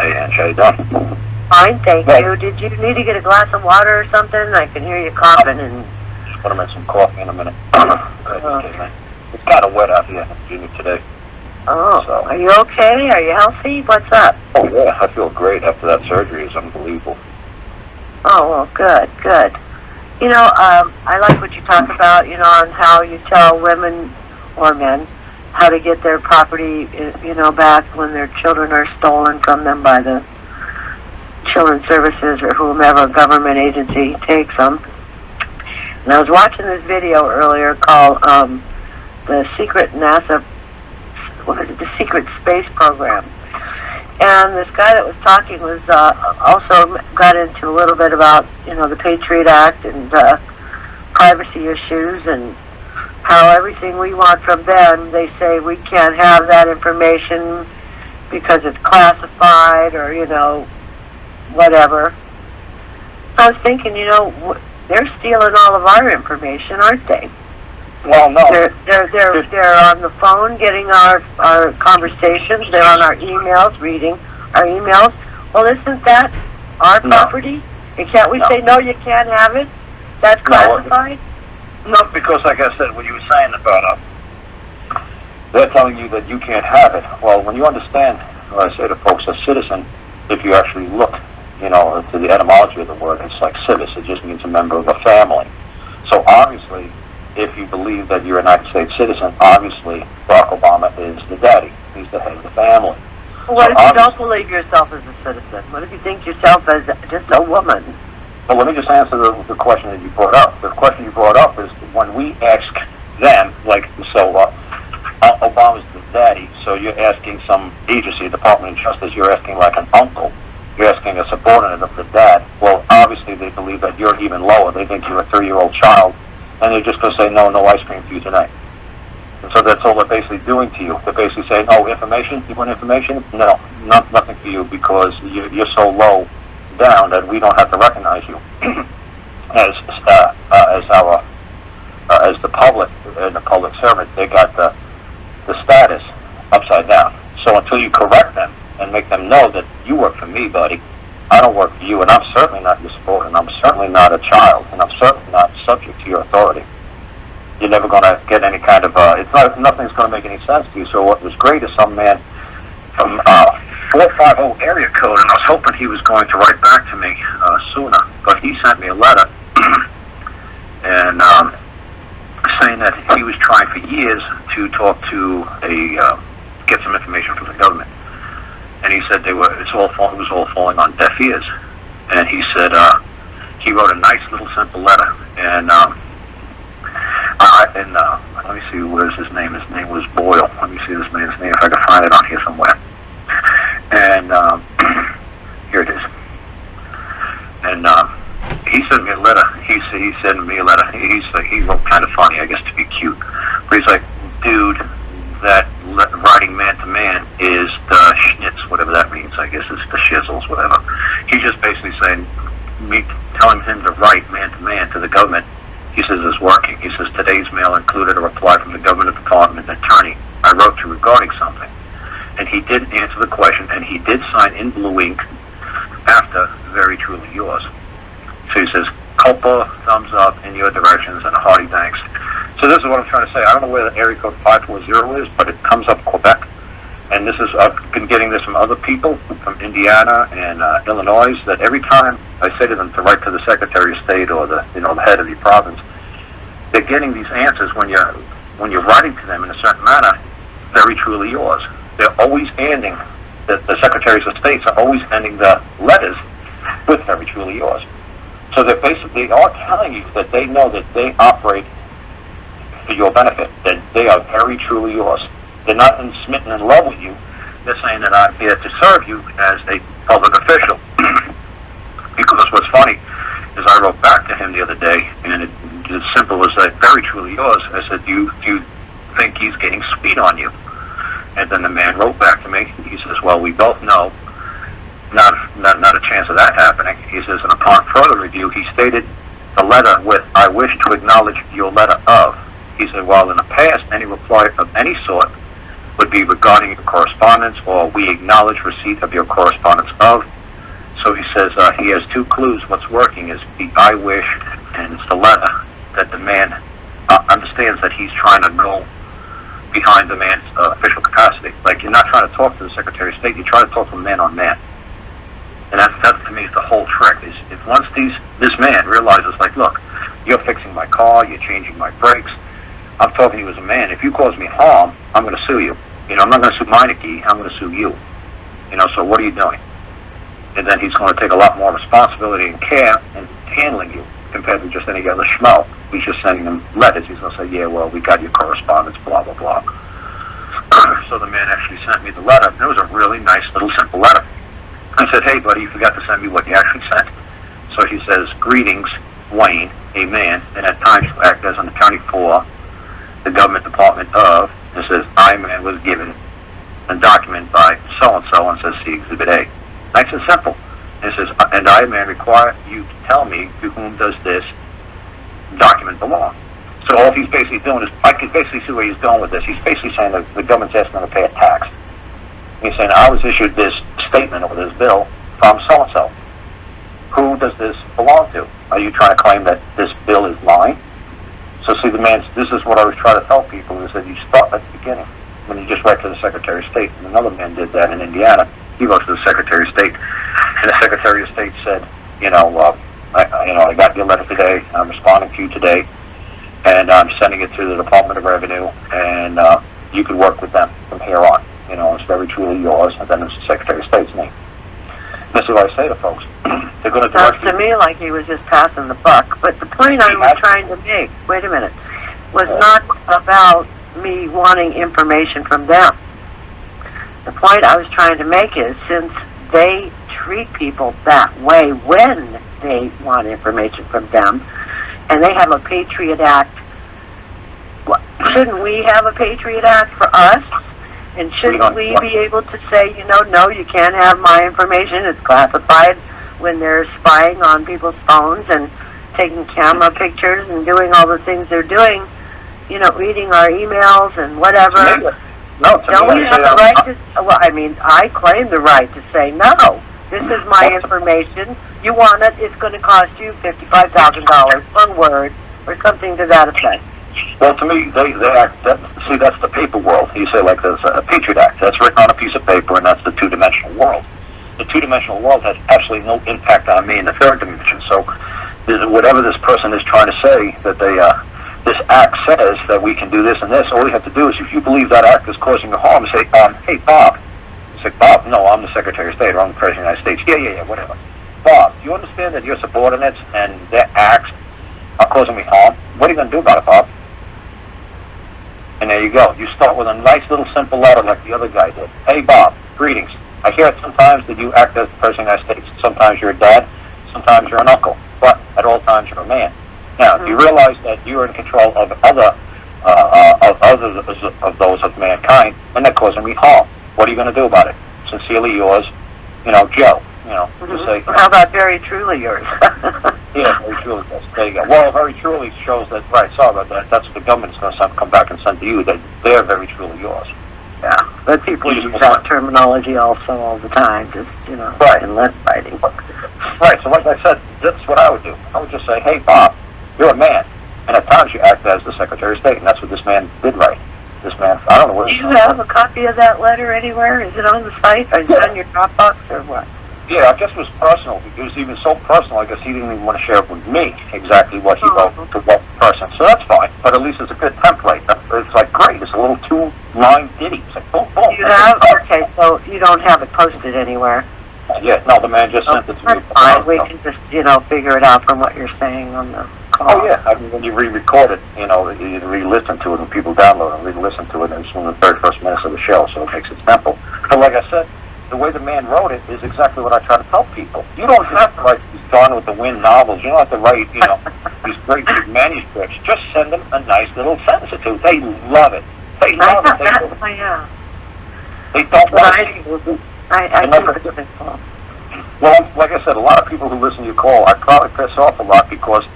Hey, Ange, how you doing? Fine, thank you. Did you need to get a glass of water or something? I can hear you coughing and... Just want to make some coffee in a minute. It's kind of wet out here in Virginia today. Oh, so. Are you okay? Are you healthy? What's up? Oh, yeah, I feel great after that surgery. It's unbelievable. Oh, well, good, good. You know, I like what you talk about, you know, on how you tell women or men how to get their property, you know, back when their children are stolen from them by the Children's Services or whomever government agency takes them. And I was watching this video earlier called the Secret NASA, what is it, the Secret Space Program. And this guy that was talking was also got into a little bit about, you know, the Patriot Act and privacy issues and how everything we want from them, they say we can't have that information because it's classified or, you know, whatever. I was thinking, you know, they're stealing all of our information, aren't they? Well, no. They're on the phone getting our conversations. They're on our emails, reading our emails. Well, isn't that our property? And can't we say, no, you can't have it? That's classified? No, because like I said, what you were saying about they're telling you that you can't have it. Well, when you understand, what I say to folks, a citizen, if you actually look, you know, to the etymology of the word, it's like civis. It just means a member of a family. So obviously, if you believe that you're a United States citizen, obviously Barack Obama is the daddy. He's the head of the family. Well, what if you don't believe yourself as a citizen? What if you think yourself as just a woman? Well, let me just answer the question that you brought up. The question you brought up is when we ask them, like, so Obama's the daddy, so you're asking some agency, Department of Justice, you're asking like an uncle. You're asking a subordinate of the dad. Well, obviously they believe that you're even lower. They think you're a 3-year-old child, and they're just going to say, no ice cream for you tonight. And so that's all they're basically doing to you. They're basically saying, oh, information? You want information? No, nothing for you because you're so low down that we don't have to recognize you as the public and the public servant. They got the status upside down. So until you correct them and make them know that you work for me, buddy, I don't work for you, and I'm certainly not your subordinate, and I'm certainly not a child, and I'm certainly not subject to your authority. You're never going to get any kind of, nothing's going to make any sense to you. So what was great is some man from 450 area code, and I was hoping he was going to write back to me sooner, but he sent me a letter and saying that he was trying for years to talk to get some information from the government. And he said it was all falling on deaf ears. And he said he wrote a nice little simple letter. And let me see, where's his name? His name was Boyle. Let me see this man's name if I can find it on here somewhere. And here it is. And he sent me a letter. He sent me a letter. He wrote kind of funny, I guess, to be cute. But he's like, dude, that writing man-to-man is the schnitz, whatever that means. I guess it's the shizzles, whatever. He's just basically saying, me telling him to write man-to-man to the government, he says, is working. He says, today's mail included a reply from the government department attorney I wrote to regarding something. And he did answer the question, and he did sign in blue ink after very truly yours. So he says, culpa, thumbs up in your directions, and a hearty thanks. So this is what I'm trying to say. I don't know where the area code 540 is, but it comes up Quebec. And this is, I've been getting this from other people from Indiana and Illinois, that every time I say to them to write to the Secretary of State or the head of the province, they're getting these answers when you're writing to them in a certain manner, very truly yours. They're always ending, the Secretaries of States are always ending the letters with very truly yours. So they're basically all telling you that they know that they operate for your benefit, that they are very truly yours. They're not smitten in love with you. They're saying that I'm here to serve you as a public official. Because what's funny is I wrote back to him the other day, and it's as simple as that, very truly yours. I said, do you think he's getting sweet on you? And then the man wrote back to me. He says, well, we both know not a chance of that happening. He says, and upon further review, he stated the letter with, I wish to acknowledge your letter of. He said, well, in the past, any reply of any sort would be regarding your correspondence, or we acknowledge receipt of your correspondence of. So he says he has two clues. What's working is the I wish, and it's the letter that the man understands that he's trying to go behind the man's official capacity. Like, you're not trying to talk to the Secretary of State, you're trying to talk to man on man. And that to me is the whole trick, is if once this man realizes, like, look, you're fixing my car, you're changing my brakes, I'm talking to you as a man, if you cause me harm, I'm going to sue you. You know, I'm not going to sue Meineke, I'm going to sue you. You know, so what are you doing? And then he's going to take a lot more responsibility and care in handling you compared to just any other schmo. He's just sending them letters. He's going to say, yeah, well, we got your correspondence, blah, blah, blah. So the man actually sent me the letter. It was a really nice little simple letter. I said, hey, buddy, you forgot to send me what you actually sent. So he says, greetings, Wayne, a man, and at times you act as an attorney for the government department of, and says, I, man, was given a document by so-and-so, and says, see Exhibit A. Nice and simple. And it says, and I, man, require you to tell me to whom does this document belong. So all he's basically doing is, I can basically see where he's going with this. He's basically saying that the government's asking him to pay a tax. He's saying, I was issued this statement or this bill from so-and-so. Who does this belong to? Are you trying to claim that this bill is mine? So see, this is what I was trying to tell people, is that you start at the beginning. When you just write to the Secretary of State, and another man did that in Indiana. He wrote to the Secretary of State, and the Secretary of State said, I got your letter today, I'm responding to you today, and I'm sending it to the Department of Revenue, and you can work with them from here on. You know, it's very truly yours, and then it's the Secretary of State's name. This is what I say to folks. They're going to direct you. Sounds to me like he was just passing the buck. But the point I was trying to make, wait a minute, was not about me wanting information from them. The point I was trying to make is, since they treat people that way when they want information from them, and they have a Patriot Act, shouldn't we have a Patriot Act for us? And shouldn't we be able to say, no, you can't have my information, it's classified, when they're spying on people's phones and taking camera pictures and doing all the things they're doing, reading our emails and whatever. No, don't we have the right to, I claim the right to say, no, this is my information, you want it, it's going to cost you $55,000, one word, or something to that effect. Well, to me, they act, that's the paper world. You say, like, there's a Patriot Act. That's written on a piece of paper, and that's the two-dimensional world. The two-dimensional world has absolutely no impact on me in the third dimension. So whatever this person is trying to say, that this act says that we can do this and this, all you have to do is, if you believe that act is causing you harm, say, hey, Bob. You say, Bob, no, I'm the Secretary of State, or I'm the President of the United States. Yeah, whatever. Bob, do you understand that your subordinates and their acts are causing me harm? What are you going to do about it, Bob? And there you go. You start with a nice little simple letter like the other guy did. Hey, Bob, greetings. I hear sometimes that you act as the President of the United States. Sometimes you're a dad, sometimes you're an uncle, but at all times you're a man. Now, if you realize that you're in control of others of those of mankind, and they're causing me harm, what are you going to do about it? Sincerely yours, Joe. Just say. How about very truly yours? Yeah, very truly. There you go. Well, very truly shows that, right, sorry about that. That's what the government's going to come back and send to you, that they're very truly yours. Yeah, but people use that terminology also all the time, just, right. in less fighting. Right, so like I said, that's what I would do. I would just say, hey, Bob, you're a man, and at times you act as the Secretary of State, and that's what this man did right. This man, I don't know where. Do you have a copy of that letter anywhere? Is it on the site? Is it on your Dropbox, or what? Yeah, I guess it was personal. It was even so personal, I guess he didn't even want to share it with me, exactly what he wrote to what person. So that's fine, but at least it's a good template. It's like, great, it's a little two-line ditty. It's like, boom, boom. You have? Okay, so you don't have it posted anywhere? Yeah, no, the man just sent it to me. That's fine. We can just, figure it out from what you're saying on the call. Oh, yeah. I mean, when you re-record it, you re-listen to it, and people download it, re-listen to it, and it's from the first minutes of the show, so it makes it simple. But like I said, the way the man wrote it is exactly what I try to tell people. You don't have to write these Gone with the Wind novels. You don't have to write, these great big manuscripts. Just send them a nice little sentence or two. They love it. They love it. They don't want to see it. I do think so. Well, like I said, a lot of people who listen to your call, I probably piss off a lot because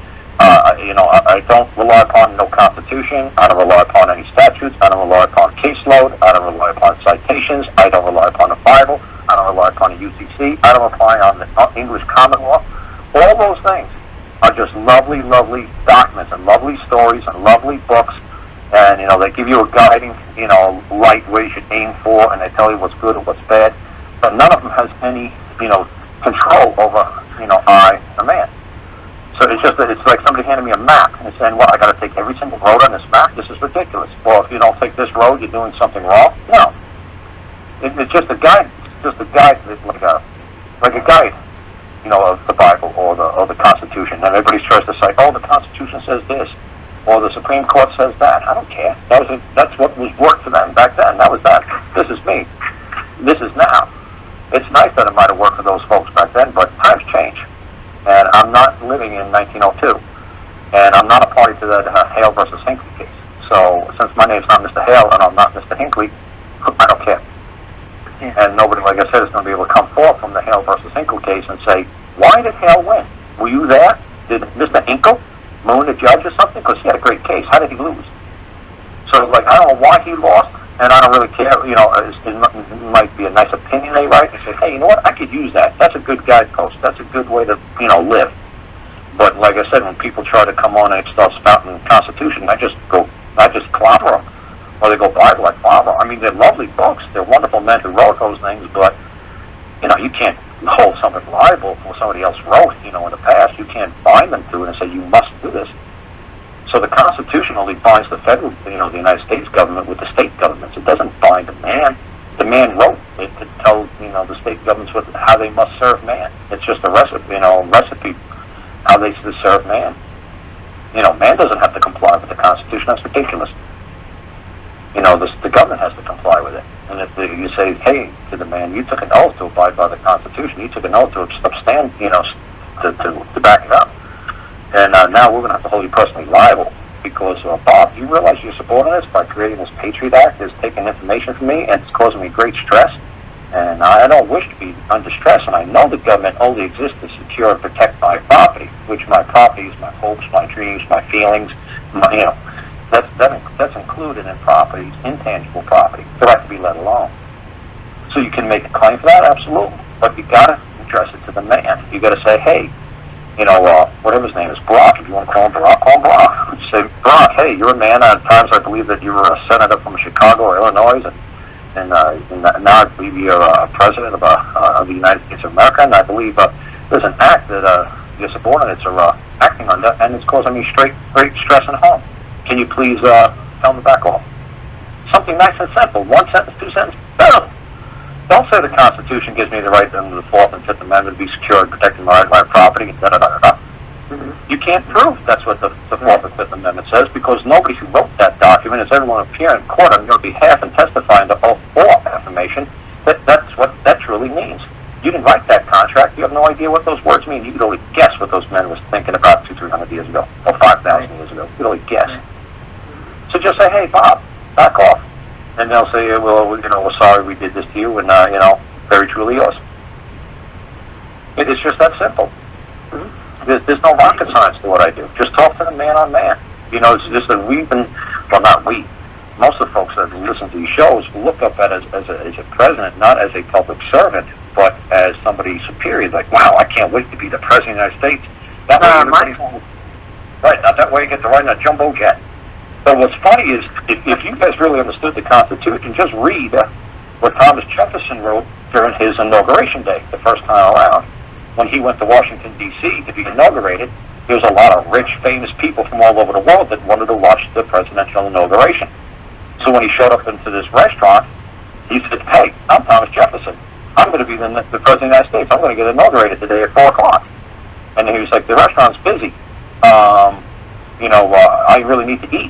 I don't rely upon no Constitution. I don't rely upon any statutes. I don't rely upon caseload. I don't rely upon citations. I don't rely upon the Bible. I don't rely upon the UCC. I don't rely on the English common law. All those things are just lovely, lovely documents and lovely stories and lovely books. And, they give you a guiding, light where you should aim for, and they tell you what's good and what's bad. But none of them has any, control over, I, the man. So it's just that it's like somebody handed me a map and saying, well, I got to take every single road on this map. This is ridiculous. Well, if you don't take this road, you're doing something wrong. No. It's just a guide. It's just a guide, like a guide, of the Bible or the Constitution. And everybody tries to say, oh, the Constitution says this, or the Supreme Court says that. I don't care. That's what was worked for them back then. That was that. This is me. This is now. It's nice that it might have worked for those folks back then, but times change. And I'm not living in 1902. And I'm not a party to that Hale versus Hinckley case. So since my name's not Mr. Hale and I'm not Mr. Hinckley, I don't care. Yeah. And nobody, like I said, is going to be able to come forth from the Hale versus Hinckley case and say, why did Hale win? Were you there? Did Mr. Hinkle moon the judge or something? Because he had a great case. How did he lose? So, I don't know why he lost, and I don't really care. It might be a nice opinion they write. They say, hey, you know what? I could use that. That's a good guidepost. That's a good way to, live. But like I said, when people try to come on and start spouting the Constitution, I just clobber them. Or they go Bible, I clobber. I mean, they're lovely books. They're wonderful men who wrote those things, but, you can't hold something liable for somebody else wrote, in the past. You can't bind them to it and say, you must do this. So the Constitution only binds the federal, the United States government with the state governments. It doesn't bind the man. The man wrote it to tell, the state governments how they must serve man. It's just a recipe, how they should serve man. Man doesn't have to comply with the Constitution. That's ridiculous. The government has to comply with it. And if you say, hey, to the man, you took an oath to abide by the Constitution. You took an oath to abstain, to back it up. And now we're going to have to hold you personally liable because, Bob, do you realize your subordinates by creating this Patriot Act is taking information from me and it's causing me great stress? And I don't wish to be under stress, and I know the government only exists to secure and protect my property, which my property is my hopes, my dreams, my feelings, that's included in properties, intangible property. They have to be let alone. So you can make a claim for that, absolutely, but you got to address it to the man. You got to say, hey, whatever his name is, Brock, if you want to call him Brock, call him Brock. Say, Brock, hey, you're a man. At times I believe that you were a senator from Chicago or Illinois, and now I believe you're president of the United States of America, and I believe there's an act that your subordinates are acting under, and it's causing me great stress and harm. Can you please tell them to back off? Something nice and simple. 1 sentence, 2 sentences. No. Don't say the Constitution gives me the right under the Fourth and Fifth Amendment to be secure and protecting my property, and da-da-da-da-da. You can't prove that's what the Fourth and Fifth Amendment says because nobody who wrote that document is everyone appearing in court on your behalf and testifying to oath or affirmation that's what that truly means. You didn't write that contract. You have no idea what those words mean. You could only guess what those men was thinking about 200-300 years ago or 5,000 years ago. You could only guess. So just say, hey, Bob, back off. And they'll say, well, we're sorry we did this to you, and, very truly yours. It's just that simple. There's no rocket science to what I do. Just talk to the man on man. It's just that we've been, well, not we, most of the folks that listen to these shows look up at as a president, not as a public servant, but as somebody superior. Like, wow, I can't wait to be the president of the United States. That way right, not that way you get to ride in a jumbo jet. But what's funny is, if you guys really understood the Constitution, just read what Thomas Jefferson wrote during his inauguration day, the first time around. When he went to Washington, D.C. to be inaugurated, there was a lot of rich, famous people from all over the world that wanted to watch the presidential inauguration. So when he showed up into this restaurant, he said, hey, I'm Thomas Jefferson. I'm going to be the president of the United States. I'm going to get inaugurated today at 4 o'clock. And he was like, the restaurant's busy. I really need to eat.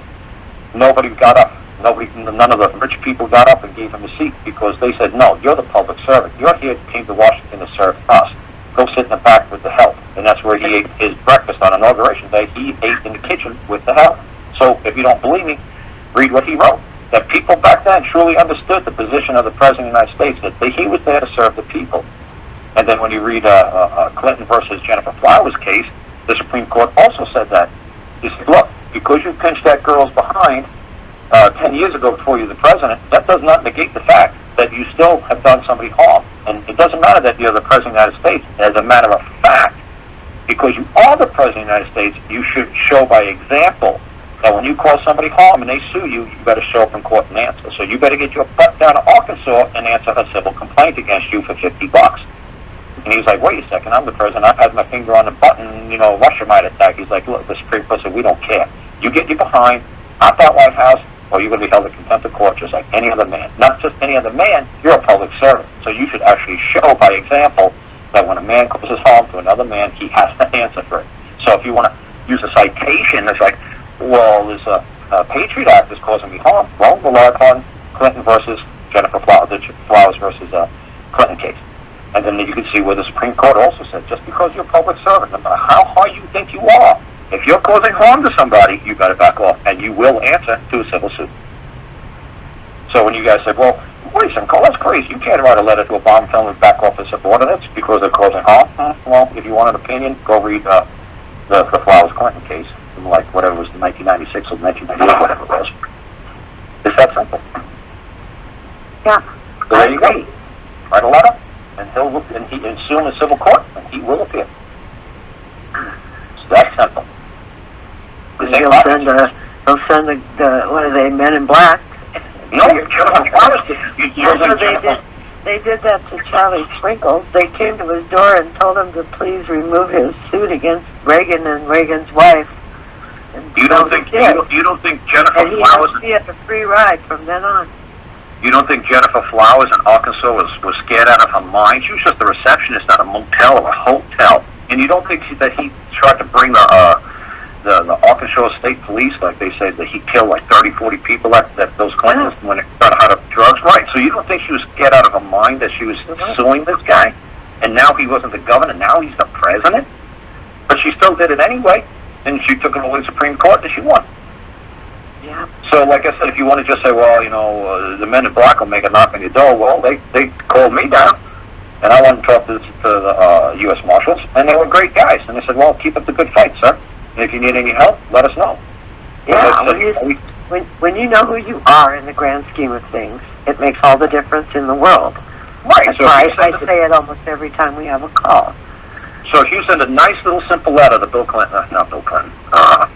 Nobody got up. None of the rich people got up and gave him a seat because they said, no, you're the public servant. You're here, came to Washington to serve us. Go sit in the back with the help. And that's where he ate his breakfast on Inauguration Day. He ate in the kitchen with the help. So if you don't believe me, read what he wrote. That people back then truly understood the position of the President of the United States, that he was there to serve the people. And then when you read Clinton versus Jennifer Flowers case, the Supreme Court also said that He said, look, because you pinched that girl's behind 10 years ago before you were the president, that does not negate the fact that you still have done somebody harm. And it doesn't matter that you're the president of the United States. As a matter of fact, because you are the president of the United States, you should show by example that when you cause somebody harm and they sue you, you better show up in court and answer. So you better get your butt down to Arkansas and answer her civil complaint against you for $50. And he was like, wait a second, I'm the president. I've had my finger on the button, Russia might attack. He's like, look, the Supreme Court said, we don't care. You get your behind out that White House, or you're going to be held in contempt of court just like any other man. Not just any other man, you're a public servant. So you should actually show by example that when a man causes harm to another man, he has to answer for it. So if you want to use a citation, it's like, well, there's a Patriot Act that's causing me harm. Well, the law on Clinton versus Jennifer Flowers, the Flowers versus Clinton case. And then you can see where the Supreme Court also said, just because you're a public servant, no matter how hard you think you are, if you're causing harm to somebody, you got to back off, and you will answer to a civil suit. So when you guys say, well, wait a second, Karl, that's crazy. You can't write a letter to Obama telling them to back off his subordinates because they're causing harm. Well, if you want an opinion, go read the Flowers-Clinton case from whatever it was, 1996 or 1998, whatever it was. It's that simple. Yeah. So there you go. Write a letter, and he'll sue in a civil court, and he will appear. It's that simple. They'll send the what are they, Men in Black? No, they did that to Charlie Sprinkles. They came to his door and told him to please remove his suit against Reagan and Reagan's wife. And you don't think Jennifer and Flowers? He had a free ride from then on. You don't think Jennifer Flowers in Arkansas was scared out of her mind? She was just a receptionist at a motel or a hotel. And you don't think that he tried to bring the Arkansas State Police, like they said, that he killed 30, 40 people that those Clintons when it got out of drugs? Right. So you don't think she was scared out of her mind that she was suing this guy? And now he wasn't the governor, now he's the president? But she still did it anyway. And she took it all to the Supreme Court and she won. Yeah. So, like I said, if you want to just say, well, the Men in Black will make a knock on your door, well, they called me down, and I went and talked to the U.S. Marshals, and they were great guys. And they said, well, keep up the good fight, sir. And if you need any help, let us know. Yeah, when you know who you are in the grand scheme of things, it makes all the difference in the world. Right. That's why I say it almost every time we have a call. So if you send a nice little simple letter to Barack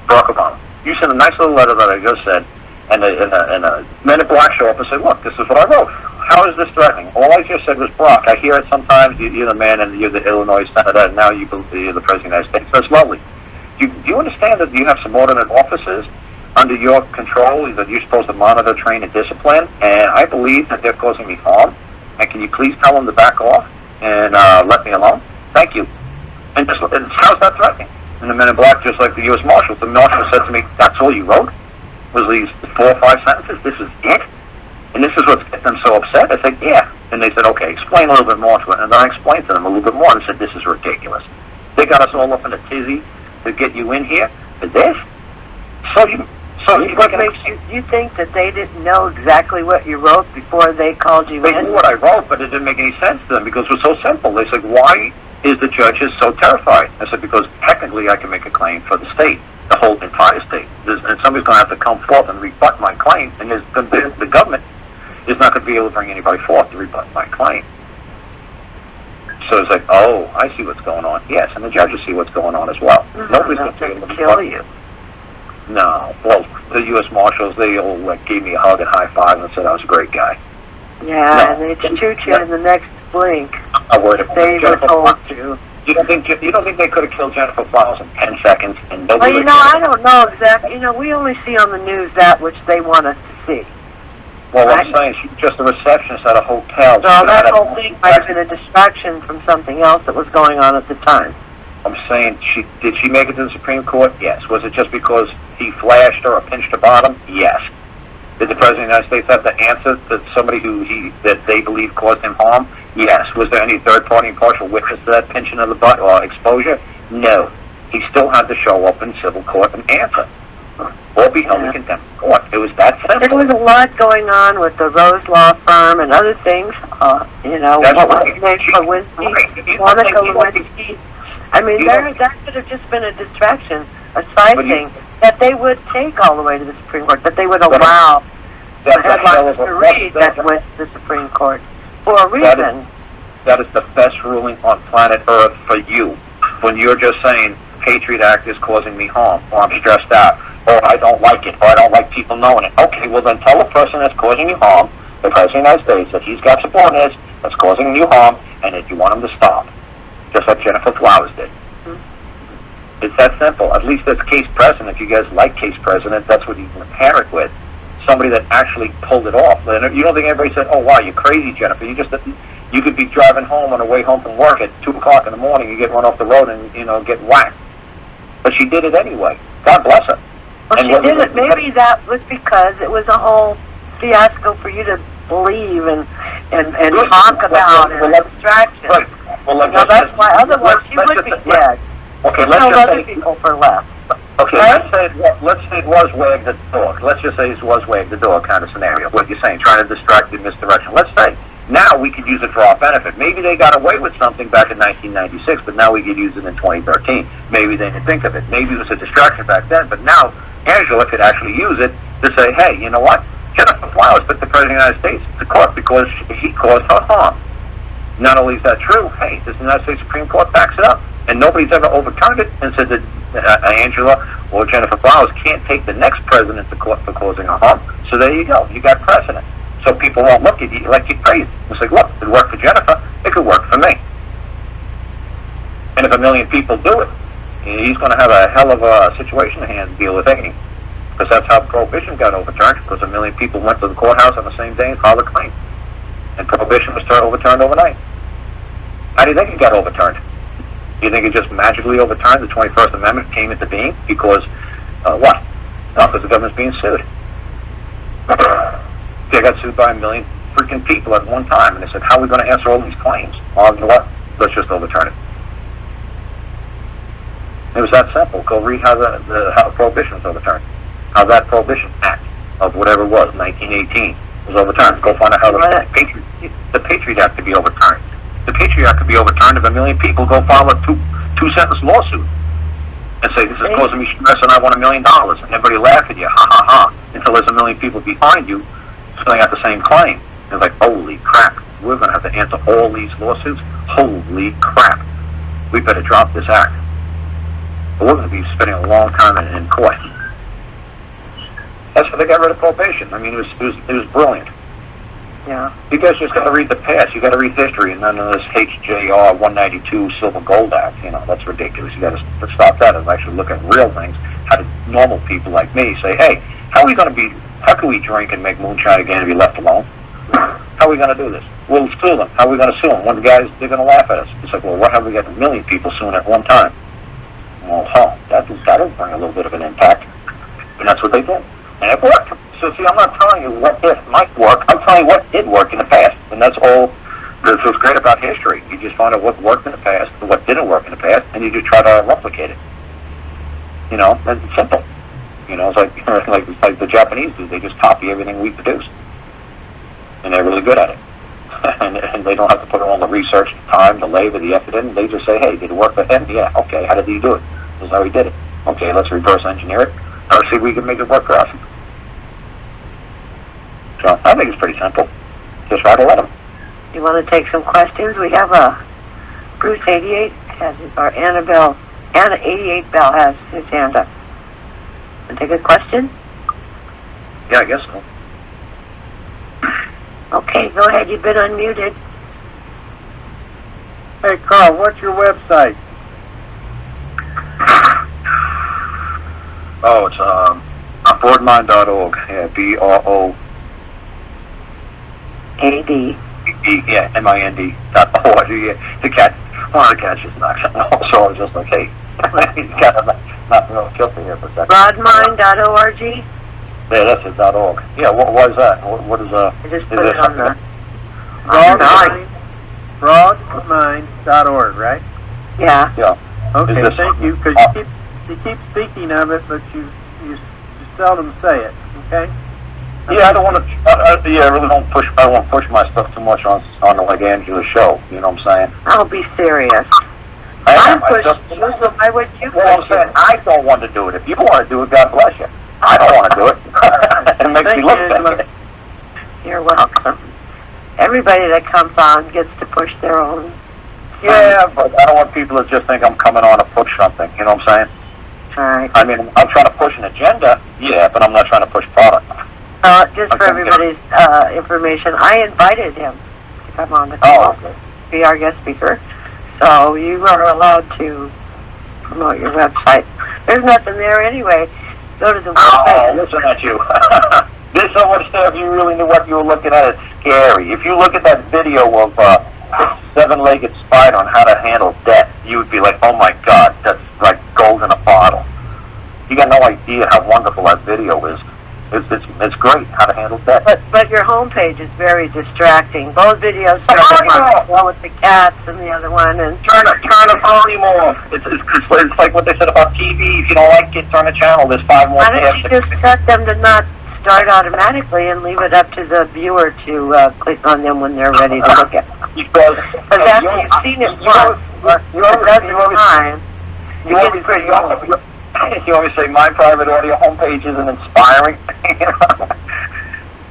Obama, you send a nice little letter that I just said, and a Men in Black show up and say, look, this is what I wrote. How is this threatening? All I just said was, Brock, I hear it sometimes, you're the man and you're the Illinois senator, and now you're the president of the United States. That's lovely. Do you understand that you have subordinate officers under your control that you're supposed to monitor, train, and discipline? And I believe that they're causing me harm. And can you please tell them to back off and let me alone? Thank you. And how's that threatening? And the Men in Black, just like the U.S. Marshals, the Marshal said to me, that's all you wrote? Was these 4 or 5 sentences? This is it? And this is what's getting them so upset? I said, yeah. And they said, okay, explain a little bit more to it. And then I explained to them a little bit more and said, this is ridiculous. They got us all up in a tizzy to get you in here for this? What makes you think that they didn't know exactly what you wrote before they called you in? They knew what I wrote, but it didn't make any sense to them because it was so simple. They said, why is the judges so terrified? I said, because technically I can make a claim for the state, the whole entire state. And somebody's going to have to come forth and rebut my claim, and the government is not going to be able to bring anybody forth to rebut my claim. So it's like, oh, I see what's going on. Yes, and the judges see what's going on as well. Nobody's going to be able to kill you. No. Well, the U.S. Marshals, they all gave me a hug and high five and said I was a great guy. Yeah, and they shoot you in the next blink. I'm worried about they were told to. You don't think they could have killed Jennifer Flowers in 10 seconds? And well, I don't know exactly. We only see on the news that which they want us to see. Well, right? I'm saying she's just a receptionist at a hotel. So that whole thing might have been a distraction from something else that was going on at the time. I'm saying, did she make it to the Supreme Court? Yes. Was it just because he flashed her or pinched her bottom? Yes. Did the President of the United States have to answer to somebody that they believe caused him harm? Yes. Was there any third-party impartial witness to that pinching of the butt or exposure? No. He still had to show up in civil court and answer. Or be held in contempt of court. It was that simple. There was a lot going on with the Rose Law Firm and other things. That's what right. was his name? Lewinsky. Monica Lewinsky. I mean, that could have just been a distraction, a side thing. that they would take all the way to the Supreme Court, that they would allow the headlines to read that went to the Supreme Court for a reason. That is the best ruling on planet Earth for you. When you're just saying, Patriot Act is causing me harm, or I'm stressed out, or I don't like it, or I don't like people knowing it. Okay, well then tell the person that's causing you harm, the President of the United States, that he's got subordinates that's causing you harm, and that you want him to stop. Just like Jennifer Flowers did. It's that simple. At least as case president, if you guys like case president, that's what you can compare it with. Somebody that actually pulled it off. You don't think everybody said, oh, wow, you're crazy, Jennifer. You could be driving home on the way home from work at 2 o'clock in the morning, you get run off the road and, get whacked. But she did it anyway. God bless her. Well, she did it. Maybe that was because it was a whole fiasco for you to believe and talk about and distraction. Right. Well, that's why otherwise she would be dead. Okay, let's just say people for less. Okay, right? let's say it was wag the dog. Let's just say it was wag the dog kind of scenario. What you're saying, trying to distract you in misdirection. Let's say now we could use it for our benefit. Maybe they got away with something back in 1996, but now we could use it in 2013. Maybe they didn't think of it. Maybe it was a distraction back then, but now Angela could actually use it to say, hey, you know what? Jennifer Flowers took the President of the United States to court because he caused her harm. Not only is that true, hey, the United States Supreme Court backs it up. And nobody's ever overturned it and said that Angela or Jennifer Flowers can't take the next president to court for causing a harm. So there you go. You got precedent. So people won't look at you like you're crazy. It's like, look, it worked for Jennifer. It could work for me. And if 1 million people do it, he's going to have a hell of a situation to hand deal with any. Because that's how Prohibition got overturned, because 1 million people went to the courthouse on the same day and filed a claim. And Prohibition was overturned overnight. How do you think it got overturned? Do you think it just magically overturned? The 21st Amendment came into being because, what? No, because the government's being sued. They got sued by 1 million freaking people at one time, and they said, how are we going to answer all these claims? Well, you know what? Let's just overturn it. It was that simple. Go read how how Prohibition was overturned. How that Prohibition Act of whatever it was, 1918, was overturned. Go find out how the Patriot Act could be overturned. The Patriot Act could be overturned if 1 million people go file a two-sentence lawsuit and say, this is causing me stress and I want $1 million. And everybody laugh at you, ha, ha, ha, until there's 1 million people behind you filling out the same claim. It's like, holy crap, we're going to have to answer all these lawsuits? Holy crap. We better drop this act. But we're going to be spending a long time in court. That's why they got rid of probation. I mean, it was brilliant. Yeah. You guys just got to read the past. You got to read history, and none of this HJR 192 Silver Gold Act. That's ridiculous. You got to stop that and actually look at real things. How do normal people like me say, hey, how can we drink and make moonshine again and be left alone? How are we going to do this? We'll sue them. How are we going to sue them? One guys, they're going to laugh at us. It's like, well, what have we got 1 million people suing at one time? Well, that'll bring a little bit of an impact. And that's what they did. And it worked. So, see, I'm not telling you what it might work. I'm telling you what did work in the past. And that's all that's what's great about history. You just find out what worked in the past and what didn't work in the past, and you just try to replicate it. And it's simple. It's like the Japanese do. They just copy everything we produce. And they're really good at it. and they don't have to put all the research, the time, the labor, the effort in. They just say, hey, did it work for him? Yeah, okay. How did he do it? This is how he did it. Okay, let's reverse engineer it. Let's see if we can make it work for us. So I think it's pretty simple. Just write a letter. You want to take some questions? We have Bruce 88 or Anna 88 Bell has his hand up. Want to take a question? Yeah, I guess so. Okay, go ahead. You've been unmuted. Hey, Karl, what's your website? Oh, it's broadmind.org. Yeah, BROAD. Yeah, MIND.org. Yeah, the cat. One of the cats just knocked something off, so I was just like, hey, he's kind of not real filthy here for a second. Broadmind.org. Yeah, that's it. .org. Yeah, what is that? What is I just put it on the. Broadmind.org, right? Yeah. Yeah. Okay, thank you, because you keep speaking of it, but you seldom say it. Okay. Yeah, I don't want to. I really don't push. I don't want to push my stuff too much on like Angela's show. You know what I'm saying? I'll be serious. I I'm pushing you, so why would you Well, I'm push saying you? I don't want to do it. If you want to do it, God bless you. I don't want to do it. It makes me look bad. You're welcome. Everybody that comes on gets to push their own. Yeah, but I don't want people to just think I'm coming on to push something. You know what I'm saying? All right. I mean, I'm trying to push an agenda, yeah, but I'm not trying to push product. Just for everybody's information, I invited him to come on the call, be our guest speaker. So you are allowed to promote your website. There's nothing there anyway. Go to the website. Oh, listen at you. There's so much there. If you really knew what you were looking at, it's scary. If you look at that video of seven-legged spider on how to handle debt, you would be like, oh my God, that's like gold in a bottle. You got no idea how wonderful that video is. It's great how to handle debt. But your homepage is very distracting. Both videos start one with the cats and the other one, and turn the volume off. It's like what they said about TV. If you don't like it, turn the channel. There's 5 more. Why don't you just set them to not start automatically and leave it up to the viewer to click on them when they're ready to look at them? Because after you've seen it once or a dozen times, you always say my private audio homepage isn't inspiring.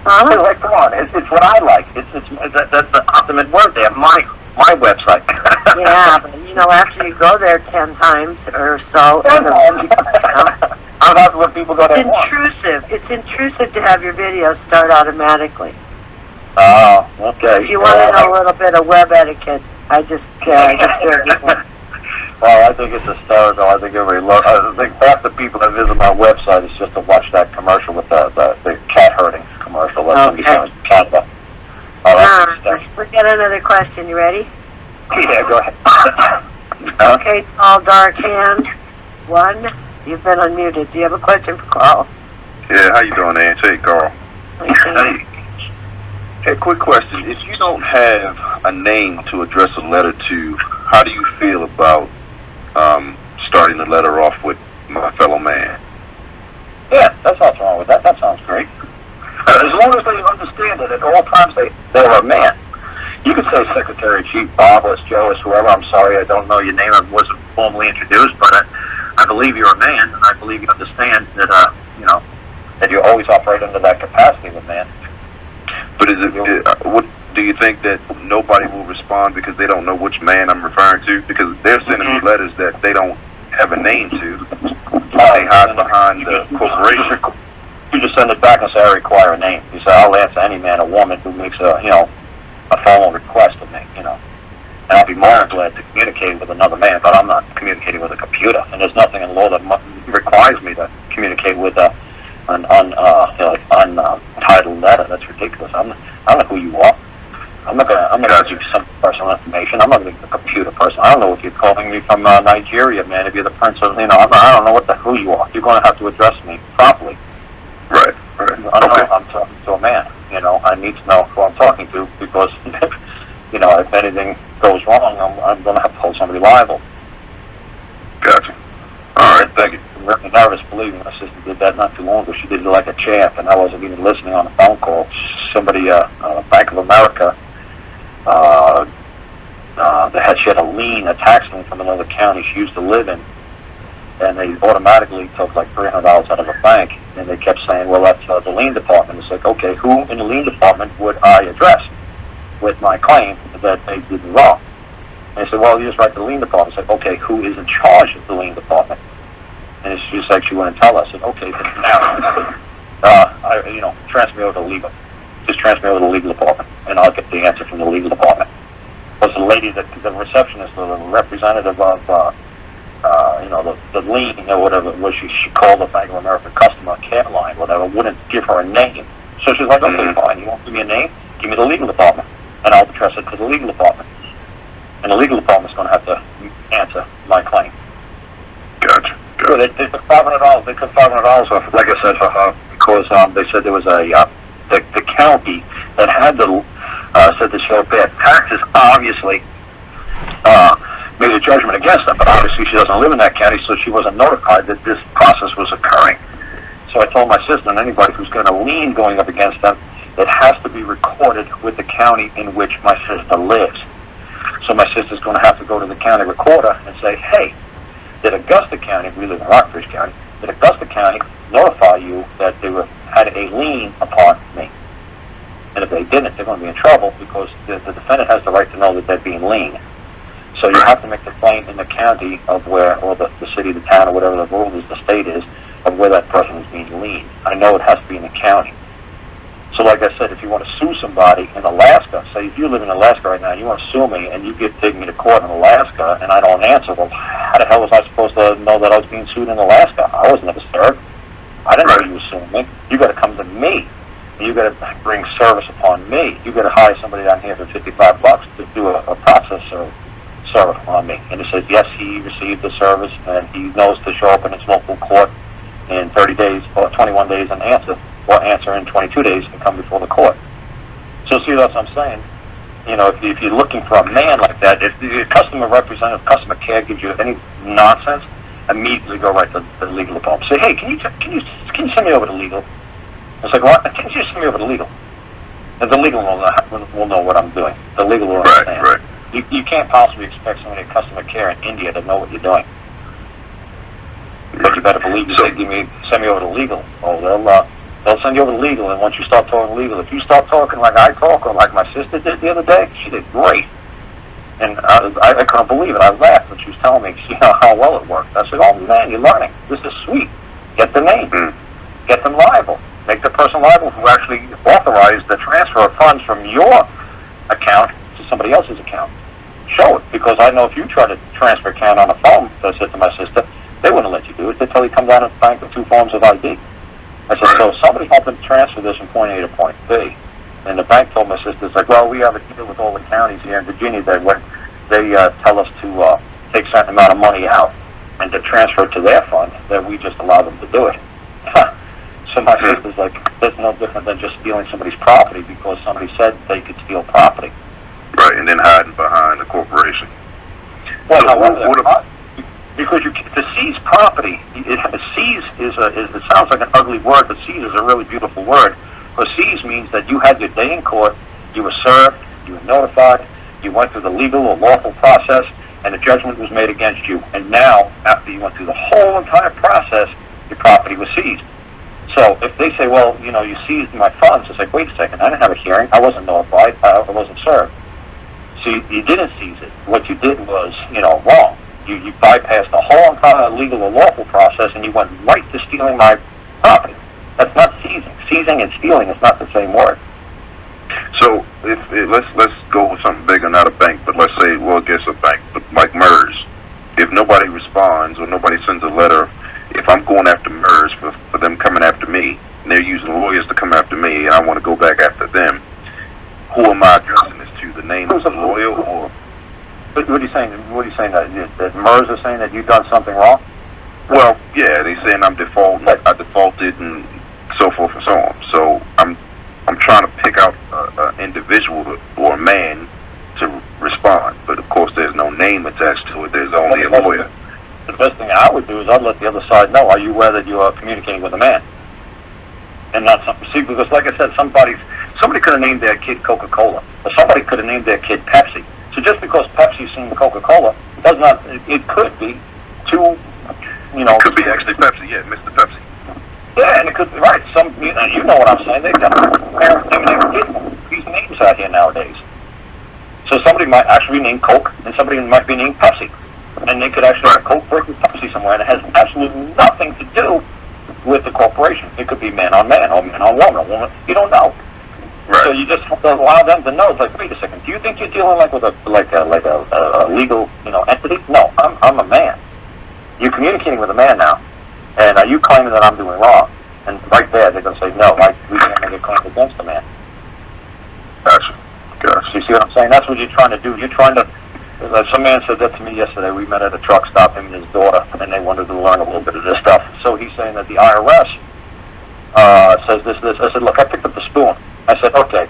Like, come on, it's what I like. That's the ultimate word there. My website. Yeah, but after you go there 10 times or so, that's what people go there. Intrusive. It's intrusive to have your videos start automatically. Oh, okay. If you want to know a little bit of web etiquette, I just Well, I think it's hysterical. I think I think half the people that visit my website is just to watch that commercial with the cat herding commercial that's in Canada. We got another question. You ready? Yeah, go ahead. Okay, tall, dark hand. 1, you've been unmuted. Do you have a question for Karl? Yeah, how you doing, Nancy? Hey, Karl. Okay. Hey, quick question. If you don't have a name to address a letter to, how do you feel about starting the letter off with my fellow man? Yeah, that's nothing wrong with that. That sounds great. As long as they understand that at all times they're a man. You could say Secretary Chief Bob or Joe or whoever. I'm sorry, I don't know your name. I wasn't formally introduced, but I believe you're a man, and I believe you understand that that you always operate under that capacity of a man. But what do you think that nobody will respond because they don't know which man I'm referring to? Because they're sending me letters that they don't have a name to. They hide behind the corporation. You just send it back and say, I require a name. You say, I'll answer any man or woman who makes a formal request of me, And I'll be more than glad to communicate with another man, but I'm not communicating with a computer. And there's nothing in law that requires me to communicate with an untitled letter. That's ridiculous. I don't know who you are. I'm not gonna give you some personal information. I'm not gonna be a computer person. I don't know if you're calling me from Nigeria, man. If you're the prince of, I don't know who you are. You're going to have to address me properly. Right. I'm talking to a man. I need to know who I'm talking to because, if anything goes wrong, I'm going to have to hold somebody liable. Gotcha. All right, thank you. I'm really nervous, believe me. My sister did that not too long ago. She did it like a champ, and I wasn't even listening on the phone call. Somebody, Bank of America, she had a lien, a tax lien from another county she used to live in, and they automatically took like $300 out of the bank, and they kept saying, well, that's the lien department. It's like, okay, who in the lien department would I address with my claim that they did me wrong? And they said, well, you just write the lien department. It's like, okay, who is in charge of the lien department? And it's just like she wouldn't tell us. I said, okay, now, transfer me over to legal. Just transfer me over to the legal department, and I'll get the answer from the legal department. Was the lady, the receptionist, or the representative of, the lien, or whatever it was, she called the Bank of America customer care line, whatever, wouldn't give her a name. So she's like, okay, fine, you won't give me a name? Give me the legal department, and I'll address it to the legal department. And the legal department's going to have to answer my claim. Gotcha. So they took $500. They took $500 off, like I said, for her, because they said there was the county that had said this so bad. Taxes obviously made a judgment against them, but obviously she doesn't live in that county, so she wasn't notified that this process was occurring. So I told my sister and anybody who's got a lien going up against them, it has to be recorded with the county in which my sister lives. So my sister's going to have to go to the county recorder and say, hey, did Augusta County, we live in Rockbridge County, did Augusta County notify you that they had a lien upon me? And if they didn't, they're going to be in trouble because the defendant has the right to know that they're being liened. So you have to make the claim in the county of where, or the city, the town, or whatever the rule is, the state is, of where that person is being liened. I know it has to be in the county. So like I said, if you want to sue somebody in Alaska, say if you live in Alaska right now and you want to sue me and you take me to court in Alaska and I don't answer, well, how the hell was I supposed to know that I was being sued in Alaska? I was never served. I didn't know you were suing me. You got to come to me. You got to bring service upon me. You got to hire somebody down here for $55 to do a process service on me. And he says, yes, he received the service and he knows to show up in his local court in 30 days or 21 days and answer, or answer in 22 days and come before the court. So see, that's what I'm saying. You know, if you're looking for a man like that, if the customer representative, customer care gives you any nonsense, immediately go right to the legal department. Say, hey, can you send me over to legal? It's like, what? Can you send me over to legal? And the legal will know what I'm doing. The legal will understand. Right. You can't possibly expect somebody at customer care in India to know what you're doing. But you better believe you say, send me over to legal. Oh, they'll send you over to legal, and once you start talking legal, if you start talking like I talk, or like my sister did the other day, she did great. And I couldn't believe it. I laughed when she was telling me, how well it worked. I said, oh man, you're learning. This is sweet. Get the name. Get them liable. Make the person liable who actually authorized the transfer of funds from your account to somebody else's account. Show it, because I know if you try to transfer account on the phone, as I said to my sister, they wouldn't let you do it. They'd tell you come down to the bank with 2 forms of ID. I said, so somebody helped them transfer this from point A to point B. And the bank told my sister, it's like, well, we have a deal with all the counties here in Virginia that when they tell us to take a certain amount of money out and to transfer it to their fund, that we just allow them to do it. So my sister's like, that's no different than just stealing somebody's property because somebody said they could steal property. Right, and then hiding behind the corporation. Well, so however, because to seize property, seize it sounds like an ugly word, but seize is a really beautiful word. Because seize means that you had your day in court, you were served, you were notified, you went through the legal or lawful process, and a judgment was made against you. And now, after you went through the whole entire process, your property was seized. So if they say, well, you seized my funds, it's like, wait a second, I didn't have a hearing, I wasn't notified, I wasn't served. So you didn't seize it. What you did was, wrong. You bypassed the whole entire legal or lawful process and you went right to stealing my property. That's not seizing. Seizing and stealing is not the same word. So let's go with something bigger, not a bank, but let's say, well, I guess a bank, but like MERS. If nobody responds or nobody sends a letter, if I'm going after MERS for them coming after me, and they're using lawyers to come after me, and I want to go back after them, who am I addressing this to? The name of the lawyer, or? What are you saying? What are you saying that MERS is saying that you've done something wrong? Well, yeah, they saying I'm defaulting. I defaulted, and so forth and so on. So I'm trying to pick out an individual or a man to respond, but of course there's no name attached to it. There's only a lawyer. The best thing I would do is I'd let the other side know. Are you aware that you are communicating with a man? And not something. See, because like I said, somebody could have named their kid Coca-Cola, or somebody could have named their kid Pepsi. So just because Pepsi's seen Coca-Cola does not. It could be two. It could be actually Pepsi. Yeah, Mr. Pepsi. Yeah, and it could be right. You know what I'm saying? They've got parents naming their kids these names out here nowadays. So somebody might actually be named Coke, and somebody might be named Pepsi. And they could actually have Coke versus Pepsi somewhere, and it has absolutely nothing to do with the corporation. It could be man on man, or man on woman, or woman. You don't know. Right. So you just have to allow them to know. It's like, wait a second. Do you think you're dealing with a legal entity? No, I'm a man. You're communicating with a man now, and are you claiming that I'm doing wrong? And right there, they're going to say, no, we can't make a claim against the man. Gotcha. You see what I'm saying? That's what you're trying to do. You're trying to. Some man said that to me yesterday. We met at a truck stop, him and his daughter, and they wanted to learn a little bit of this stuff. So he's saying that the IRS says this. I said, look, I picked up the spoon. I said, okay,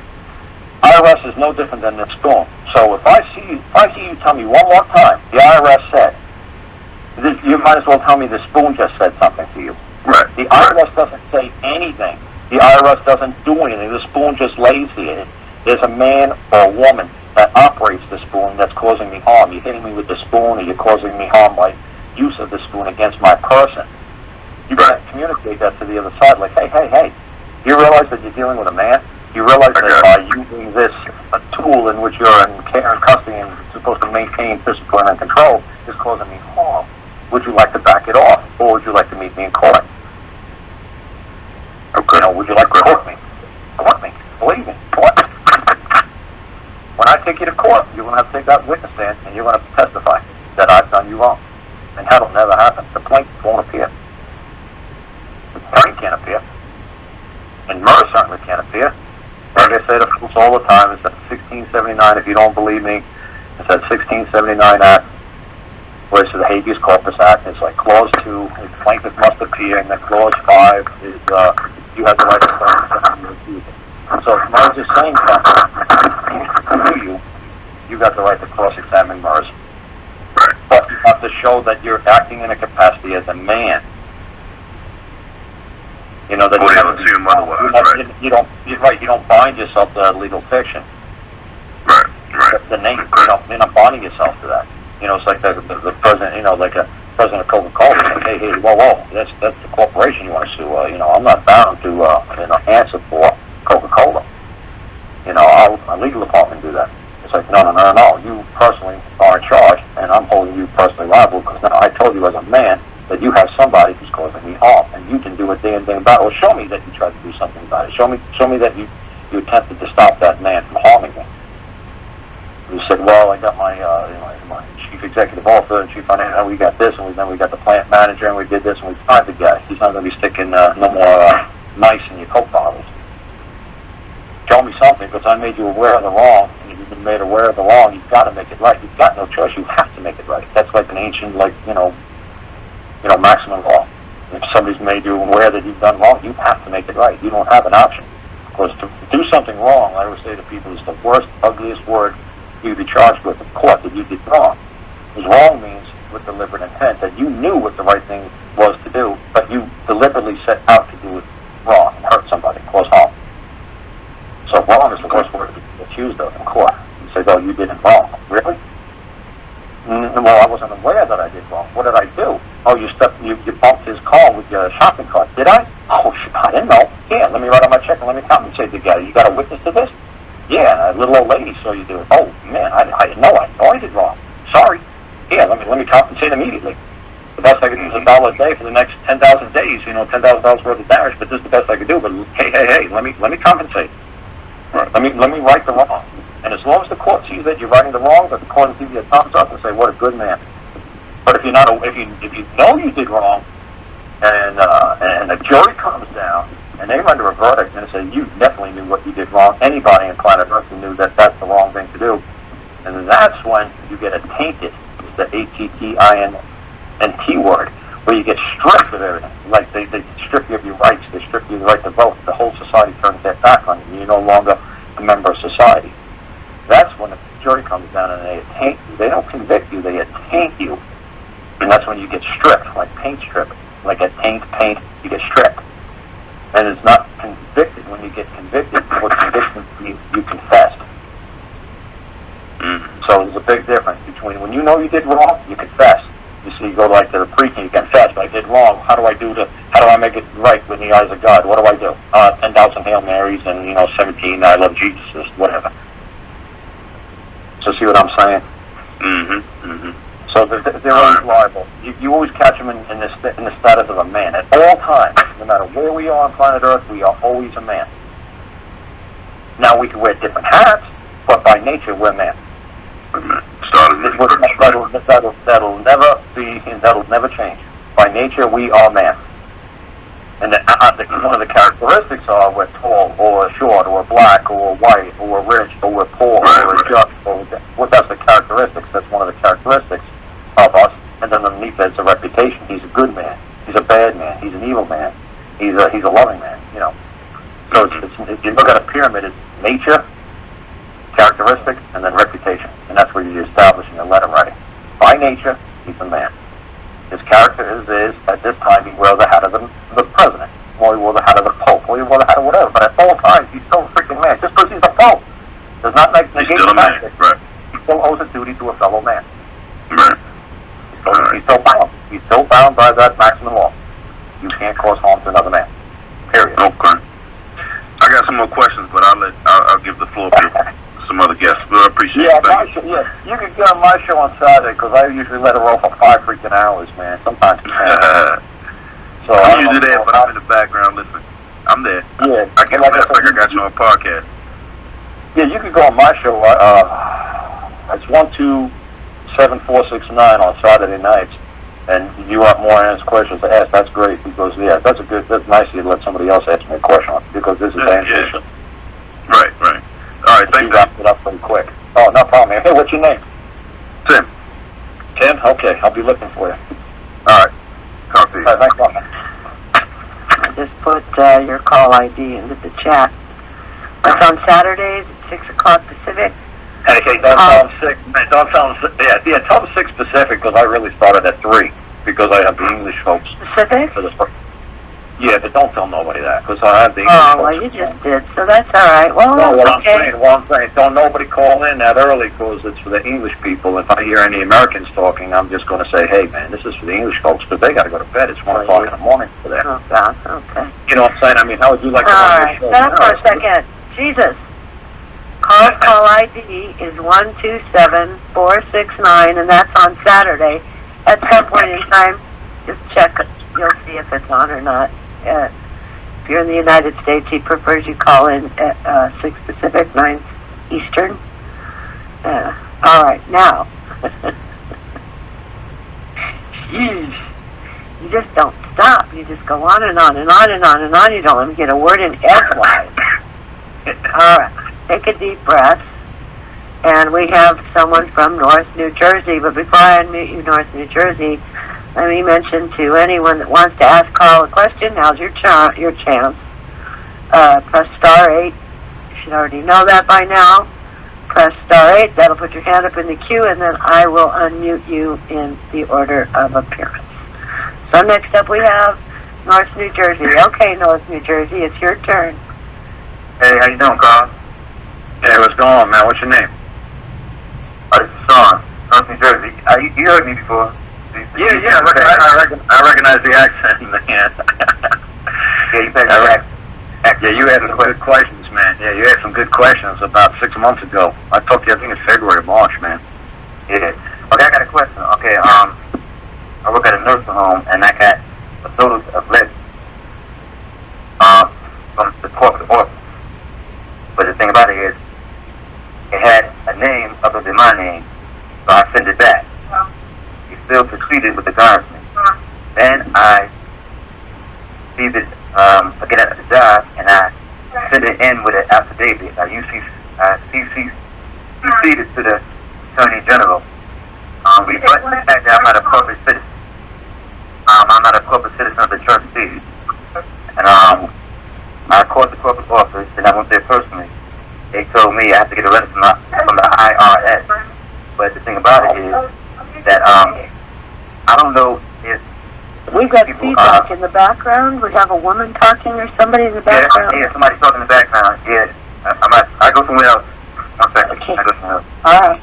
IRS is no different than the spoon. So if I see you tell me one more time, the IRS said, you might as well tell me the spoon just said something to you. Right. The IRS doesn't say anything. The IRS doesn't do anything. The spoon just lays there. There's a man or a woman that operates the spoon that's causing me harm. You're hitting me with the spoon, or you're causing me harm by use of the spoon against my person. You got to communicate that to the other side, like, hey, you realize that you're dealing with a man? You realize that by using this a tool in which you're in care and custody and supposed to maintain discipline and control is causing me harm. Would you like to back it off, or would you like to meet me in court? Okay. You know, would you like to court me? Court me. Believe me. Court. When I take you to court, you're going to have to take that witness stand, and you're going to have to testify that I've done you wrong. And that'll never happen. The plaintiff won't appear. The attorney can't appear. And murder certainly can't appear. Like I say to folks all the time, it's at 1679, if you don't believe me, it's that 1679 Act, where it's the Habeas Corpus Act. It's like Clause 2, the plaintiff must appear, and then Clause 5 is you have the right to cross-examine your accuser. So if Murs is saying something to you, you got the right to cross-examine Murs. But you have to show that you're acting in a capacity as a man. You know that you don't bind yourself to that legal fiction. Right. The name, you're not binding yourself to that. You know, it's like the president. You know, like a president of Coca-Cola. Like, hey, whoa, that's the corporation you want to sue. You know, I'm not bound to answer for Coca-Cola. You know, our legal department do that. It's like, no. You personally are in charge, and I'm holding you personally liable because now I told you as a man that you have somebody who's causing me harm, and you can do a damn thing about it. Or show me that you tried to do something about it. Show me that you attempted to stop that man from harming me. You said, well, I got my chief executive officer and chief financial, and we got this, and then we got the plant manager, and we did this, and we tried the guy. He's not going to be sticking no more mice in your Coke bottles. Show me something, because I made you aware of the wrong, and if you've been made aware of the wrong, you've got to make it right. You've got no choice. You have to make it right. That's like an ancient, maximum law. If somebody's made you aware that you've done wrong, you have to make it right. You don't have an option. Because to do something wrong, I always say to people, is the worst, ugliest word you'd be charged with in court, that you did wrong. Because wrong means with deliberate intent, that you knew what the right thing was to do, but you deliberately set out to do it wrong and hurt somebody, cause harm. So wrong is the worst word to be accused of in court. You say, oh, you did it wrong. Really? Well, I wasn't aware that I did wrong. What did I do? Oh, you bumped his car with your shopping cart. Did I? Oh, shit, I didn't know. Yeah, let me write on my check and let me compensate the guy. You got a witness to this? Yeah, a little old lady saw you do it. Oh, man, I didn't know. I know I did wrong. Sorry. Yeah, let me compensate immediately. The best I could do is $1 a day for the next 10,000 days. $10,000 worth of damage, but this is the best I could do. But hey, let me compensate. Right. Let me right the wrong. And as long as the court sees that you're righting the wrong, that the court will give you a thumbs up and say, what a good man. But if you know you did wrong, and the jury comes down and they render a verdict and say you definitely knew what you did wrong, anybody on planet Earth who knew that that's the wrong thing to do, and that's when you get a tainted, it's the ATTINT word, where you get stripped of everything. Like they strip you of your rights, they strip you of the right to vote. The whole society turns their back on you. You're no longer a member of society. That's when the jury comes down and they attaint you. They don't convict you, they attaint you. And that's when you get stripped, like paint strip. Like a paint, you get stripped. And it's not convicted. When you get convicted, for conviction, you confessed. So there's a big difference between when you know you did wrong, you confess. You see, you go like to the priest and you confess, I did wrong. How do I make it right with the eyes of God? What do I do? 10,000 Hail Marys and, 17 I love Jesus, whatever. So see what I'm saying? So they're always liable. You always catch them in the status of a man. At all times, no matter where we are on planet Earth, we are always a man. Now, we can wear different hats, but by nature, we're men. That'll never change. By nature, we are man. And one of the characteristics are we're tall, or short, or black, or white, or rich, or we're poor, or we're just. Well, that's the characteristics. That's one of the characteristics of us. And then underneath that's a reputation. He's a good man. He's a bad man. He's an evil man. He's a loving man. So if you look at a pyramid, it's nature, characteristics, and then reputation. And that's where you're establishing a letter writing. By nature, he's a man. His character is at this time, he wore the hat of the president, or he wore the hat of the pope, or he wore the hat of whatever. But at all times, he's still a freaking man. Just because he's a pope Does not He's negate still the a man. fact that Right. he still owes a duty to a fellow man. Right. He's still bound. He's still bound by that maximum law. You can't cause harm to another man. Period. Okay. I got some more questions, but I'll give the floor to some other guests. But I appreciate Yeah, it. Thank you. you could get on my show on Saturday because I usually let it roll for 5 freaking hours, man. Sometimes 10. So I'm usually there, but I'm in the background listening. I'm there. Yeah. I get like I got you on a podcast. Yeah, you could go on my show. It's 127-469 on Saturday nights, and you want more answers questions to ask. That's great because that's nice of you to let somebody else ask me a question because this is dangerous. Yeah. Right. All right, thank you. You wrapped it up pretty quick. Oh, no problem. Hey, what's your name? Tim. Tim? Okay, I'll be looking for you. All right. Talk to you. All right, thanks a lot. I just put your call ID into the chat. It's on Saturdays at 6 o'clock Pacific. Hey, don't tell them 6. Man, don't tell them 6. Yeah, tell them 6 Pacific because I really started at 3 because I have the English folks. Pacific? Yeah, but don't tell nobody that because I have the English folks. Oh, well, you just did, so that's all right. Well, No, what okay. I'm saying, don't nobody call in that early because it's for the English people. If I hear any Americans talking, I'm just going to say, hey, man, this is for the English folks because they got to go to bed. It's 1 o'clock in the morning for them. Oh, God, okay. You know what I'm saying? I mean, how would you like to All run right, your show? stop for a second. Jesus. Carl's call ID is 127-469, and that's on Saturday. At some point in time, just check it. You'll see if it's on or not. If you're in the United States, he prefers you call in at 6 Pacific, 9 Eastern. All right, now. Jeez. You just don't stop. You just go on and on and on and on and on. You don't let me get a word in edgewise. All right. Take a deep breath. And we have someone from North New Jersey. But before I unmute you, North New Jersey, let me mention to anyone that wants to ask Karl a question, now's your chance. Press star 8. You should already know that by now. Press star 8. That'll put your hand up in the queue, and then I will unmute you in the order of appearance. So next up we have North New Jersey. Okay, North New Jersey, it's your turn. Hey, how you doing, Karl? Hey, what's going on, man? What's your name? This is Sean, North New Jersey. You heard me before. Yeah, I recognize the accent, man. Yeah, you said Yeah, you had some good questions, man. Yeah, you had some good questions about 6 months ago. I talked to you, I think it's February, March, man. Yeah. Okay, I got a question. Okay, I work at a nursing home, and I got a total of lead from the corporate office. But the thing about it is, it had a name other than my name, so I sent it back. He still proceeded with the garnishment. Then I received it again at the job, and I sent it in with an affidavit. I CC'd it to the Attorney General. But the fact that I'm not a corporate citizen. I'm not a corporate citizen of the trustee. And I called the corporate office, and I went there personally. They told me I have to get a letter from the IRS. But the thing about it is that I don't know if We've got feedback in the background. We have a woman talking or somebody in the background. Yeah, somebody's talking in the background. Yeah, I go somewhere else. 1 second. Okay. I go somewhere else. All right.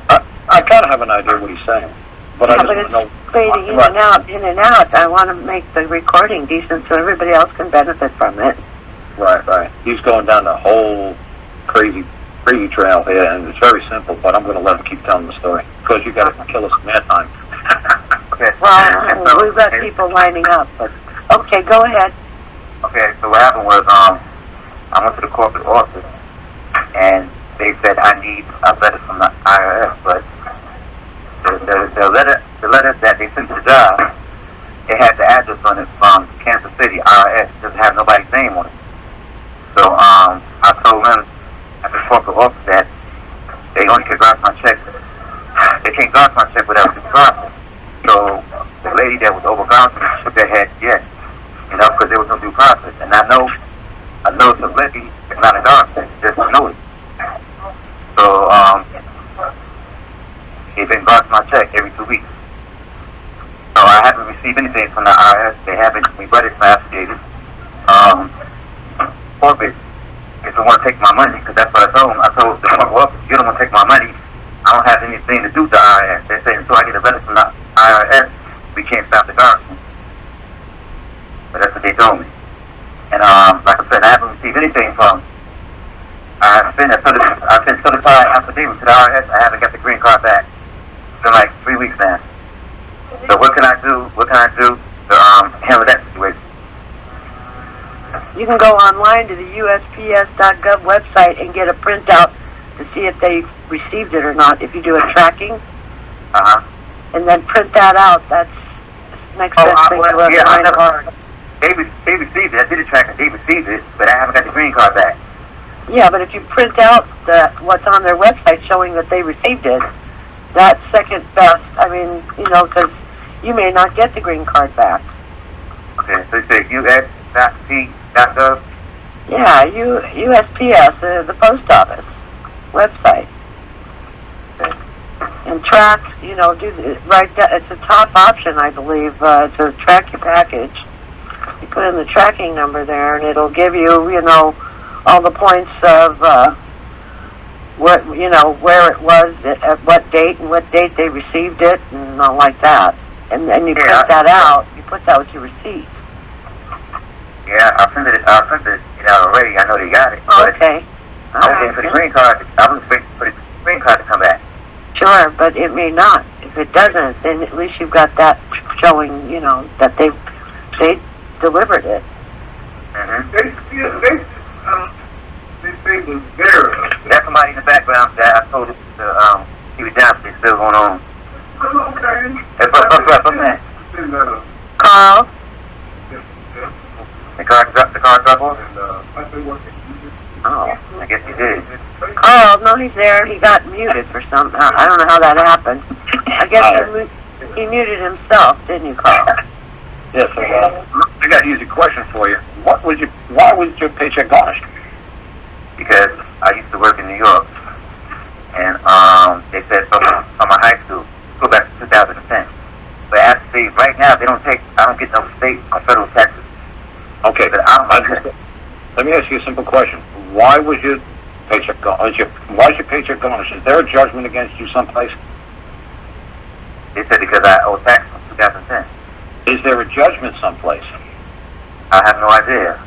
I kind of have an idea what he's saying, but I just But want to know. it's fading in and out. I want to make the recording decent so everybody else can benefit from it. Right. He's going down the whole crazy trail here, and it's very simple, but I'm going to let him keep telling the story because you got to kill us some airtime. Okay. Well, we've got people lining up, but okay, go ahead. Okay, so what happened was I went to the corporate office, and they said I need a letter from the IRS, but the letter that they sent to the job, it had the address on it from Kansas City IRS. It doesn't have nobody's name on it. So I told them at the corporate office that they only could garnish my check. They can't garnish my check without due process. So the lady that was over garnishing shook their head yes, because there was no due process. And I know a notice of levy is not a garnishment, it's just a notice. So they've been garnishing my check every 2 weeks. So I haven't received anything from the IRS. They haven't rebutted my affidavit. Corporate is don't want to take my money, because that's what I told them. I told the corporate office, you don't want to take my money, I don't have anything to do with the IRS. They say, until I get a letter from the IRS, we can't stop the garnishment. But that's what they told me. And like I said, I haven't received anything from. I've sent certified affidavits to the IRS. I haven't got the green card back. It's been like 3 weeks now. So what can I do? What can I do to handle that situation? You can go online to the USPS.gov website and get a printout to see if they received it or not. If you do a tracking, and then print that out. That's the next best thing to a card. They received it. I did a tracking. They received it, but I haven't got the green card back. Yeah, but if you print out what's on their website showing that they received it, that's second best. I mean, you know, because you may not get the green card back. Okay, so you say US.gov? Yeah, USPS, the post office website. Okay. And track, you know, it's a top option, I believe, to track your package. You put in the tracking number there, and it'll give you, you know, all the points of what, you know, where it was, at what date, and what date they received it, and all like that. And then you print that out. You put that with your receipt. Yeah, I sent it already. I know they got it. Okay. I was waiting for the green card. I was waiting for the green card to come back. Sure, but it may not. If it doesn't, then at least you've got that showing, you know, that they delivered it. They say was there. There's somebody in the background that I told him to keep it down, but it's still going on. Okay. What's that? Karl? The car drop off? I've been working. Oh, I guess he did. Karl, no, he's there. He got muted for some. I don't know how that happened. I guess he muted himself, didn't you, Karl? Yes, sir. I got an easy question for you. Why was your paycheck garnished? Because I used to work in New York, and they said from my high school, go back to 2010. But actually, right now, I don't get no state or federal taxes. Okay, but let me ask you a simple question. Why was your paycheck garnished? Why is your paycheck garnished? Is there a judgment against you someplace? They said because I owe tax from 2010. Is there a judgment someplace? I have no idea.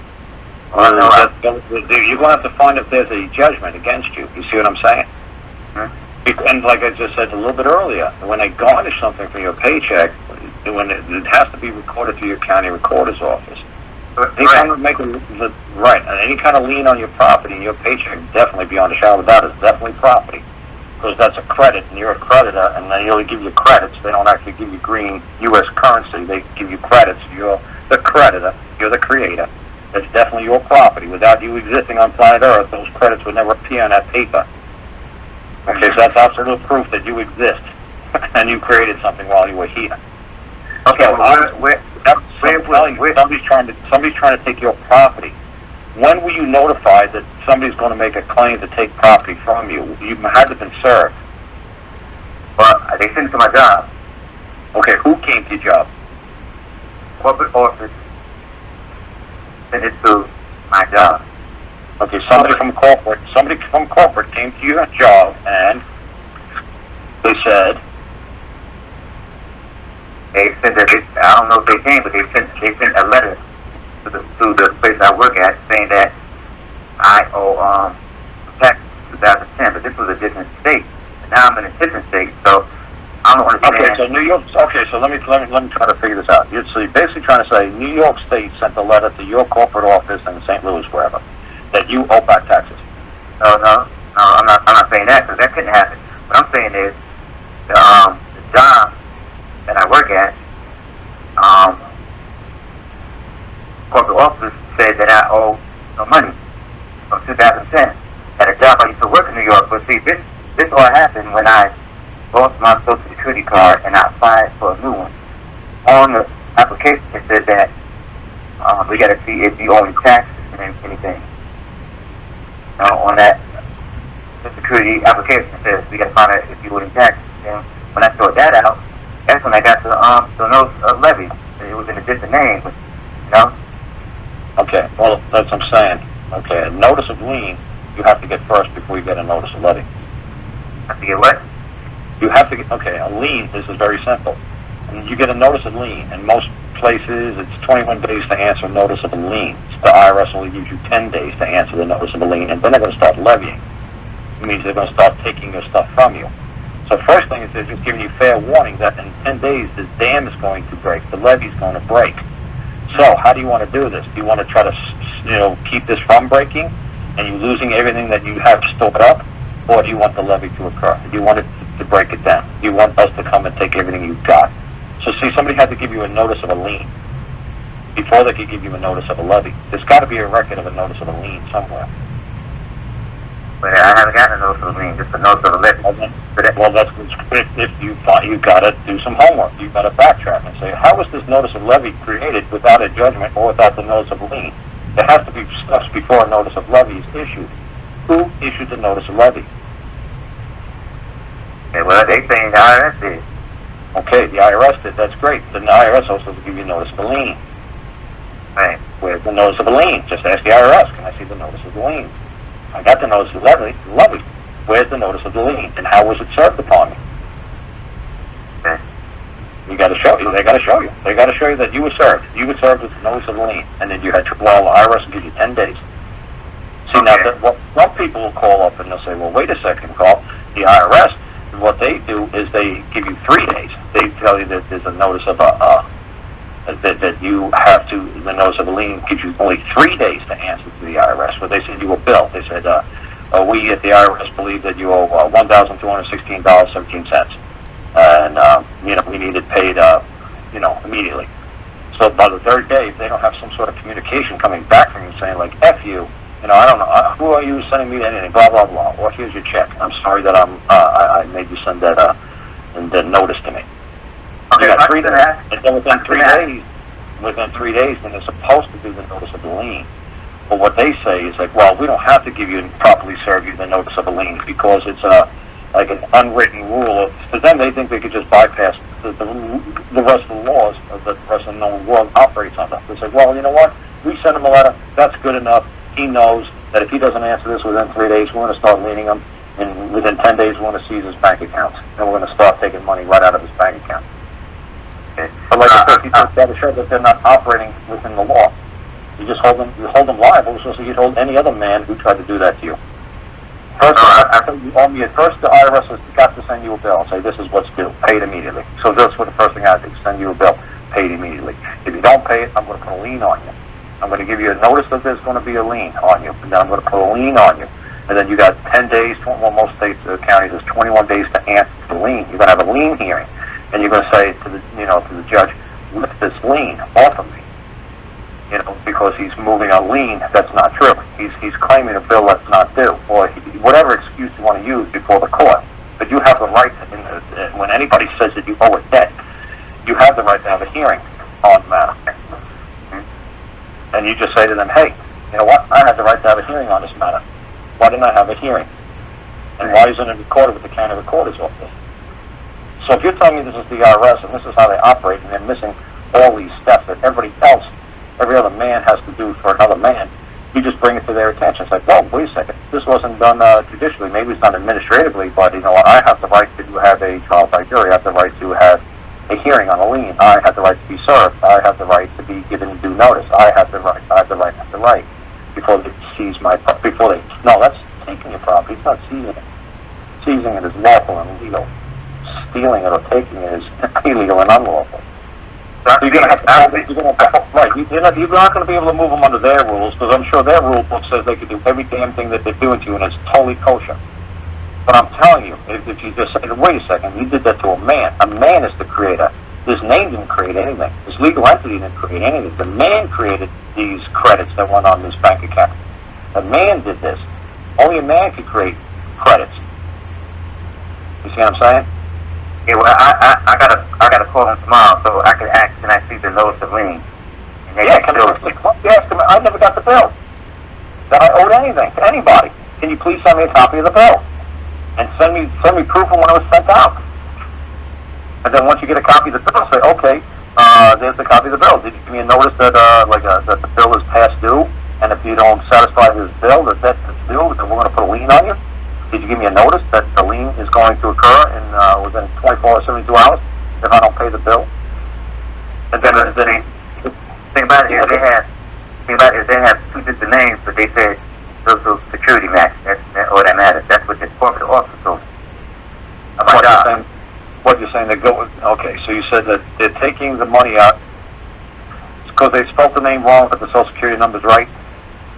Well, you're going to have to find if there's a judgment against you. You see what I'm saying? And like I just said a little bit earlier, when they garnish something from your paycheck, it has to be recorded through your county recorder's office. Any kind of any kind of lien on your property, your paycheck, definitely beyond a shadow of a doubt, is definitely property, because that's a credit, and you're a creditor, and they only give you credits. They don't actually give you green U.S. currency. They give you credits. You're the creditor. You're the creator. That's definitely your property. Without you existing on planet Earth, those credits would never appear on that paper. Okay, so that's absolute proof that you exist, and you created something while you were here. Okay, somebody's trying to take your property. When were you notified that somebody's going to make a claim to take property from you? You had to have been served. Well, they sent it to my job. Okay, who came to your job? Corporate office sent it to my job. Okay, somebody from corporate came to your job and they said. They said that I don't know if they came, but they sent a letter to the place I work at saying that I owe tax 2010, but this was a different state. And now I'm in a different state, so I don't understand. Okay, so New York. Okay, so let me try to figure this out. So you're basically trying to say New York State sent a letter to your corporate office in St. Louis, wherever, that you owe back taxes. No, I'm not saying that, because that couldn't happen. What I'm saying is the job that I work at, corporate office said that I owe no money from 2010 at a job I used to work in New York. But see, this all happened when I lost my Social Security card and I applied for a new one. On the application, it said that we got to see if you owe any taxes and anything. On that Social Security application, it says we got to find out if you owe any taxes. And when I sorted that out, that's when I got the notice of levy. It was in a different name, but, you know. Okay, well, that's what I'm saying. Okay, a notice of lien you have to get first before you get a notice of levy. Have to get what? You have to get, okay, a lien, this is very simple. And you get a notice of lien. In most places, it's 21 days to answer a notice of a lien. The IRS only gives you 10 days to answer the notice of a lien, and then they're going to start levying. It means they're going to start taking your stuff from you. So first thing is they're just giving you fair warning that in 10 days this dam is going to break, the levee's going to break. So how do you want to do this? Do you want to try to, keep this from breaking and you losing everything that you have stored up, or do you want the levy to occur? Do you want it to break it down? Do you want us to come and take everything you've got? So see, somebody had to give you a notice of a lien before they could give you a notice of a levy. There's got to be a record of a notice of a lien somewhere. But I haven't gotten a notice of a lien, just a notice of a levy. Well, that's if you thought you got to do some homework. You've got to backtrack and say, how was this notice of levy created without a judgment or without the notice of a lien? There has to be steps before a notice of levy is issued. Who issued the notice of levy? Okay, well, they saying the IRS did. Okay, the IRS did. That's great. Then the IRS also will give you a notice of a lien. Right. Where's the notice of a lien? Just ask the IRS, can I see the notice of the lien? I got the notice of the levy. Lovely. Where's the notice of the lien? And how was it served upon me? Okay. You got to show you. They got to show you. They got to show you that you were served. You were served with the notice of the lien, and then you had the IRS will give you 10 days. See, Okay. now, some people will call up and they'll say, well, wait a second, Karl. The IRS, what they do is they give you 3 days. They tell you that there's a notice of that you have to, the notice of a lien gives you only 3 days to answer to the IRS. Where they send you a bill. They said, we at the IRS believe that you owe $1,216.17. And, we need it paid, immediately. So by the third day, if they don't have some sort of communication coming back from you saying, like, F you, I don't know, who are you sending me anything, blah, blah, blah, or here's your check. I'm sorry that I made you send that notice to me. Okay, You got 3 days, and then within 3 days, then they're supposed to do the notice of the lien. But what they say is like, well, we don't have to give you and properly serve you the notice of a lien because it's like an unwritten rule. For them, they think they could just bypass the rest of the laws that the rest of the known world operates under. They say, well, you know what? We send him a letter. That's good enough. He knows that if he doesn't answer this within 3 days, we're going to start leaning him. And within 10 days, we're going to seize his bank accounts. And we're going to start taking money right out of his bank account. Okay. But like I said, people got to show that they're not operating within the law. You just hold them liable, just as you'd hold any other man who tried to do that to you. First, first the IRS has got to send you a bill and say, this is what's due, paid immediately. So that's what the first thing I do, send you a bill, paid immediately. If you don't pay it, I'm going to put a lien on you. I'm going to give you a notice that there's going to be a lien on you, and then I'm going to put a lien on you. And then you got 10 days, most states, counties, there's 21 days to answer the lien. You're going to have a lien hearing, and you're going to say to the judge, lift this lien off of me. Because he's moving a lien that's not true. He's claiming a bill that's not due, or whatever excuse you want to use before the court. But you have the right to, when anybody says that you owe a debt, you have the right to have a hearing on the matter. And you just say to them, hey, you know what? I have the right to have a hearing on this matter. Why didn't I have a hearing? And why isn't it recorded with the county recorder's office? So if you're telling me this is the IRS and this is how they operate, and they're missing all these steps that every other man has to do for another man, you just bring it to their attention. It's like, well, wait a second, this wasn't done judicially. Maybe it's done administratively, but I have the right to have a trial by jury. I have the right to have a hearing on a lien. I have the right to be served. I have the right to be given due notice. I have the right before they seize my property. No, that's taking your property. It's not seizing it. Seizing it is lawful and legal. Stealing it or taking it is illegal and unlawful. So you're going to have to, you're not going to be able to move them under their rules, because I'm sure their rule book says they can do every damn thing that they're doing to you, and it's totally kosher. But I'm telling you, if you just say, wait a second, you did that to a man. A man is the creator. His name didn't create anything. His legal entity didn't create anything. The man created these credits that went on this bank account. The man did this. Only a man could create credits. You see what I'm saying? Yeah, well, I gotta call him tomorrow, so I can ask, can I see the notice of lien? I never got the bill that I owed anything to anybody. Can you please send me a copy of the bill? And send me proof of when it was sent out. And then once you get a copy of the bill, say, okay, there's the copy of the bill. Did you give me a notice that that the bill is past due And if you don't satisfy this bill, the debt that's due, then we're going to put a lien on you? Did you give me a notice that the lien is going to occur in within 24 or 72 hours if I don't pay the bill? And then Think about it, they have two different names, but they said Social Security match. That's all that matters. That's what the corporate officer told me. What you're saying, okay, so you said that they're taking the money out because they spelled the name wrong, but the Social Security number's right?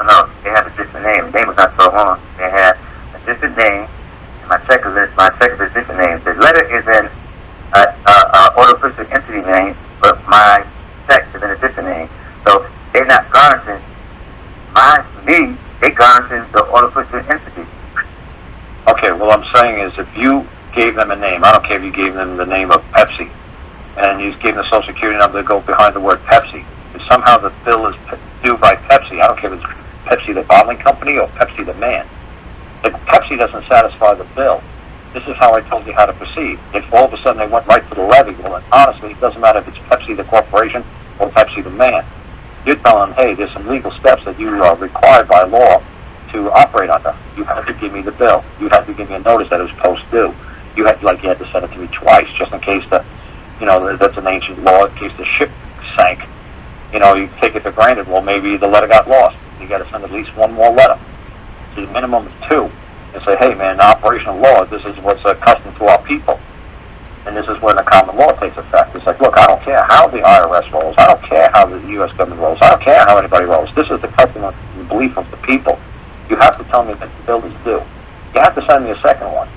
No, they have a different name. The name was not so wrong. They had a different name, and my check is a different name. The letter is in artificial entity name, but my check is in a different name. So they're not garnishing me, they garnishing the artificial entity. Okay, what I'm saying is if you gave them a name, I don't care if you gave them the name of Pepsi, and you gave them the Social Security number to go behind the word Pepsi, if somehow the bill is due by Pepsi, I don't care if it's Pepsi the bottling company or Pepsi the man. If Pepsi doesn't satisfy the bill, this is how I told you how to proceed. If all of a sudden they went right to the levy, well, honestly, it doesn't matter if it's Pepsi the corporation or Pepsi the man. You're telling them, hey, there's some legal steps that you are required by law to operate under. You have to give me the bill. You have to give me a notice that it was post-due. You had to send it to me twice, just in case that's an ancient law, in case the ship sank. You take it for granted, well, maybe the letter got lost. You got to send at least one more letter. So the minimum of two. And say, hey, man, in operational law, this is what's accustomed to our people. And this is when the common law takes effect. It's like, look, I don't care how the IRS rolls. I don't care how the U.S. government rolls. I don't care how anybody rolls. This is the custom and the belief of the people. You have to tell me that the bill is due. You have to send me a second one.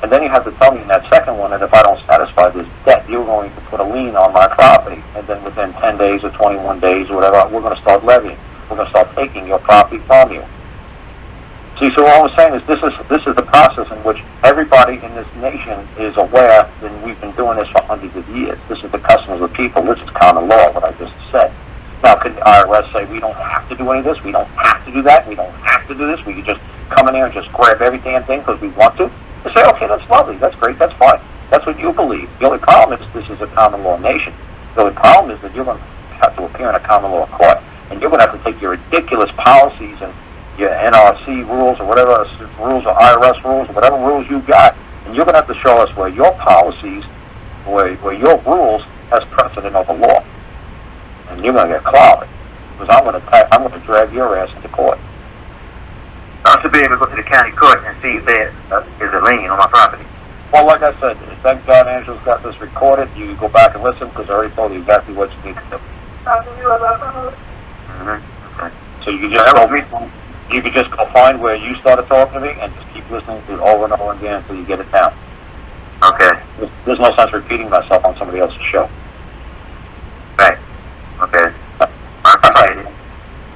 And then you have to tell me in that second one that if I don't satisfy this debt, you're going to put a lien on my property. And then within 10 days or 21 days or whatever, we're going to start levying. We're going to start taking your property from you. See, so all I'm saying is this is the process in which everybody in this nation is aware, and we've been doing this for hundreds of years. This is the custom of the people. This is common law, what I just said. Now, could the IRS say, we don't have to do any of this, we don't have to do that, we don't have to do this, we can just come in here and just grab every damn thing because we want to? They say, okay, that's lovely, that's great, that's fine. That's what you believe. The only problem is this is a common law nation. The only problem is that you're going to have to appear in a common law court, and you're going to have to take your ridiculous policies and your NRC rules or whatever rules or IRS rules or whatever rules you got, and you're going to have to show us where your policies, where your rules has precedent over law. And you're going to get clobbered, because I'm going to drag your ass into court. I should be able to go to the county court and see if there is a lien on my property. Well, like I said, thank God Angela's got this recorded. You go back and listen, because I already told you exactly what you need to do. Okay. So you can just go find where you started talking to me and just keep listening to it over and over again until you get it down. Okay. There's no sense repeating myself on somebody else's show. Right. Okay. I appreciate it.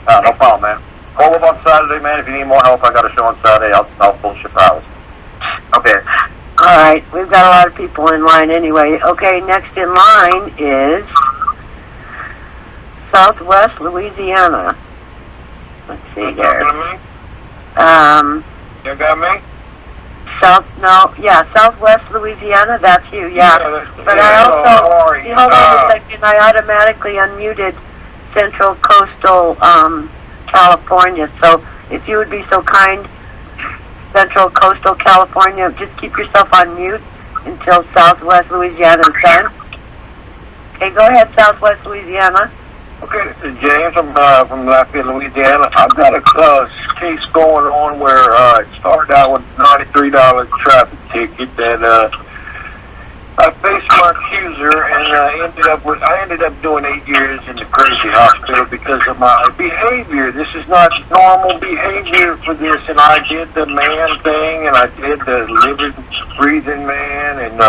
No problem, man. Call up on Saturday, man. If you need more help, I got a show on Saturday. I'll bullshit hours. Okay. All right, we've got a lot of people in line anyway. Okay, next in line is Southwest Louisiana. Let's see here. You got me? Southwest Louisiana, that's you, yeah. But I also, hold on a second, I automatically unmuted Central Coastal California, so if you would be so kind, Central Coastal California, just keep yourself on mute until Southwest Louisiana is done. Okay, go ahead, Southwest Louisiana. Okay, this is James from Lafayette, Louisiana. I've got a case going on where it started out with $93 traffic ticket that I faced my accuser, and I ended up doing 8 years in the crazy hospital because of my behavior. This is not normal behavior for this, and I did the man thing, and I did the living, breathing man, and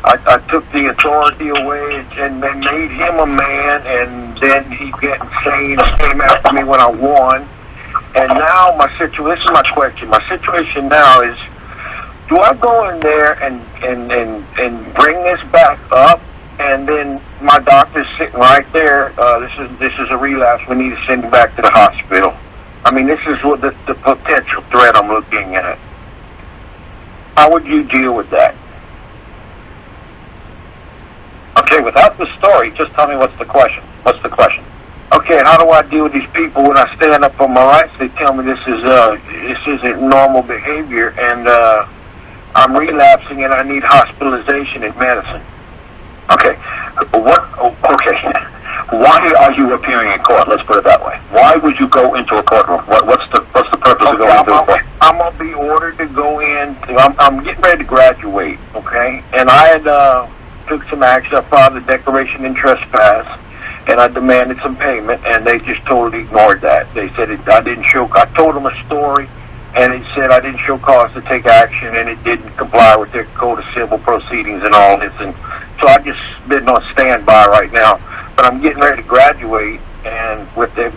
I took the authority away and made him a man, and then he got insane and came after me when I won. And now this is my question. My situation now is, do I go in there and bring this back up, and then my doctor's sitting right there, this is a relapse, we need to send him back to the hospital? I mean, this is what the potential threat I'm looking at. How would you deal with that? Okay, without the story, just tell me what's the question. What's the question? Okay. okay, how do I deal with these people when I stand up for my rights? They tell me this isn't normal behavior, and I'm relapsing, and I need hospitalization and medicine. Okay. Okay. Why are you appearing in court? Let's put it that way. Why would you go into a courtroom? What's the purpose of going into a court? I'm gonna be ordered to go in. I'm getting ready to graduate. Okay, and I had took some action. I filed a declaration in trespass, and I demanded some payment, and they just totally ignored that. They said I didn't show. I told them a story, and it said I didn't show cause to take action, and it didn't comply with their code of civil proceedings and all this. And so I just been on standby right now. But I'm getting ready to graduate, and with the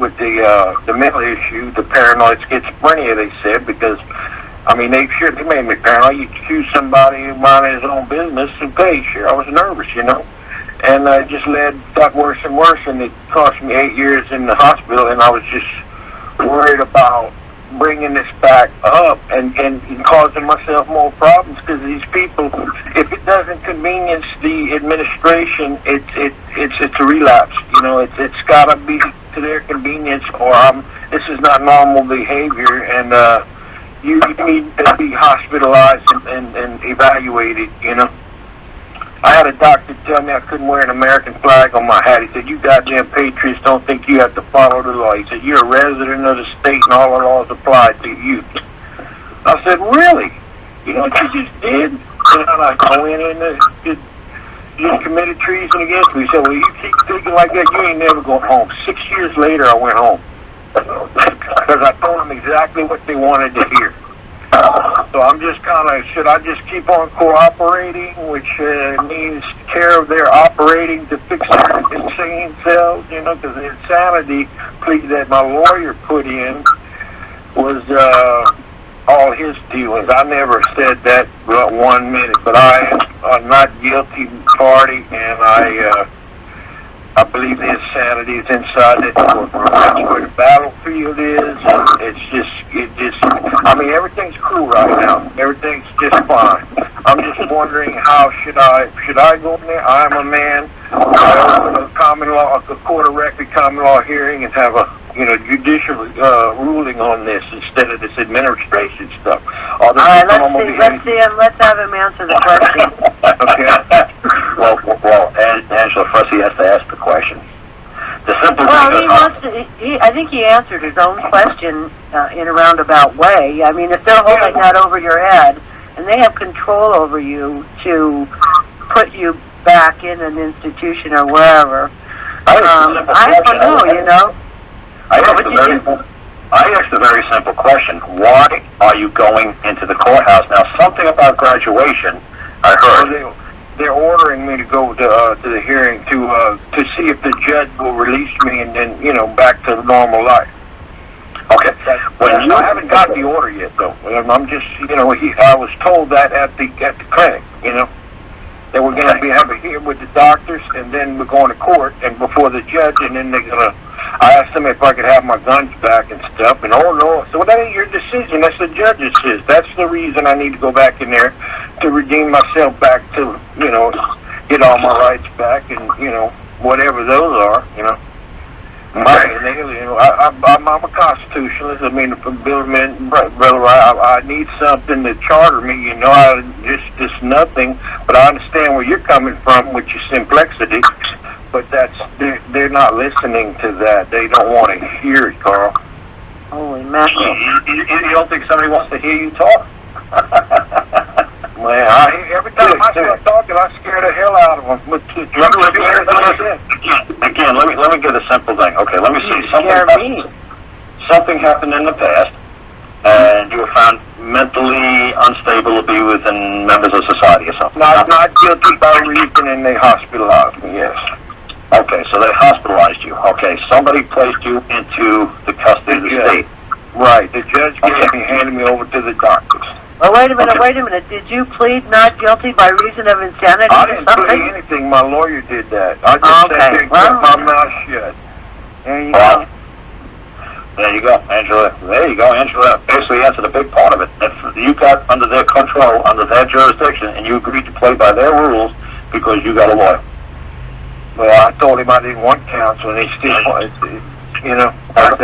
mental issue, the paranoid schizophrenia, they said, because I mean they made me paranoid. You choose somebody who minded his own business and pay. Sure, I was nervous, you know, and it just got worse and worse, and it cost me 8 years in the hospital, and I was just worried about bringing this back up and causing myself more problems, because these people, if it doesn't convenience the administration, it's a relapse. You know, it's got to be to their convenience, or this is not normal behavior, and you need to be hospitalized and evaluated. You know, I had a doctor tell me I couldn't wear an American flag on my hat. He said, "You goddamn patriots don't think you have to follow the law." He said, "You're a resident of the state and all the laws apply to you." I said, "Really? You know what you just did?" And I go in and you committed treason against me. He said, "Well, you keep thinking like that, you ain't never going home." 6 years later, I went home. Because I told them exactly what they wanted to hear. So I'm just should I just keep on cooperating, which means care of their operating to fix their insane selves, you know, because the insanity plea that my lawyer put in was all his dealings. I never said that 1 minute, but I am not guilty party, and I believe the insanity is inside that courtroom. That's where the battlefield is, and it just, I mean, everything's cool right now. Everything's just fine. I'm just wondering should I go in there? I'm a man. I open a court of record common law hearing and have a, judicial ruling on this instead of this administration stuff. All right, let's have him answer the question. Okay. Well, Angela, first he has to ask the question. The simple thing is, I think he answered his own question in a roundabout way. I mean, if they're holding that over your head and they have control over you to put you back in an institution or wherever, I don't know, you know. I asked a very simple question. Why are you going into the courthouse? Now, something about graduation, I heard. Well, they're ordering me to go to the hearing to see if the judge will release me and then, back to normal life. Okay. I haven't got the order yet, though. I'm just, I was told that at the clinic, that we're going to have a hearing with the doctors, and then we're going to court and before the judge, and then they're going to. I asked them if I could have my guns back and stuff, and oh no, so that ain't your decision. That's the judge's decision. That's the reason I need to go back in there to redeem myself back to, get all my rights back, and whatever those are, Right. I'm a constitutionalist. I mean, brother, I need something to charter me. Just nothing. But I understand where you're coming from with your simplexity. But they're not listening to that. They don't want to hear it, Karl. Holy mackerel! You don't think somebody wants to hear you talk? Man, every time I start talking, I scare the hell out of them. Again, let me get a simple thing. Okay, let me see something happened in the past, and you were found mentally unstable to be within members of society or something. Not guilty by reason, and they hospitalized me. Yes. Okay, so they hospitalized you. Okay, somebody placed you into the custody of the state. Right. The judge handed me over to the doctors. Well, wait a minute. Did you plead not guilty by reason of insanity I didn't plead anything. My lawyer did that. I just sat there and kept my mouth shut. There you go. There you go, Angela. There you go, Angela. Basically answered a big part of it. If you got under their control, under their jurisdiction, and you agreed to play by their rules because you got a lawyer. Well, I told him I didn't want counsel, and he still wanted to. You know, If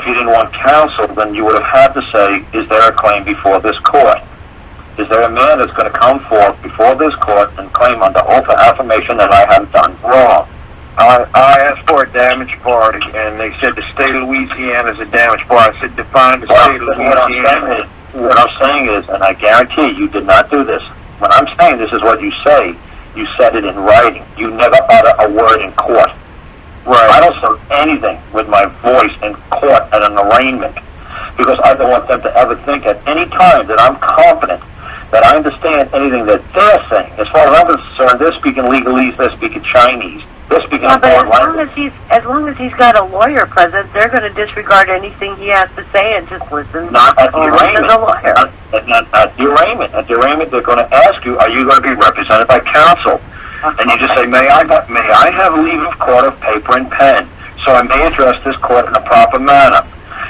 you didn't want counsel, then you would have had to say, is there a claim before this court? Is there a man that's going to come forth before this court and claim under oath or affirmation that I have done wrong? I asked for a damage party, and they said the state of Louisiana is a damage party. I said, define the state of Louisiana. What I'm saying is, and I guarantee you did not do this. When I'm saying this is what you say, you said it in writing. You never utter a word in court. Right. I don't say anything with my voice in court at an arraignment because I don't want them to ever think at any time that I'm confident that I understand anything that they're saying. As far as I'm concerned, they're speaking legalese, they're speaking Chinese, they're speaking Yeah, but foreign language. as long as he's got a lawyer present, they're going to disregard anything he has to say and just listen. Not at the or listen arraignment. to the lawyer. Not at the arraignment. At the arraignment, they're going to ask you, are you going to be represented by counsel? And you just say, may I have leave of court of paper and pen, so I may address this court in a proper manner.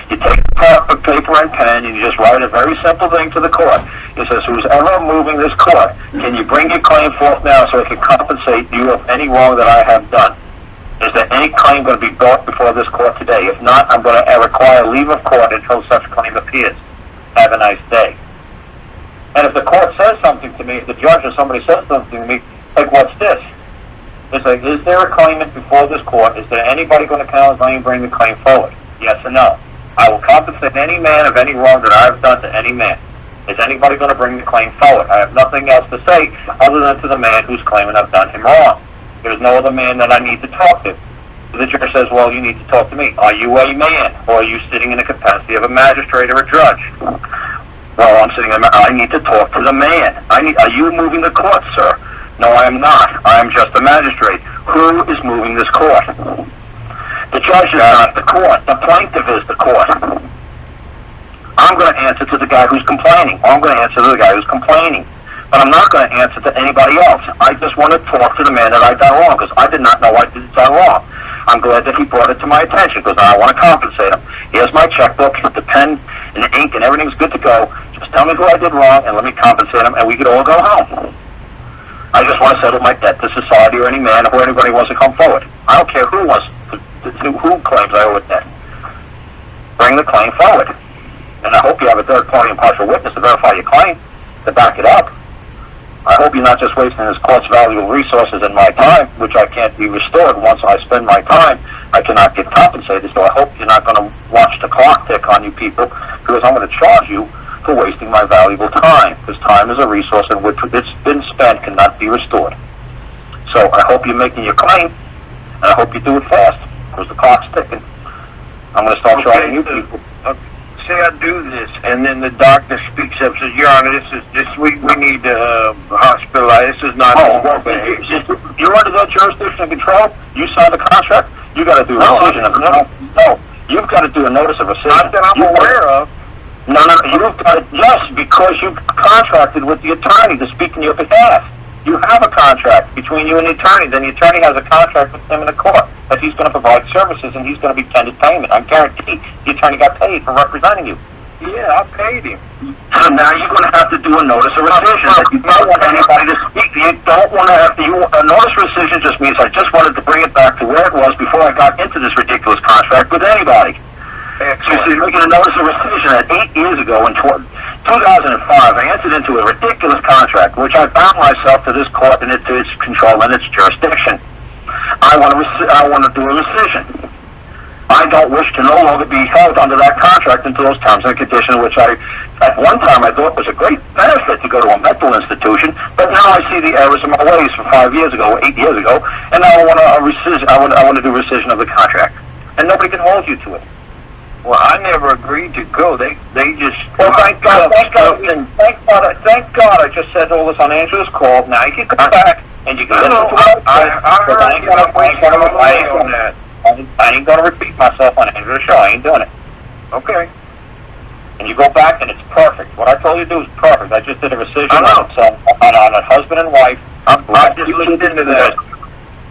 You take the proper paper and pen, and you just write a very simple thing to the court. It says, who's ever moving this court, can you bring your claim forth now so I can compensate you of any wrong that I have done? Is there any claim going to be brought before this court today? If not, I'm going to require leave of court until such claim appears. Have a nice day. And if the court says something to me, if the judge or somebody says something to me, like, what's this? It's like, is there a claimant before this court? Is there anybody going to counterclaim and bring the claim forward? Yes or no? I will compensate any man of any wrong that I have done to any man. Is anybody going to bring the claim forward? I have nothing else to say other than to the man who's claiming I've done him wrong. There's no other man that I need to talk to. The judge says, well, you need to talk to me. Are you a man, or are you sitting in the capacity of a magistrate or a judge? Well, I'm sitting. I need to talk to the man. Are you moving the court, sir? No, I am not. I am just a magistrate. Who is moving this court? The judge is not the court. The plaintiff is the court. I'm going to answer to the guy who's complaining. I'm going to answer to the guy who's complaining. But I'm not going to answer to anybody else. I just want to talk to the man that I done wrong, because I did not know I did done wrong. I'm glad that he brought it to my attention, because I want to compensate him. Here's my checkbook, the pen, and the ink, and everything's good to go. Just tell me who I did wrong, and let me compensate him, and we could all go home. I just want to settle my debt to society or any man or anybody wants to come forward. I don't care who wants who claims I owe a debt. Bring the claim forward. And I hope you have a third-party impartial witness to verify your claim, to back it up. I hope you're not just wasting this court's valuable resources and my time, which I can't be restored once I spend my time. I cannot get compensated, so I hope you're not going to watch the clock tick on you people, because I'm going to charge you for wasting my valuable time, because time is a resource in which it's been spent cannot be restored. So I hope you're making your claim, and I hope you do it fast, because the clock's ticking. I'm going to start charging you people. Say I do this, and then the doctor speaks up and says, Your Honor, we need to hospitalize. This is not normal behavior. You're under that jurisdiction and control. You signed the contract. You got to do a rescission of No, you've got to do a notice of rescission. Not that I'm aware of. No, you've got it. Yes, because you contracted with the attorney to speak on your behalf. You have a contract between you and the attorney. Then the attorney has a contract with him in the court that he's going to provide services and he's going to be tendered payment. I guarantee the attorney got paid for representing you. Yeah, I paid him. So now you're going to have to do a notice of rescission. You don't want anybody to speak. You don't want to have to. A notice of rescission just means I just wanted to bring it back to where it was before I got into this ridiculous contract with anybody. So you're making a notice of rescission that 8 years ago in 2005, I entered into a ridiculous contract, which I bound myself to this court and to its control and its jurisdiction. I want to do a rescission. I don't wish to no longer be held under that contract until those terms and conditions, which at one time I thought was a great benefit to go to a mental institution, but now I see the errors in my ways from 5 years ago, 8 years ago, and now I want to do rescission of the contract. And nobody can hold you to it. Well, I never agreed to go. They just. Well, thank God I just said all this on Angela's call. Now you can come back and you can listen to what I ain't going to repeat myself on Angela's show. I ain't doing it. Okay. And you go back and it's perfect. What I told you to do is perfect. I just did a rescission on a husband and wife. I just looked into that.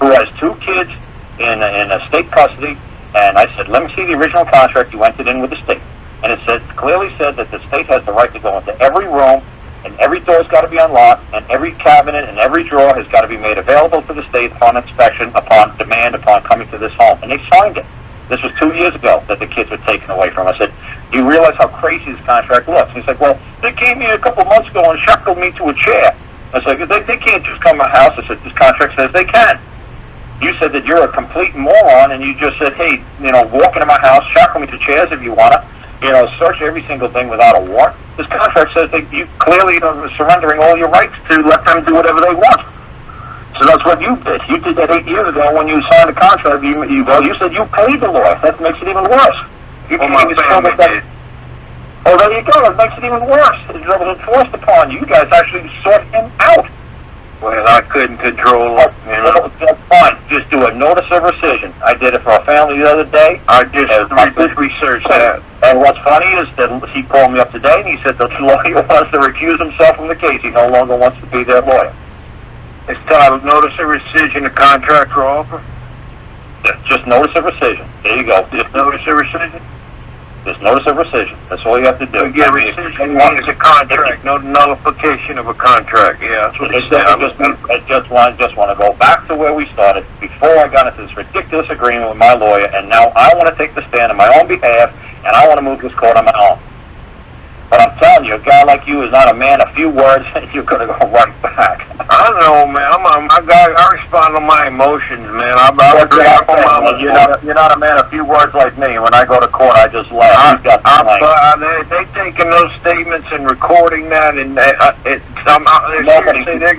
Who has 2 kids in a state custody. And I said, let me see the original contract you entered in with the state. And it clearly said that the state has the right to go into every room and every door's got to be unlocked, and every cabinet and every drawer has got to be made available to the state upon inspection, upon demand, upon coming to this home. And they signed it. This was 2 years ago that the kids were taken away from. I said, do you realize how crazy this contract looks? And he's like, well, they came here a couple of months ago and shackled me to a chair. I said, they can't just come to my house. I said, this contract says they can. You said that you're a complete moron, and you just said, hey, walk into my house, shackle me to chairs if you want to, search every single thing without a warrant. This contract says that you clearly are surrendering all your rights to let them do whatever they want. So that's what you did. You did that 8 years ago when you signed the contract. You said you paid the lawyer. That makes it even worse. You can't even still with that. Oh, there you go. It makes it even worse. It was enforced upon you. You guys actually sought him out. Well, I couldn't control it. That's fine. Just do a notice of rescission. I did it for a family the other day. I just researched that. And what's funny is that he called me up today and he said the lawyer wants to recuse himself from the case. He no longer wants to be their lawyer. It's titled Notice of Rescission of Contract or Offer. Just notice of rescission. There you go. Just notice of rescission? Just notice of rescission. That's all you have to do. Yeah, rescission means a contract, no nullification of a contract. Yeah, that's what it says. I just want to go back to where we started before I got into this ridiculous agreement with my lawyer, and now I want to take the stand on my own behalf, and I want to move this court on my own. But I'm telling you, a guy like you is not a man of few words, and you're going to go right back. I know, man. I respond to my emotions, man. You're not a man of few words like me. When I go to court, I just laugh. They taking those statements and recording that, and they're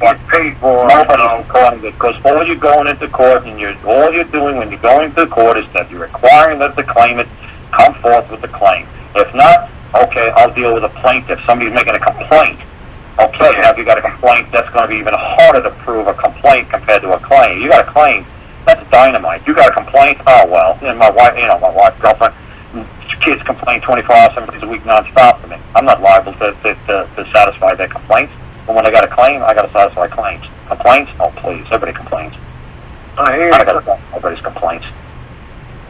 getting paid for it. Nobody's recording it, because all you're going into court, and all you're doing when you're going to court is that you're requiring that the claimant come forth with the claim. If not, okay, I'll deal with a plaintiff. Somebody's making a complaint. Okay, now if you got a complaint, that's going to be even harder to prove a complaint compared to a claim. You got a claim, that's dynamite. You got a complaint, oh well. And my wife, girlfriend, kids complain 24 hours, 7 days a week nonstop to me. I'm not liable to satisfy their complaints. But when I got a claim, I got to satisfy claims. Complaints? Oh please, everybody complains. I hear I got everybody's complaints.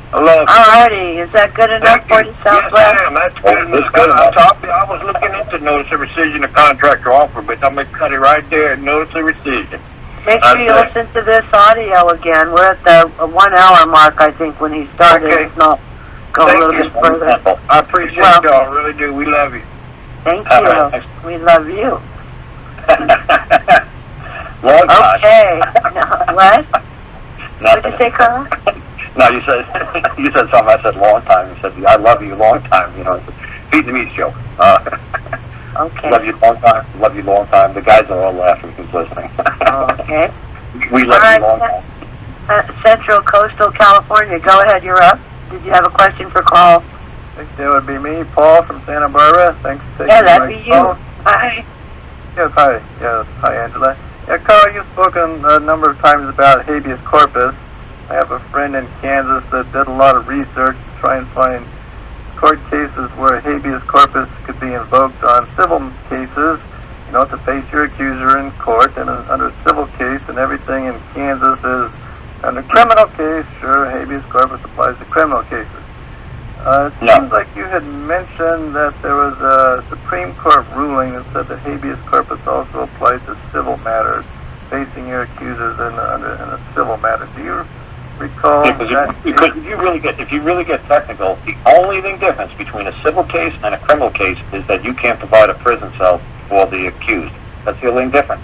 Alrighty, is that good enough for you, Southwest? Yes, ma'am, that's good enough. I was looking into notice of rescission of contract or offer, but I'm going to cut it right there, notice of rescission. Make sure you listen to this audio again. We're at the 1 hour mark, I think, when he started. Okay. If not, go a little bit further. I appreciate y'all, really do. We love you. Thank you. We love you. Okay. What? What did you say, Karl? No, you said something. I said long time. You said I love you long time. Feed the meat joke. Okay. Love you long time. Love you long time. The guys are all laughing who's listening. Okay. We love you long time. Central Coastal California. Go ahead. You're up. Did you have a question for Karl? I think that would be me, Paul from Santa Barbara. Thanks for taking that'd my be you. call. Hi. Yes, hi. Yes, hi, Angela. Yeah, Karl, you've spoken a number of times about habeas corpus. I have a friend in Kansas that did a lot of research to try and find court cases where habeas corpus could be invoked on civil cases, to face your accuser in court. And under civil case and everything in Kansas is under criminal case. Sure, habeas corpus applies to criminal cases. It seems like you had mentioned that there was a Supreme Court ruling that said that habeas corpus also applies to civil matters, facing your accusers in a civil matter. Do you recall that? Because if you really get technical, the only thing difference between a civil case and a criminal case is that you can't provide a prison cell for the accused. That's the only thing different.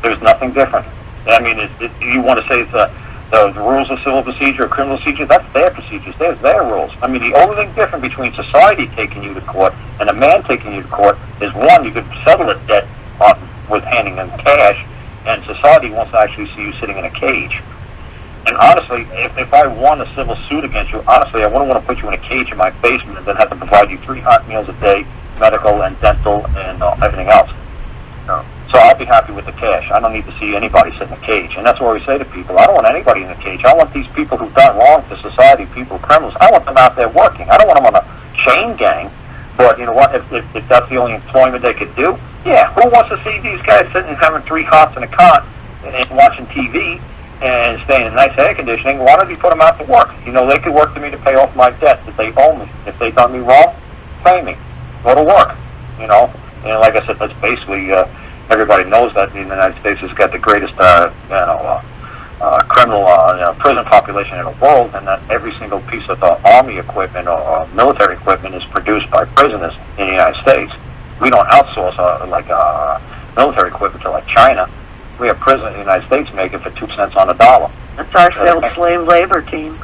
There's nothing different. I mean, you want to say it's the rules of civil procedure or criminal procedure? That's their procedures. There's their rules. I mean, the only thing different between society taking you to court and a man taking you to court is, one, you could settle a debt with handing them cash, and society wants to actually see you sitting in a cage. And honestly, if I won a civil suit against you, honestly, I wouldn't want to put you in a cage in my basement and then have to provide you 3 hot meals a day, medical and dental and everything else. No. So I'll be happy with the cash. I don't need to see anybody sit in a cage. And that's what we say to people. I don't want anybody in a cage. I want these people who've done wrong to society, people, criminals. I want them out there working. I don't want them on a chain gang. But you know what? If that's the only employment they could do, yeah, who wants to see these guys sitting having 3 hots in a cot and watching TV and staying in nice air conditioning? Why don't you put them out to work? They could work to me to pay off my debt that they owe me. If they've done me wrong, pay me. Go to work. You know, like I said, that's basically everybody knows that the United States has got the greatest criminal prison population in the world, and that every single piece of army equipment or military equipment is produced by prisoners in the United States. We don't outsource military equipment to like China. We have prisoners in the United States make it for 2 cents on a dollar. That's our slave labor team.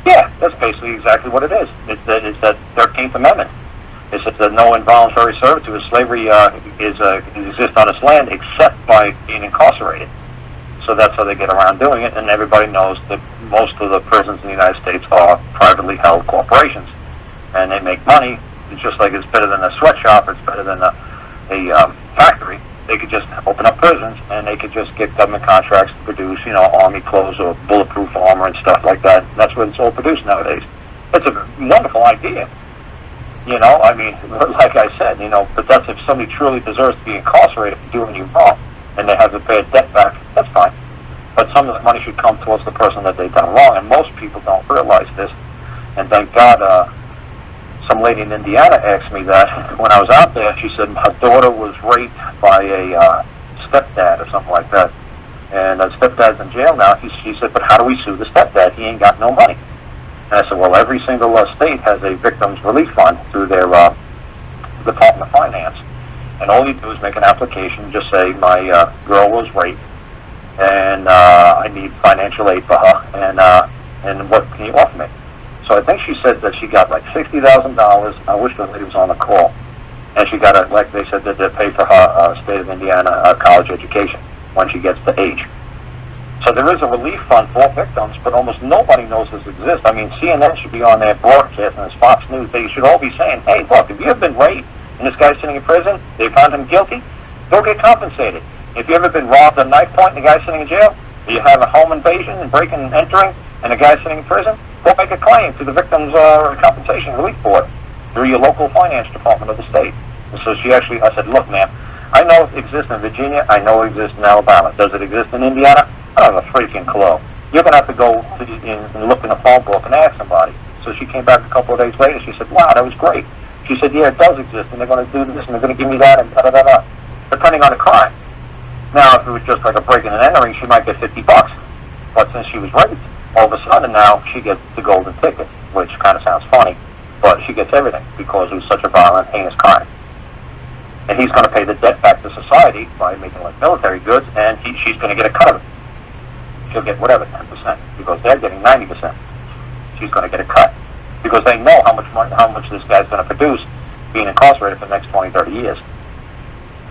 Yeah, that's basically exactly what it is. It's that 13th Amendment. It's that no involuntary servitude, slavery exists on this land except by being incarcerated. So that's how they get around doing it, and everybody knows that most of the prisons in the United States are privately held corporations, and they make money. It's just like it's better than a sweatshop, it's better than a factory. They could just open up prisons, and they could just get government contracts to produce, you know, army clothes or bulletproof armor and stuff like that. And that's what it's all produced nowadays. It's a wonderful idea. You know, I mean, like I said, you know, but that's if somebody truly deserves to be incarcerated for doing you wrong, and they have to pay a debt back, that's fine. But some of the money should come towards the person that they've done wrong, and most people don't realize this. And thank God, some lady in Indiana asked me that when I was out there. She said her daughter was raped by a stepdad or something like that. And the stepdad's in jail now. She said, but how do we sue the stepdad? He ain't got no money. And I said, well, every single state has a victims relief fund through their Department of Finance. And all you do is make an application, just say, my girl was raped, and I need financial aid for her, and what can you offer me? So I think she said that she got like $60,000. I wish the lady was on the call. And she got like they said, that they pay for her state of Indiana college education when she gets to age. So there is a relief fund for victims, but almost nobody knows this exists. I mean, CNN should be on their broadcast, and it's Fox News. They should all be saying, hey, look, if you have been raped and this guy's sitting in prison, they found him guilty, go get compensated. If you ever been robbed at knife point and the guy's sitting in jail, or you have a home invasion and breaking and entering, and the guy's sitting in prison, go make a claim to the Victims Compensation Relief Board through your local finance department of the state. And so I said, look, ma'am, I know it exists in Virginia, I know it exists in Alabama. Does it exist in Indiana? I don't have a freaking clue. You're going to have to go and look in the phone book and ask somebody. So she came back a couple of days later. She said, wow, that was great. She said, yeah, it does exist, and they're going to do this, and they're going to give me that, and da-da-da-da, depending on the crime. Now, if it was just like a breaking and entering, she might get $50. But since she was raped, all of a sudden now she gets the golden ticket, which kind of sounds funny, but she gets everything because it was such a violent, heinous crime. And he's going to pay the debt back to society by making like military goods, and she's going to get a cut of it. She'll get whatever, 10%, because they're getting 90%. She's going to get a cut because they know how much this guy's going to produce being incarcerated for the next 20, 30 years.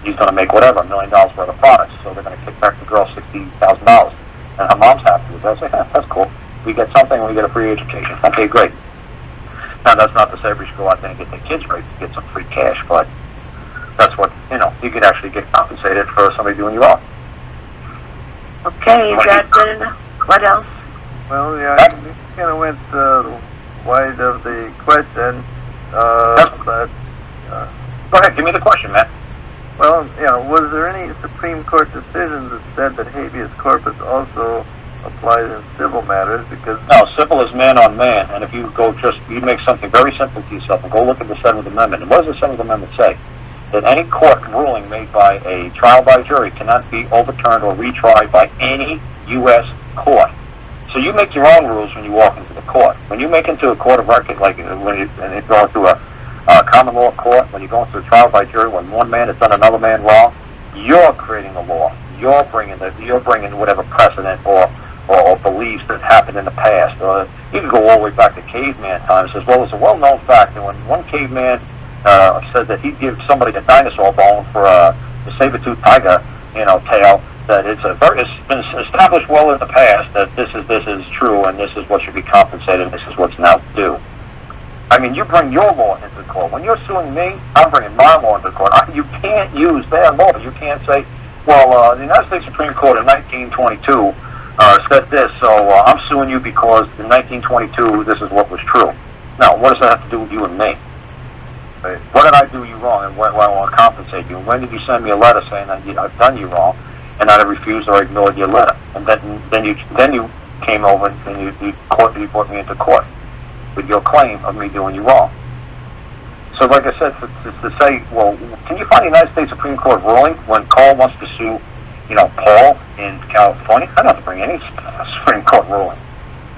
He's going to make whatever, $1 million worth of products, so they're going to kick back the girl $60,000. And her mom's happy with that. I say, that's cool. We get something, we get a free education. Okay, great. Now, that's not to say we should go out there and get the kids raped to get some free cash, but that's what, you know, you could actually get compensated for somebody doing you wrong. Okay, is that good enough? What else? Well, yeah, we kind of went wide of the question, but... Go ahead, give me the question, man. Well, yeah, was there any Supreme Court decisions that said that habeas corpus also applies in civil matters? Because no, civil is man on man, and if you you make something very simple to yourself and go look at the 7th Amendment, and what does the 7th Amendment say? That any court ruling made by a trial by jury cannot be overturned or retried by any U.S. court. So you make your own rules when you walk into the court. When you make into a court of record, like when you go through a common law court, when you go into a trial by jury, when one man has done another man wrong, you're creating the law. You're bringing whatever precedent or beliefs that happened in the past. You can go all the way back to caveman times, as well as a well-known fact that when one caveman said that he'd give somebody a dinosaur bone for a saber-toothed tiger, tail, that it's been established well in the past that this is true and this is what should be compensated and this is what's now due. I mean, you bring your law into the court. When you're suing me, I'm bringing my law into the court. You can't use their law. You can't say, well, the United States Supreme Court in 1922 said this, so I'm suing you because in 1922 this is what was true. Now, what does that have to do with you and me? Right. What did I do you wrong, and when I want to compensate you? When did you send me a letter saying that I've done you wrong, and that I refused or ignored your letter? And then you came over and you brought me into court with your claim of me doing you wrong. So, like I said, to say, well, can you find the United States Supreme Court ruling when Karl wants to sue, Paul in California? I don't have to bring any Supreme Court ruling.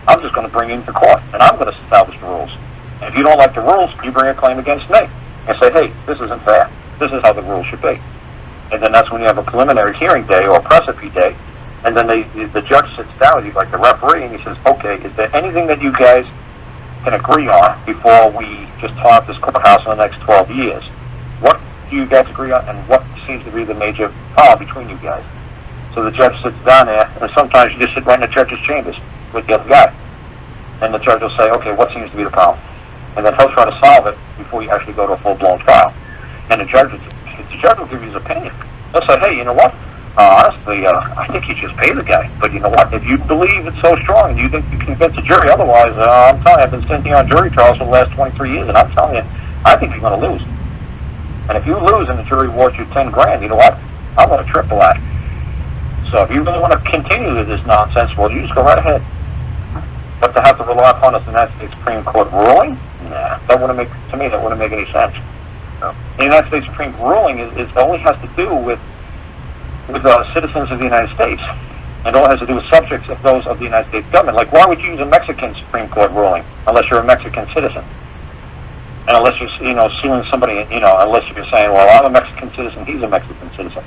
I'm just going to bring him to court, and I'm going to establish the rules. And if you don't like the rules, you bring a claim against me and say, hey, this isn't fair. This is how the rules should be. And then that's when you have a preliminary hearing day or a precipice day, and then the judge sits down with you, like the referee, and he says, okay, is there anything that you guys can agree on before we just tie up this courthouse in the next 12 years? What do you guys agree on, and what seems to be the major problem between you guys? So the judge sits down there, and sometimes you just sit right in the judge's chambers with the other guy. And the judge will say, okay, what seems to be the problem? And then he'll try to solve it before you actually go to a full-blown trial. And the judge will give you his opinion. He'll say, hey, you know what? Honestly, I think you just pay the guy. But you know what? If you believe it's so strong and you think you can convince the jury otherwise, I'm telling you, I've been sitting here on jury trials for the last 23 years, and I'm telling you, I think you're going to lose. And if you lose and the jury awards you 10 grand, you know what? I'm going to triple that. So if you really want to continue with this nonsense, well, you just go right ahead. But to have to rely upon the United States Supreme Court ruling, nah, that wouldn't make any sense. No. The United States Supreme Court ruling is only has to do with citizens of the United States, and all it has to do with subjects of those of the United States government. Like, why would you use a Mexican Supreme Court ruling unless you're a Mexican citizen? And unless you're, suing somebody, unless you're saying, well, I'm a Mexican citizen, he's a Mexican citizen.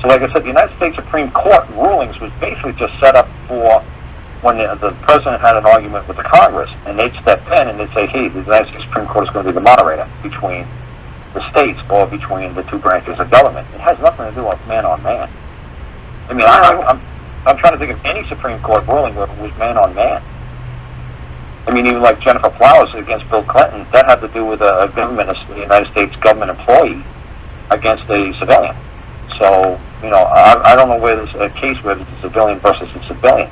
So like I said, the United States Supreme Court rulings was basically just set up for when the president had an argument with the Congress, and they'd step in and they'd say, hey, the United States Supreme Court is going to be the moderator between the states or between the two branches of government. It has nothing to do with man on man. I mean, I'm trying to think of any Supreme Court ruling where it was man on man. I mean, even like Jennifer Flowers against Bill Clinton, that had to do with a United States government employee against a civilian. So, I don't know where there's a case where it's a civilian versus a civilian.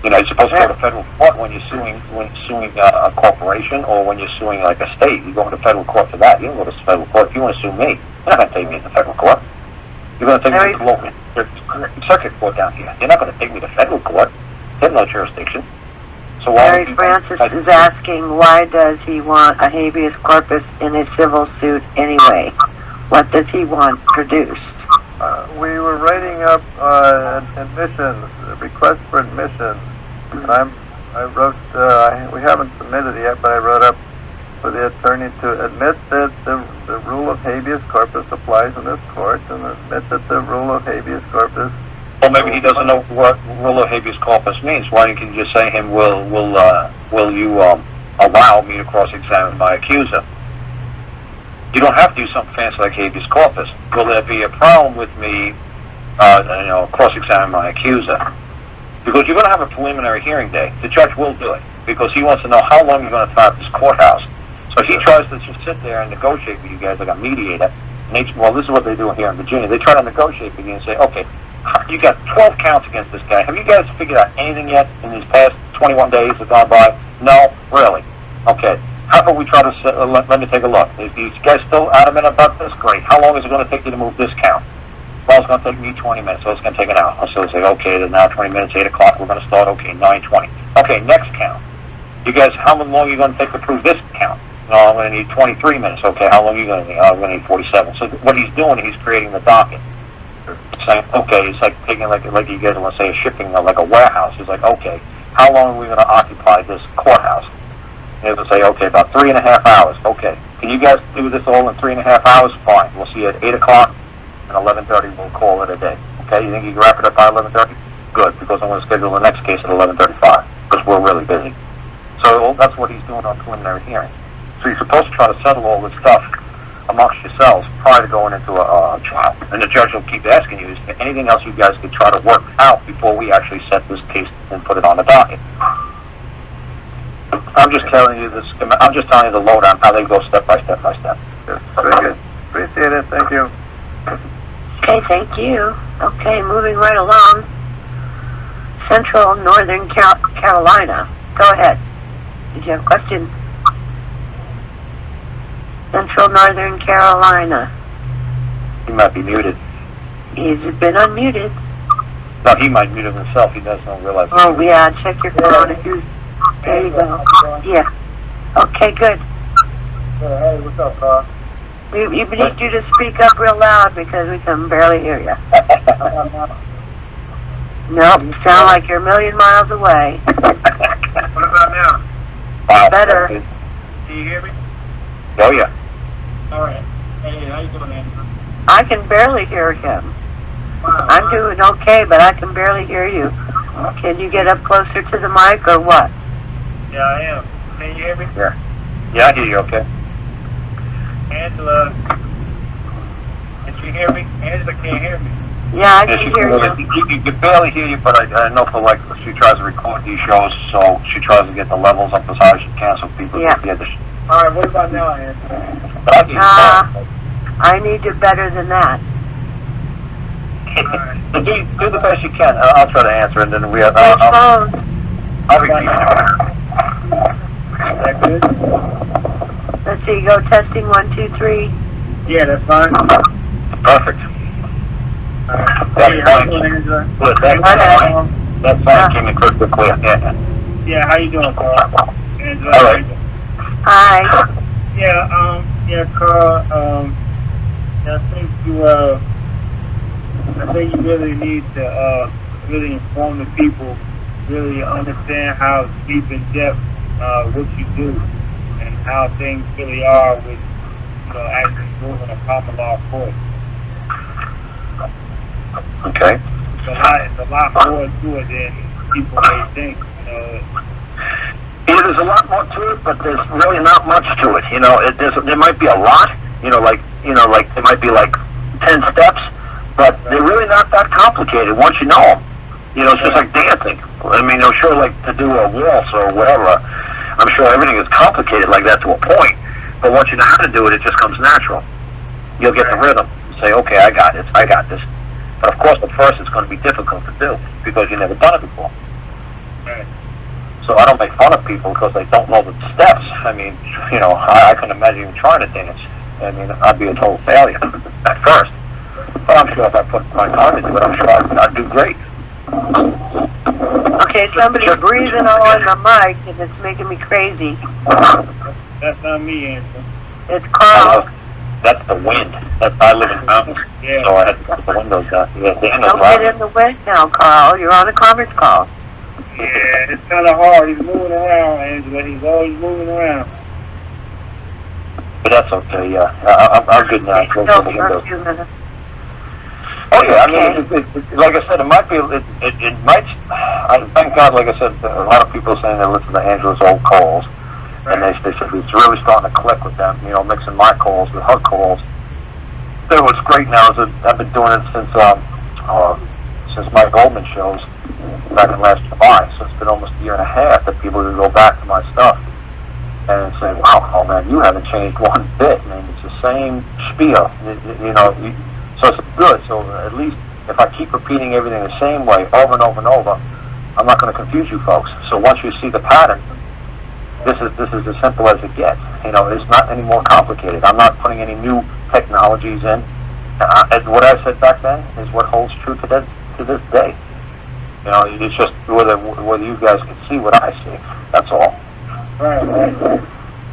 You're supposed to go to federal court when you're suing a corporation, or when you're suing like a state. You go to federal court for that. You don't go to federal court. If you want to sue me, you're not going to take me to federal court. You're going to take me to the local circuit court down here. You're not going to take me to federal court. They have no jurisdiction. So Mary Francis is asking, why does he want a habeas corpus in a civil suit anyway? What does he want produced? We were writing up admissions, a request for admissions. And I wrote, we haven't submitted it yet, but I wrote up for the attorney to admit that the rule of habeas corpus applies in this court, and admit that the rule of habeas corpus... Well, maybe he doesn't know what rule of habeas corpus means. Why don't you just say to him, will you allow me to cross-examine my accuser? You don't have to do something fancy like habeas corpus. Will there be a problem with me, cross-examining my accuser? Because you're going to have a preliminary hearing day. The judge will do it because he wants to know how long you're going to tie up this courthouse. So he tries to just sit there and negotiate with you guys like a mediator. And this is what they do here in Virginia. They try to negotiate with you and say, okay, you got 12 counts against this guy. Have you guys figured out anything yet in these past 21 days that gone by? No? Really? Okay. How about we try to let me take a look. Is these guys still adamant about this? Great. How long is it going to take you to move this count? Well, it's going to take me 20 minutes, so it's going to take an hour. So they say, okay, then now 20 minutes, 8 o'clock, we're going to start, okay, 9:20. Okay, next count. You guys, how long are you going to take to prove this count? No, I'm going to need 23 minutes. Okay, how long are you going to need? I'm going to need 47. So what he's doing, he's creating the docket. Saying, okay, it's like taking, like you guys want to say, a shipping, like a warehouse. He's like, okay, how long are we going to occupy this courthouse? And he'll say, okay, about 3.5 hours. Okay, can you guys do this all in 3.5 hours? Fine. We'll see you at 8 o'clock, and 11:30 we'll call it a day. Okay, you think you can wrap it up by 11:30? Good, because I'm going to schedule the next case at 11:35, because we're really busy. So that's what he's doing on preliminary hearing. So you're supposed to try to settle all this stuff amongst yourselves prior to going into a trial. And the judge will keep asking you, is there anything else you guys could try to work out before we actually set this case and put it on the docket? I'm just telling you this. I'm just telling you the lowdown, how they go step by step by step. Very good. Appreciate it. Thank you. Okay, thank you. Okay, moving right along. Central Northern Carolina. Go ahead. Did you have a question? Central Northern Carolina. He might be muted. He's been unmuted. No, he might mute himself. He doesn't realize. Oh, yeah, check your phone. There you go. Yeah. Okay, good. Hey, what's up, Karl? We need you to speak up real loud because we can barely hear you. Nope, you sound like you're a million miles away. What about now? Wow. Better. Can you hear me? Oh, yeah. All right. Hey, how you doing, Andrew? I can barely hear him. Wow. I'm doing okay, but I can barely hear you. Can you get up closer to the mic or what? Yeah, I am. Can you hear me? Yeah, I hear you okay. Angela, can you hear me? Angela can't hear me. Yeah, I can hear you. You can barely hear you, but I know for like, she tries to record these shows, so she tries to get the levels up as high as she can so people can hear the All right, what about now, Angela? But I can hear you. I need you better than that. So do the best you can. I'll try to answer, and then Which phone? I'll repeat it. Is that good? Let's see, go testing 1, 2, 3. Yeah, that's fine. Perfect. Hey, how you doing, Angela? Good. That sound came in crystal clear. Yeah, how you doing, Karl? Angela. All right. Hi. Yeah, Karl, I think you really need to really inform the people, really understand how deep in depth what you do and how things really are with actually moving a common law court. Okay. It's a lot more to it than people may think. Yeah, there's a lot more to it, but there's really not much to it. There might be a lot. Like there might be like 10 steps, but they're really not that complicated once you know them. It's just like dancing. I mean, I'm sure like to do a waltz or whatever, I'm sure everything is complicated like that to a point, but once you know how to do it, it just comes natural. You'll get the rhythm. Say, okay, I got this. But of course, at first it's going to be difficult to do because you've never done it before. Right. So I don't make fun of people because they don't know the steps. I mean, I can imagine even trying to dance. I mean, I'd be a total failure at first. But I'm sure if I put my time into it, I'm sure I'd do great. Okay, somebody's breathing on the mic and it's making me crazy. That's not me, Angela. It's Karl. That's the wind. I live in mountains, so I had to put the windows down. Don't get in the wind now, Karl. You're on a conference call. Yeah, it's kind of hard. He's moving around, Angela. He's always moving around. But that's okay, yeah. I'm good now. For a few minutes. Oh, yeah, I mean, like I said, it might be, it might, thank God, like I said, a lot of people are saying they listen to Angela's old calls, and they said it's really starting to click with them, mixing my calls with her calls. So what's great now is that I've been doing it since my Goldman shows back in last July, so it's been almost a year and a half that people can go back to my stuff and say, wow, oh man, you haven't changed one bit. I mean, it's the same spiel, so it's good. So at least if I keep repeating everything the same way over and over and over, I'm not going to confuse you folks. So once you see the pattern, this is as simple as it gets. It's not any more complicated. I'm not putting any new technologies in. And what I said back then is what holds true to this day. It's just whether you guys can see what I see. That's all. Right.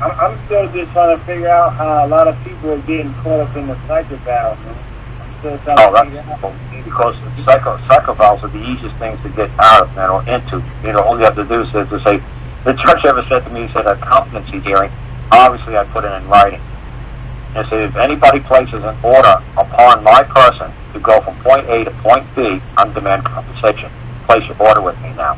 I'm still just trying to figure out how a lot of people are getting caught up in the psycho valve, man. I'm still trying to figure out. Because psycho valves are the easiest things to get out of, man, or into. All you have to do is to say, the judge ever said to me, he said, a competency hearing, obviously I put it in writing. And said, if anybody places an order upon my person to go from point A to point B, I'm demand compensation. Place your order with me now.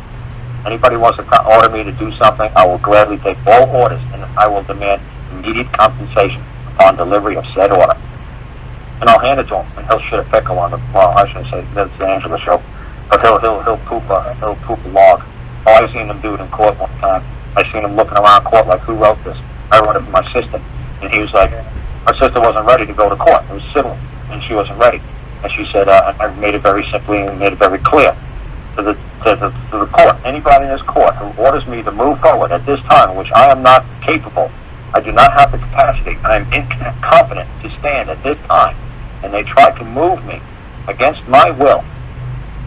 Anybody wants to order me to do something, I will gladly take all orders, and I will demand immediate compensation upon delivery of said order. And I'll hand it to him, and he'll shit a pickle on the, well, I shouldn't say that's the Angela show, but he'll poop a log. Oh, I've seen him do it in court one time. I seen him looking around court like, who wrote this? I wrote it for my sister. And he was like, my sister wasn't ready to go to court. It was civil, and she wasn't ready. And she said, I made it very simply and made it very clear to the court. Anybody in this court who orders me to move forward at this time, which I am not capable, I do not have the capacity, I am incompetent to stand at this time, and they try to move me against my will,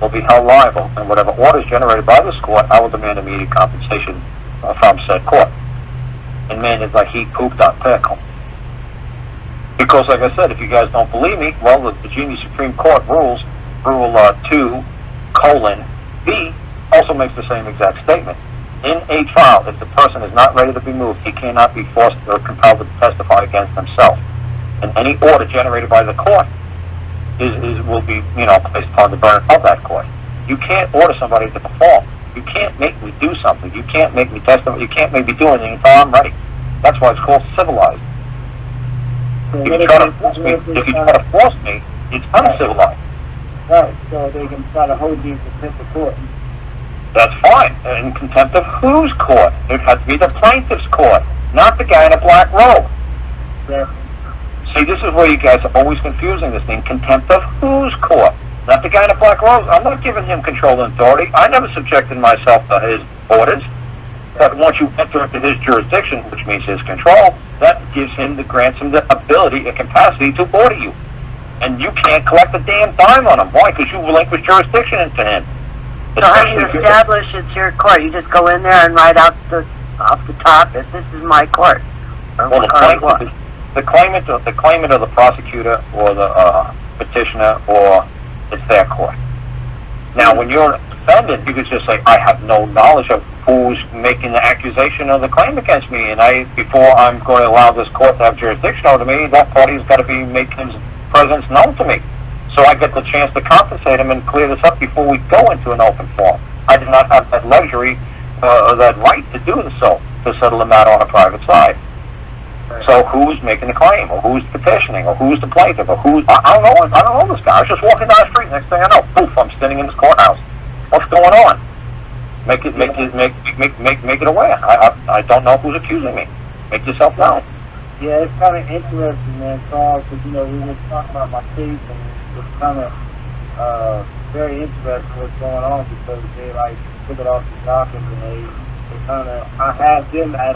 will be held liable, and whatever orders generated by this court, I will demand immediate compensation from said court. And man, it's like he pooped on pickle. Because, like I said, if you guys don't believe me, well, the Virginia Supreme Court rules, Rule 2:B, also makes the same exact statement. In a trial, if the person is not ready to be moved, he cannot be forced or compelled to testify against himself. And any order generated by the court will be, placed upon the burden of that court. You can't order somebody to perform. You can't make me do something. You can't make me testify. You can't make me do anything until I'm ready. That's why it's called civilized. So If you try to force me, it's uncivilized. Right, so they can try to hold you in contempt of court. That's fine. In contempt of whose court? It has to be the plaintiff's court, not the guy in a black robe. Yeah. See, this is where you guys are always confusing this thing. Contempt of whose court? Not the guy in a black robe. I'm not giving him control and authority. I never subjected myself to his orders. But once you enter into his jurisdiction, which means his control, that grants him the ability and capacity to order you. And you can't collect a damn dime on him. Why? Because you relinquished jurisdiction into him. So how do you establish it's your court? You just go in there and write out off the top that this is my court. Well, the claimant or the prosecutor or the petitioner, or it's their court. Now, when you're a defendant, you could just say, I have no knowledge of who's making the accusation or the claim against me, and before I'm going to allow this court to have jurisdiction over me, that party's got to be making his presence known to me. So I get the chance to compensate him and clear this up before we go into an open forum. I did not have that luxury or that right to do so, to settle the matter on a private side. So who's making the claim, or who's petitioning, or who's the plaintiff, or who's... I don't know this guy. I was just walking down the street. Next thing I know, poof, I'm standing in this courthouse. What's going on? Make it aware. I don't know who's accusing me. Make yourself known. Yeah, it's kind of interesting, man, Karl, because, we were talking about my case, and it's kind of very interesting what's going on, because they, took it off the docket, and they kind of... I have them at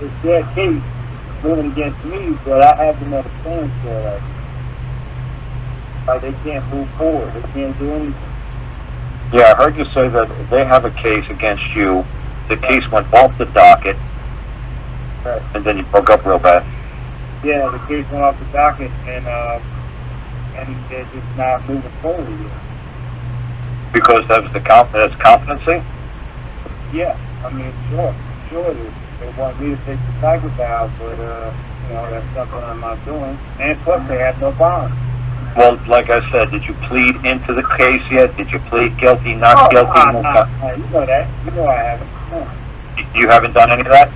it's their case moving against me, but I have them at a standstill, they can't move forward. They can't do anything. Yeah, I heard you say that they have a case against you. The case went off the docket, right, and then you broke up real bad. Yeah, the case went off the docket, and they're just not moving forward yet. Because that's competency? Yeah, sure it is. They want me to take the psychopath, but, that's something I'm not doing. And plus, they have no bond. Well, like I said, did you plead into the case yet? Did you plead guilty, not guilty? You know that. You know I haven't. You haven't done any of that?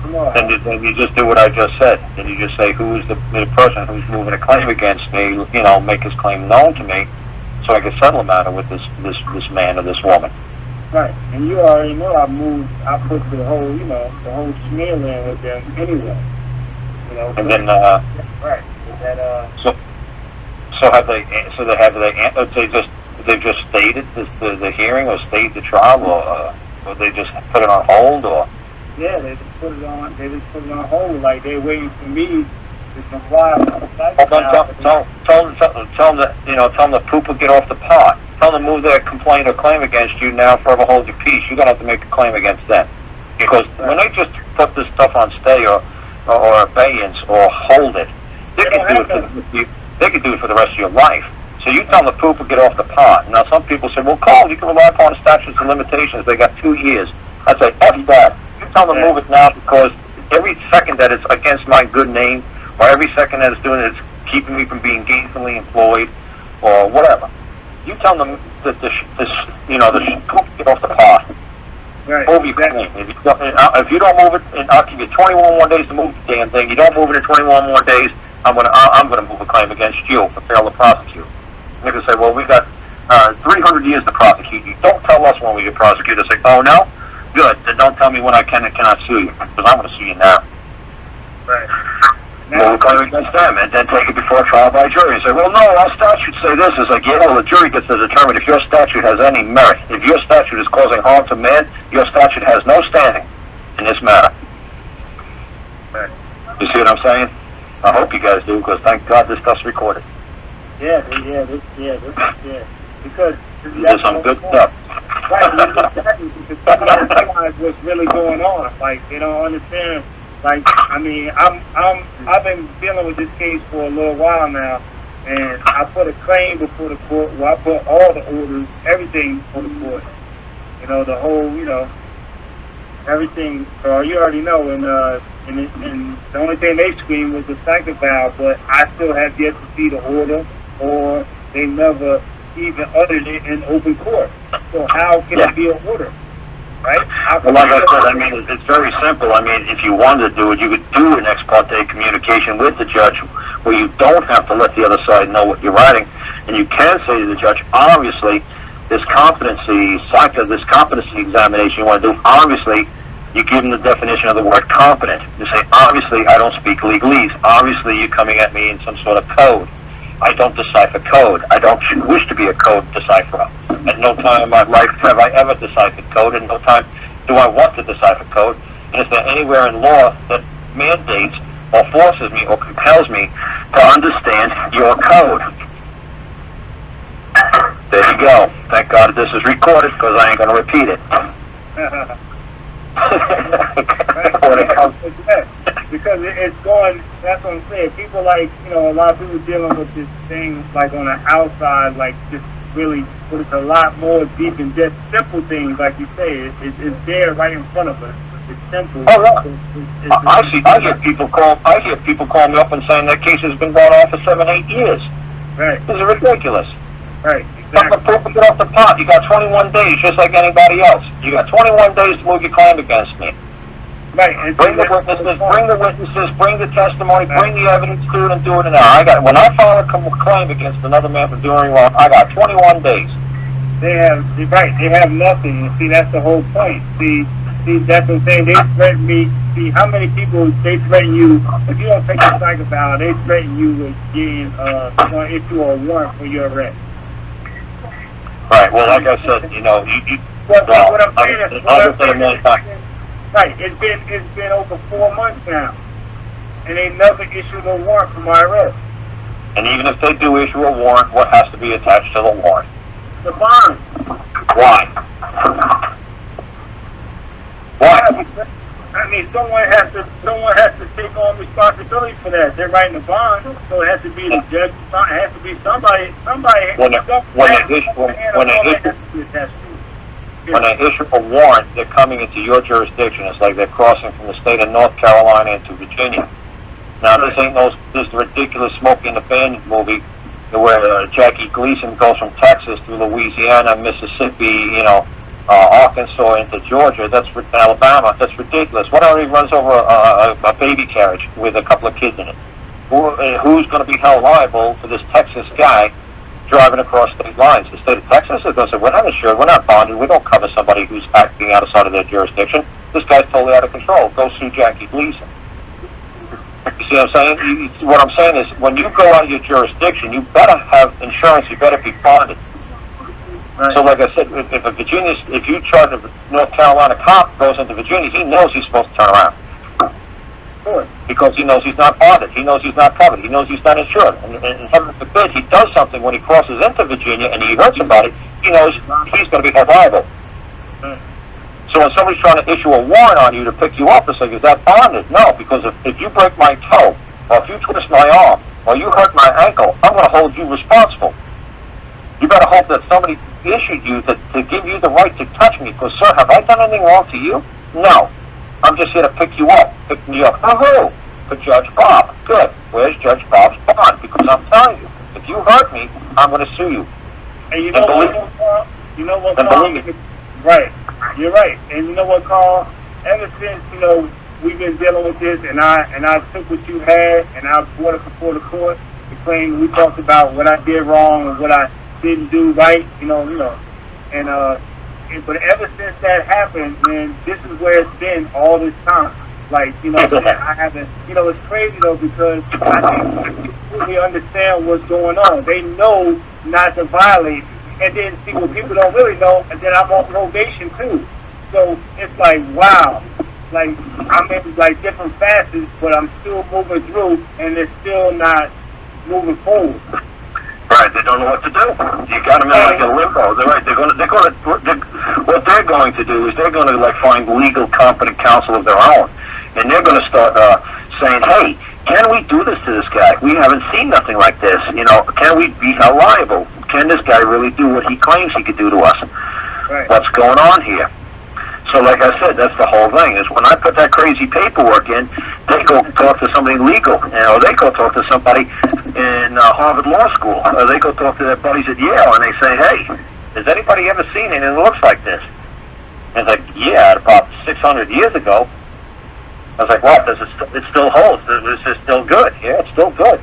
No. Then you just do what I just said. Then you just say, who is the person who's moving a claim against me, make his claim known to me, so I can settle a matter with this man or this woman. Right. And you already know I put the whole, the whole smear in with them anyway. And then, right. They've just stayed the hearing, or stayed the trial, or they just put it on hold, or? Yeah, they just put it on hold, like they're waiting for me to comply with the tell them the poop will get off the pot. Tell them to move their complaint or claim against you now, forever hold your peace. You're gonna have to make a claim against them. Because when they just put this stuff on stay or abeyance or hold it, they can do it for the rest of your life. So you tell them the poop will get off the pot. Now some people say, well, Karl, you can rely upon the statutes of limitations. They got 2 years. I say, F that. You tell them to move it now, because every second that it's against my good name, or every second that it's doing it, it's keeping me from being gainfully employed, or whatever. You tell them that the poop get off the pot. Right. Move your claim. If you don't move it, I'll give you 21 more days to move the damn thing. You don't move it in 21 more days, I'm gonna move a claim against you for failure to prosecute. They can say, well, we got 300 years to prosecute you. Don't tell us when we get prosecuted. Say, oh no, good. Then don't tell me when I can and cannot sue you, because I'm gonna sue you now. Right. Move a claim against them, and then take it before trial by jury and say, well, no, our statutes say this. It's like, yeah, well, the jury gets to determine if your statute has any merit. If your statute is causing harm to man, your statute has no standing in this matter. Right. You see what I'm saying? I hope you guys do, because thank God this stuff's recorded. Yeah. Because there's some good stuff. Right, because they don't realize what's really going on. Like, they don't understand Like, I mean, I've been dealing with this case for a little while now, and I put a claim before the court where I put all the orders, everything before the court. You know, the whole, you know, everything. So you already know, and the only thing they screamed was the psychic vow, but I still have yet to see the order, or they never even uttered it in open court. So how can it be an order? Right? Well, like I said, I mean, it's very simple. I mean, if you wanted to do it, you could do an ex parte communication with the judge where you don't have to let the other side know what you're writing. And you can say to the judge, obviously, this competency examination you want to do, obviously, you give them the definition of the word competent. You say, obviously, I don't speak legalese. Obviously, you're coming at me in some sort of code. I don't decipher code. I don't wish to be a code decipherer. At no time in my life have I ever deciphered code, and no time do I want to decipher code. And is there anywhere in law that mandates or forces me or compels me to understand your code? There you go. Thank God this is recorded, because I ain't going to repeat it. Because it's going, that's what I'm saying. People like, you know, a lot of people dealing with this thing like on the outside, like just really, but it's a lot more deep and just simple things, like you say. It's there right in front of us. It's simple. Oh, yeah. I hear people call me up and saying that case has been going on for 7-8 years. Right. This is ridiculous. Right. Exactly. Get off the pot. You got 21 days, just like anybody else. You got 21 days to move your claim against me. Right. Bring the witnesses, bring the testimony, bring the evidence to it, and do it an hour. When I file a claim against another man for doing wrong, I got 21 days. They have nothing. See, that's the whole point. See, that's what I'm saying. They threaten me. See, how many people they threaten you? If you don't take the psych about, they threaten you with getting going to issue a warrant for your arrest. Right. Well, like I said, you know, what I'm saying is, right. It's been over 4 months now, and they never issued a warrant for my arrest. And even if they do issue a warrant, what has to be attached to the warrant? The bond. Why? I mean, someone has to take on responsibility for that. They're writing the bond, so it has to be the judge. It has to be somebody. When they issue a warrant, they're coming into your jurisdiction. It's like they're crossing from the state of North Carolina into Virginia. Now, this ain't this ridiculous Smokey and the Bandit movie where Jackie Gleason goes from Texas through Louisiana, Mississippi, you know, Arkansas into Georgia. That's Alabama. That's ridiculous. What if he runs over a baby carriage with a couple of kids in it? Who's going to be held liable for this Texas guy driving across state lines? The state of Texas is going to say, we're not insured, we're not bonded, we don't cover somebody who's acting outside of their jurisdiction. This guy's totally out of control. Go sue Jackie Gleason. You see what I'm saying? What I'm saying is, when you go out of your jurisdiction, you better have insurance, you better be bonded. Right. So like I said, if you charge a North Carolina cop goes into Virginia, he knows he's supposed to turn around. Sure. Because he knows he's not bonded, he knows he's not covered, he knows he's not insured. And heaven forbid he does something when he crosses into Virginia and he hurts somebody, he knows he's going to be held liable. So when somebody's trying to issue a warrant on you to pick you up, it's like, is that bonded? No, because if you break my toe, or if you twist my arm, or you hurt my ankle, I'm going to hold you responsible. You better hope that somebody issued you to give you the right to touch me, because, sir, have I done anything wrong to you? No. I'm just here to pick you up. Pick me up. For who? For Judge Bob. Good. Where's Judge Bob's bond? Because I'm telling you, if you hurt me, I'm going to sue you. And you know what, Karl? Right. You're right. And you know what, Karl? Ever since, you know, we've been dealing with this, and I took what you had, and I brought it before the court. The claim, we talked about what I did wrong and what I didn't do right, you know, but ever since that happened, man, this is where it's been all this time. Like, you know, I haven't, you know, it's crazy though, because I think they understand what's going on. They know not to violate, and then see what people don't really know, and then I'm on probation too. So it's like, wow, like I'm in like different facets, but I'm still moving through, and it's still not moving forward. Right, they don't know what to do. You got them in like a limbo. What they're going to do is they're going to like find legal competent counsel of their own. and they're going to start saying, hey, can we do this to this guy? We haven't seen nothing like this. You know, can we be held liable? Can this guy really do what he claims he could do to us? Right. What's going on here? So like I said, that's the whole thing, is when I put that crazy paperwork in, they go talk to somebody legal, or they go talk to somebody in Harvard Law School, or they go talk to their buddies at Yale, and they say, hey, has anybody ever seen anything that looks like this? And it's like, yeah, about 600 years ago. I was like, what? It still holds. This is still good. Yeah, it's still good.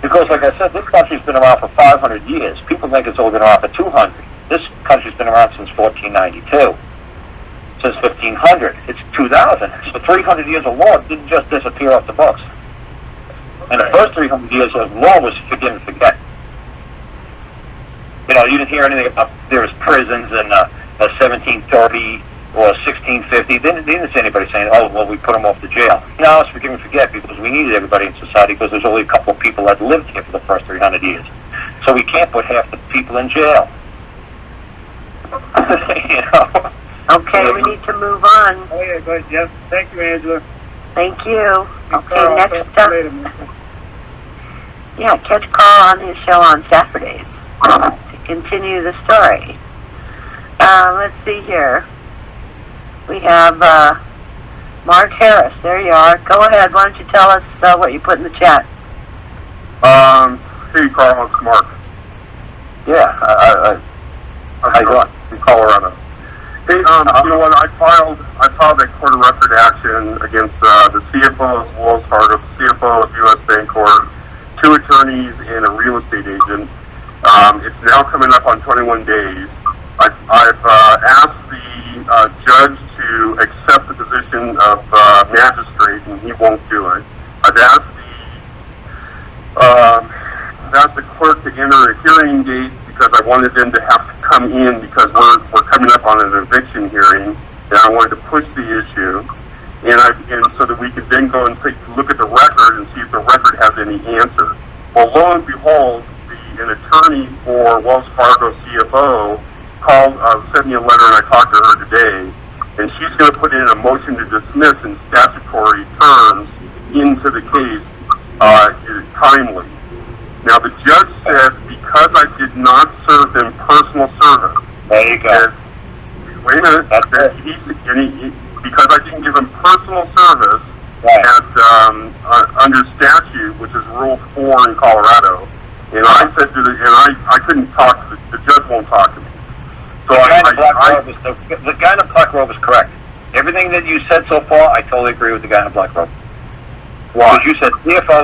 Because, like I said, this country's been around for 500 years. People think it's only been around for 200. This country's been around since 1492. Since 1500. It's 2000. So 300 years of law didn't just disappear off the books. And the first 300 years of law was forgive and forget. You know, you didn't hear anything about there was prisons in 1730 or 1650. They didn't see anybody saying, oh, well, we put them off to jail. Now it's forgive and forget because we needed everybody in society because there's only a couple of people that lived here for the first 300 years. So we can't put half the people in jail. You know? Okay, we need to move on. Oh, yeah, go ahead, Jeff. Thank you, Angela. Thank you. Okay, Karl, next talk up. to you later, man. Yeah, catch Karl on his show on Saturdays to continue the story. Let's see here. We have Mark Harris. There you are. Go ahead. Why don't you tell us what you put in the chat? Hey, Karl, it's Mark. Yeah, how you doing? In Colorado. Hey, you know what? I filed that court of record action against the CFO of Wells Fargo, the CFO of U.S. Bancorp, 2 attorneys, and a real estate agent. It's now coming up on 21 days. I've asked the judge to accept the position of magistrate, and he won't do it. I've asked the clerk to enter a hearing date because I wanted them to have to come in because we're coming up on an eviction hearing, and I wanted to push the issue, and so that we could then go and take a look at the record and see if the record has any answer. Well, lo and behold, an attorney for Wells Fargo CFO sent me a letter, and I talked to her today, and she's going to put in a motion to dismiss in statutory terms into the case timely. Now, the judge said because I did not serve them personal service. There you go. Wait a minute. Because I didn't give him personal service, right, under statute, which is Rule 4 in Colorado, and I said I couldn't talk to the judge won't talk to me. So the guy in the black robe is correct. Everything that you said so far, I totally agree with the guy in the black robe. Why? Because you said CFO.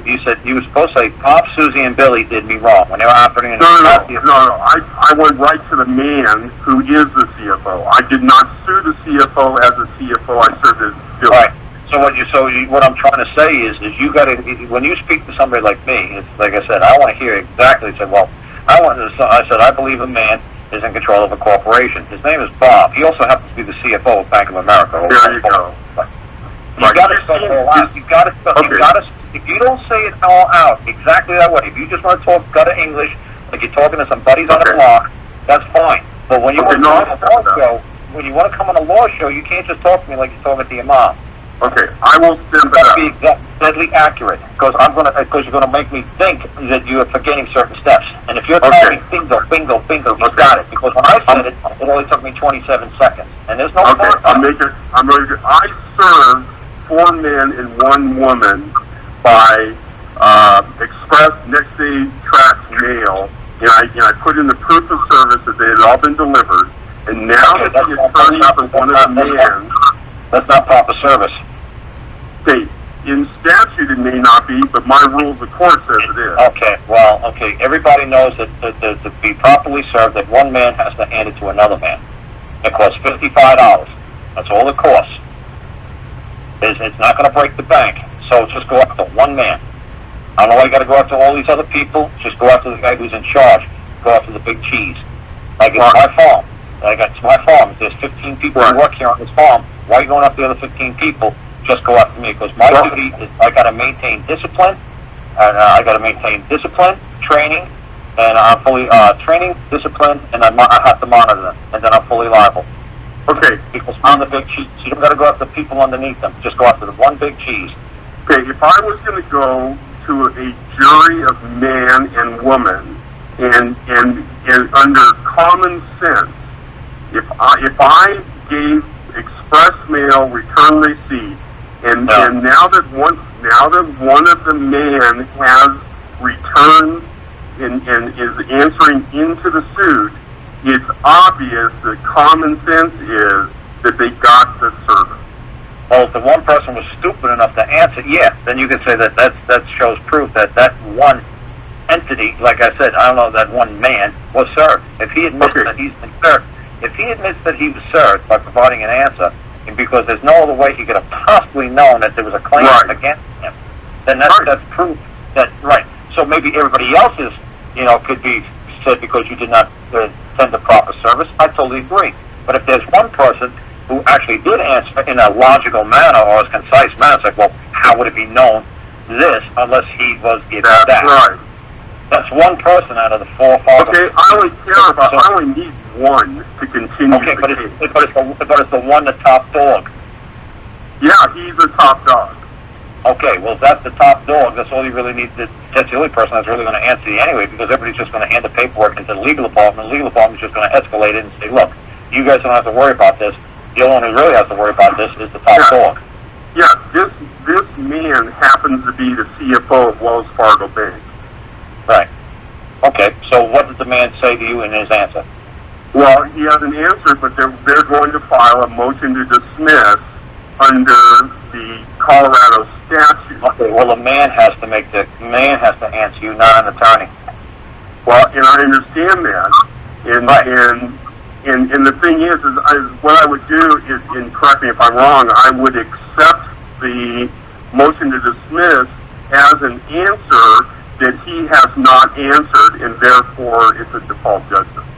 You said you were supposed to say Pop, Susie, and Billy did me wrong when they were operating in No. I went right to the man who is the CFO. I did not sue the CFO as a CFO. I served as Billy. Right. So what I'm trying to say is you got to, when you speak to somebody like me, it's like I said, I want to hear exactly. I said, well, I believe a man is in control of a corporation. His name is Bob. He also happens to be the CFO of Bank of America. There you go. You got to spell it all out. You got to. If you don't say it all out exactly that way, if you just want to talk gutter English, like you're talking to some buddies on a block, that's fine. But when you want to come on a law show, a law show, you can't just talk to me like you're talking to your mom. Okay, I will send that. Be deadly accurate, because you're gonna make me think that you are forgetting certain steps. And if you're telling me bingo, you got it. Because when I said it only took me 27 seconds, and there's no. Okay, I served 4 men and 1 woman by express next day track mail, and I put in the proof of service that they had all been delivered. And now that the attorney for one of the men. That's not proper service. Okay, in statute it may not be, but my rules of court says it is. Okay. Everybody knows that to be properly served, that one man has to hand it to another man. It costs $55. That's all it costs. It's not going to break the bank. So just go after one man. I don't know why you got to go after all these other people. Just go after the guy who's in charge. Go after the big cheese. Like it's my farm. It's my farm. If there's 15 people who work here on this farm, why are you going after the other 15 people? Just go after me, because my duty is I got to maintain discipline, and I got to maintain discipline, training, and I'm fully training, discipline, and I have to monitor them, and then I'm fully liable. Okay. Because on the big cheese. You don't got to go after the people underneath them. Just go after the one big cheese. Okay, if I was going to go to a jury of man and woman, and under common sense, if I gave express mail return receipt, and now that one of the men has returned and is answering into the suit, it's obvious that common sense is that they got the service. Well, if the one person was stupid enough to answer, then you could say that shows proof that one entity, like I said, I don't know, that one man was served. If he admits that he's been served, if he admits that he was served by providing an answer, and because there's no other way he could have possibly known that there was a claim against him, then that's proof that, So maybe everybody else's, could be said because you did not send the proper service. I totally agree. But if there's one person who actually did answer in a logical manner or a concise manner, it's like, well, how would it be known this unless he was given that? Right. That's one person out of the 4 or 5. Okay, I only need one to continue the case. But it's the one, the top dog. Yeah, he's the top dog. Okay, well, if that's the top dog, that's all you really need. That's the only person that's really going to answer you anyway, because everybody's just going to hand the paperwork into the legal department. The legal department's just going to escalate it and say, look, you guys don't have to worry about this. The only one who really has to worry about this is the top dog. Yeah, this man happens to be the CFO of Wells Fargo Bank. Right. Okay, so what did the man say to you in his answer? Well, he has an answer, but they're going to file a motion to dismiss under the Colorado statute. Okay, well, the man has to answer you, not an attorney. Well, and I understand that. And the thing is what I would do is, and correct me if I'm wrong, I would accept the motion to dismiss as an answer that he has not answered, and therefore it's a default judgment.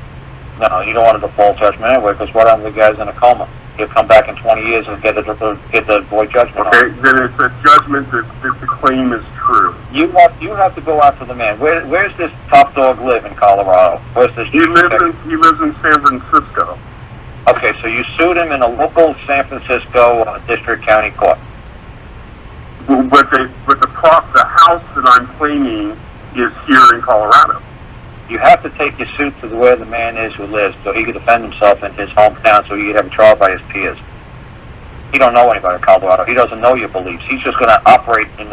No, you don't want a default judgment anyway, because what happens if the guy's in a coma? He'll come back in 20 years and get the void judgment. Okay, then it's a judgment that the claim is true. You have to go after the man. Where's this top dog live in Colorado? Where's this? He lives in San Francisco. Okay, so you sued him in a local San Francisco district county court. But the house that I'm claiming is here in Colorado. You have to take your suit to where the man is who lives, so he could defend himself in his hometown, so he could have a trial by his peers. He don't know anybody in Colorado. He doesn't know your beliefs. He's just going to operate in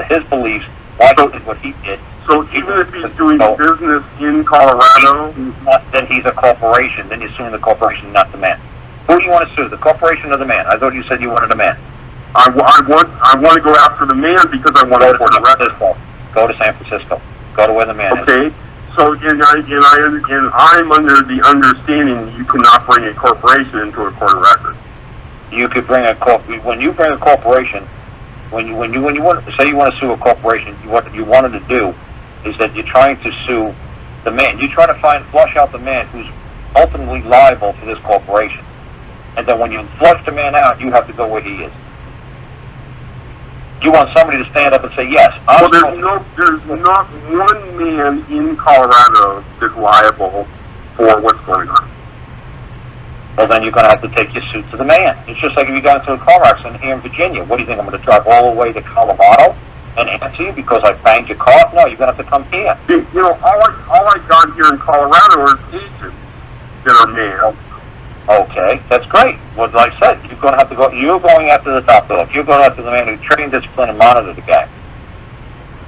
his beliefs. Why he did what he did. So even if he's doing business in Colorado, then he's a corporation. Then you're suing the corporation, not the man. Who do you want to sue, the corporation or the man? I thought you said you wanted a man. I want to go after the man because I want to go to San Francisco. Go to San Francisco. Go to where the man is. Okay. So, and I'm under the understanding you cannot bring a corporation into a court of record. You could bring when you bring a corporation, when you want to say you want to sue a corporation, what you wanted to do is that you're trying to sue the man. You try to flush out the man who's ultimately liable for this corporation, and then when you flush the man out, you have to go where he is. You want somebody to stand up and say, yes, well, there's not one man in Colorado that's liable for what's going on. Well, then you're going to have to take your suit to the man. It's just like if you got into a car accident here in Virginia. What do you think, I'm going to drive all the way to Colorado and answer you because I banged your car? No, you're going to have to come here. All I got here in Colorado are agents that are male. Okay, that's great. Well, like I said, you're going to have to go. You're going after the top dog. You're going after the man who trained, disciplined, and monitored the guy.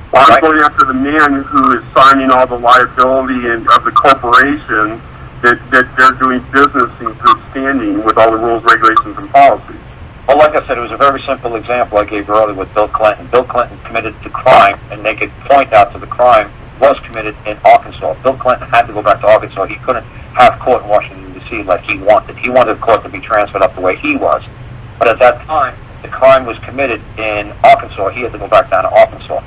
Well, I'm going after the man who is signing all the liability of the corporation that they're doing business in good standing with all the rules, regulations, and policies. Well, like I said, it was a very simple example I gave you earlier with Bill Clinton. Bill Clinton committed the crime, and they could point out to the crime was committed in Arkansas. Bill Clinton had to go back to Arkansas. He couldn't have court in Washington, D.C. like he wanted. He wanted the court to be transferred up the way he was. But at that time, the crime was committed in Arkansas. He had to go back down to Arkansas.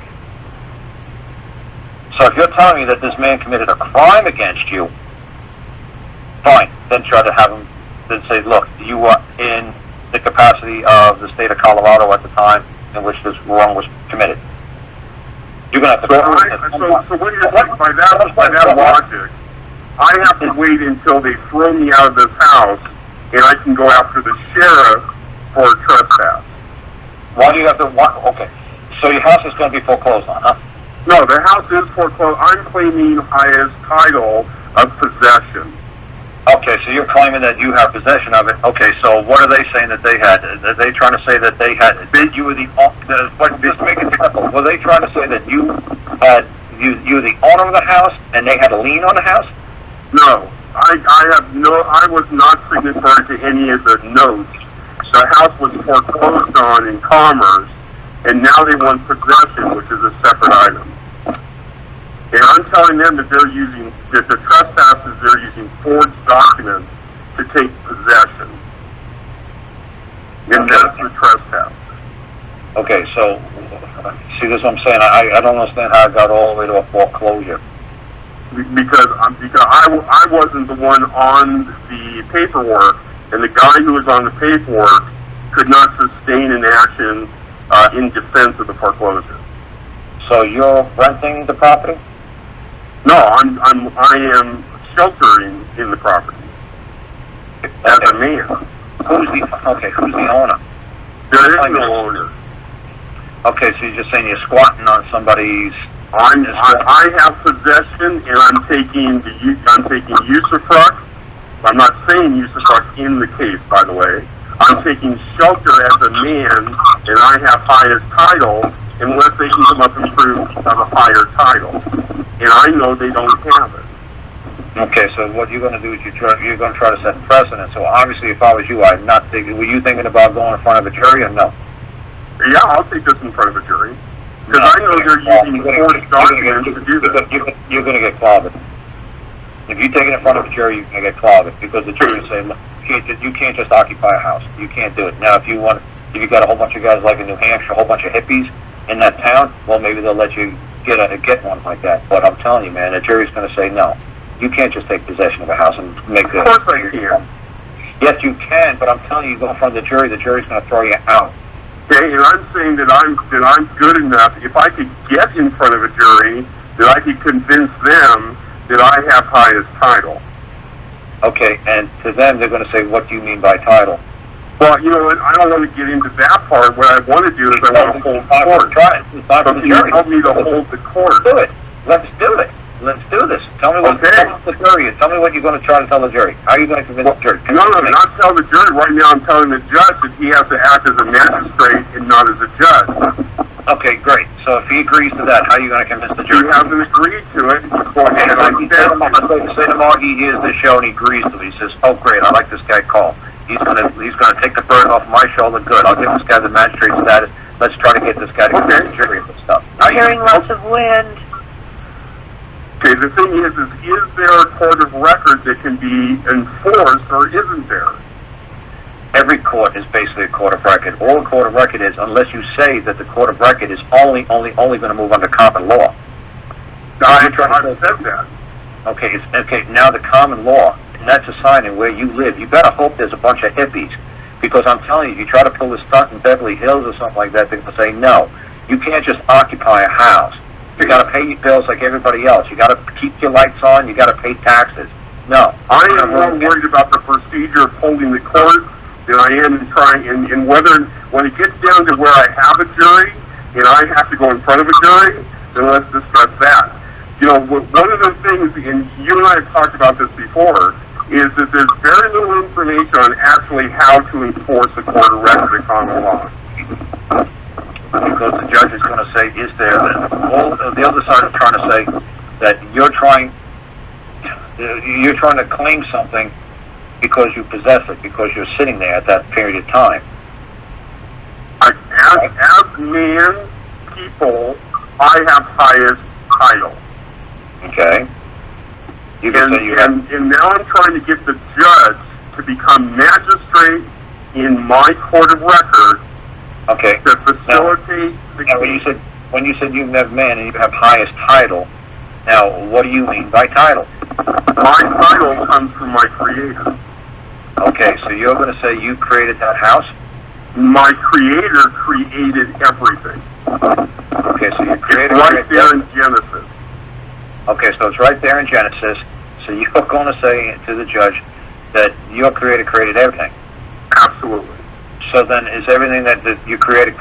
So if you're telling me that this man committed a crime against you, fine. Then try to have him then say, look, you were in the capacity of the state of Colorado at the time in which this wrong was committed. You're going to have to so what do you think by that logic? I have to wait until they throw me out of this house and I can go after the sheriff for trespass. Why do you have to, okay, so your house is going to be foreclosed on, huh? No, the house is foreclosed. I'm claiming highest title of possession. Okay, so you're claiming that you have possession of it. Okay, so what are they saying that they had? Are they trying to say that they had, you were just make it simple. Were they trying to say that you were the owner of the house and they had a lien on the house? No, I was not signatory to any of the notes. The house was foreclosed on in Commerce, and now they want possession, which is a separate item. And I'm telling them that that the trespassers, they're using forged documents to take possession. And that's the trespass. Okay, so, see, this is what I'm saying. I don't understand how it got all the way to a foreclosure. Because I wasn't the one on the paperwork, and the guy who was on the paperwork could not sustain an action in defense of the foreclosure. So you're renting the property? No, I am sheltering in the property as a man. Who's the owner? There is no owner. Okay, so you're just saying you're squatting on somebody's. I have possession, and I'm taking usufruct. I'm not saying usufruct in the case, by the way. I'm taking shelter as a man, and I have highest title, unless they can come up and prove I have a higher title. And I know they don't have it. Okay, so what you're going to do is you're going to try to set precedent. So obviously, if I was you, I'm not thinking. Were you thinking about going in front of a jury or no? Yeah, I'll take this in front of a jury. Because I know they're using forged documents to do this. You're going to get clobbered. If you take it in front of a jury, you're going to get clobbered because the jury will say, look, you can't just occupy a house. You can't do it. Now, if you got a whole bunch of guys like in New Hampshire, a whole bunch of hippies in that town, well, maybe they'll let you get one like that. But I'm telling you, man, the jury's going to say no. You can't just take possession of a house and make it. Of course I can. Yes, you can, but I'm telling you, go in front of the jury going to throw you out. Okay, and I'm saying that I'm good enough. If I could get in front of a jury, that I could convince them that I have highest title. Okay, and to them, they're going to say, what do you mean by title? Well, you know what, I don't want to get into that part. What I want to do is I want to hold court. Try it. It's time for the jury. Help me to hold the court. Do it. Let's do it. Let's do this. Tell me what the jury is. Tell me what you're going to try to tell the jury. How are you going to convince the jury? No, not tell the jury. Right now I'm telling the judge that he has to act as a magistrate and not as a judge. Okay, great. So if he agrees to that, how are you going to convince the jury? He hasn't agreed to it. Say tomorrow he hears this show and he agrees to it. He says, oh great, I like this guy Karl. He's going to take the burden off my shoulder. Good. I'll give this guy the magistrate status. Let's try to get this guy to convince the jury of this stuff. I'm hearing lots of wind. Okay, the thing is there a court of record that can be enforced, or isn't there? Every court is basically a court of record. All a court of record is, unless you say that the court of record is only going to move under common law. I've said that. Okay, now the common law, and that's a sign in where you live. You better hope there's a bunch of hippies, because I'm telling you, if you try to pull a stunt in Beverly Hills or something like that, they're going to say, no, you can't just occupy a house. You got to pay your bills like everybody else. You got to keep your lights on. You got to pay taxes. No. I am more worried about the procedure of holding the court than I am in trying, and whether, when it gets down to where I have a jury, and I have to go in front of a jury, then let's discuss that. You know, one of the things, and you and I have talked about this before, is that there's very little information on actually how to enforce a court of record of common law. Because the judge is going to say, is there, the other side is trying to say that you're trying to claim something because you possess it, because you're sitting there at that period of time. As man, people, I have highest title. Okay. And now I'm trying to get the judge to become magistrate in my court of record. Okay. To facilitate the case. When you said you have man and you have highest title, now what do you mean by title? My title comes from my creator. Okay, so you're going to say you created that house? My creator created everything. Okay, so you created it's right there in Genesis. Okay, so it's right there in Genesis. So you're going to say to the judge that your creator created everything. Absolutely. So then, is everything that you created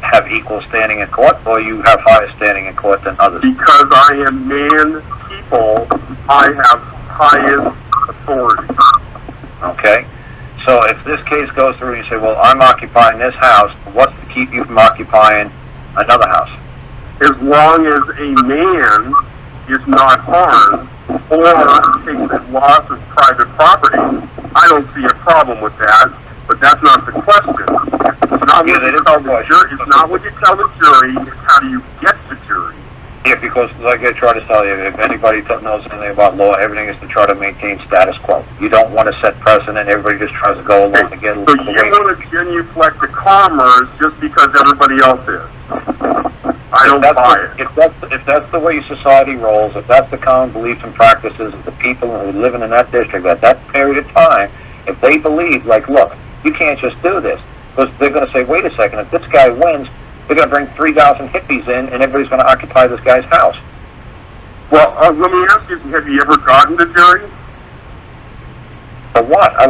have equal standing in court, or you have higher standing in court than others? Because I am man people, I have highest authority. Okay. So if this case goes through and you say, well, I'm occupying this house, what's to keep you from occupying another house? As long as a man is not harmed or takes a loss of private property, I don't see a problem with that. But that's not the question. It's not what you tell the jury. It's not what you tell the jury. It's how do you get the jury. Yeah, because like I try to tell you, if anybody knows anything about law, everything is to try to maintain status quo. You don't want to set precedent. Everybody just tries to go along to get a So little you want to genuflect the commerce just because everybody else is. I don't buy it. If that's the way society rolls, if that's the common beliefs and practices of the people who are living in that district at that period of time, if they believe, like, look, you can't just do this, because they're going to say, wait a second, if this guy wins, they're going to bring 3,000 hippies in, and everybody's going to occupy this guy's house. Well, let me ask you, have you ever gotten the jury? For what? I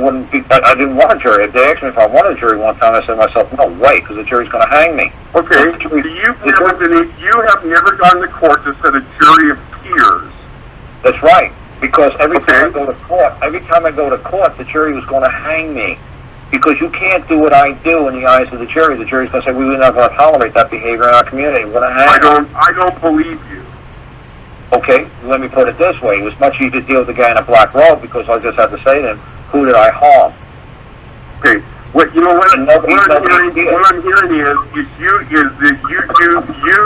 didn't want a jury. If they asked me if I wanted a jury one time, I said to myself, no way, because the jury's going to hang me. Okay, so you have never gotten to court to set a jury of peers. That's right, because every time I go to court, the jury was going to hang me. Because you can't do what I do in the eyes of the jury. The jury's going to say, we're not going to tolerate that behavior in our community. We're going to hang I don't believe you. Okay, let me put it this way. It was much easier to deal with the guy in a black robe because I just had to say to him, who did I harm? Okay, what I'm hearing is that you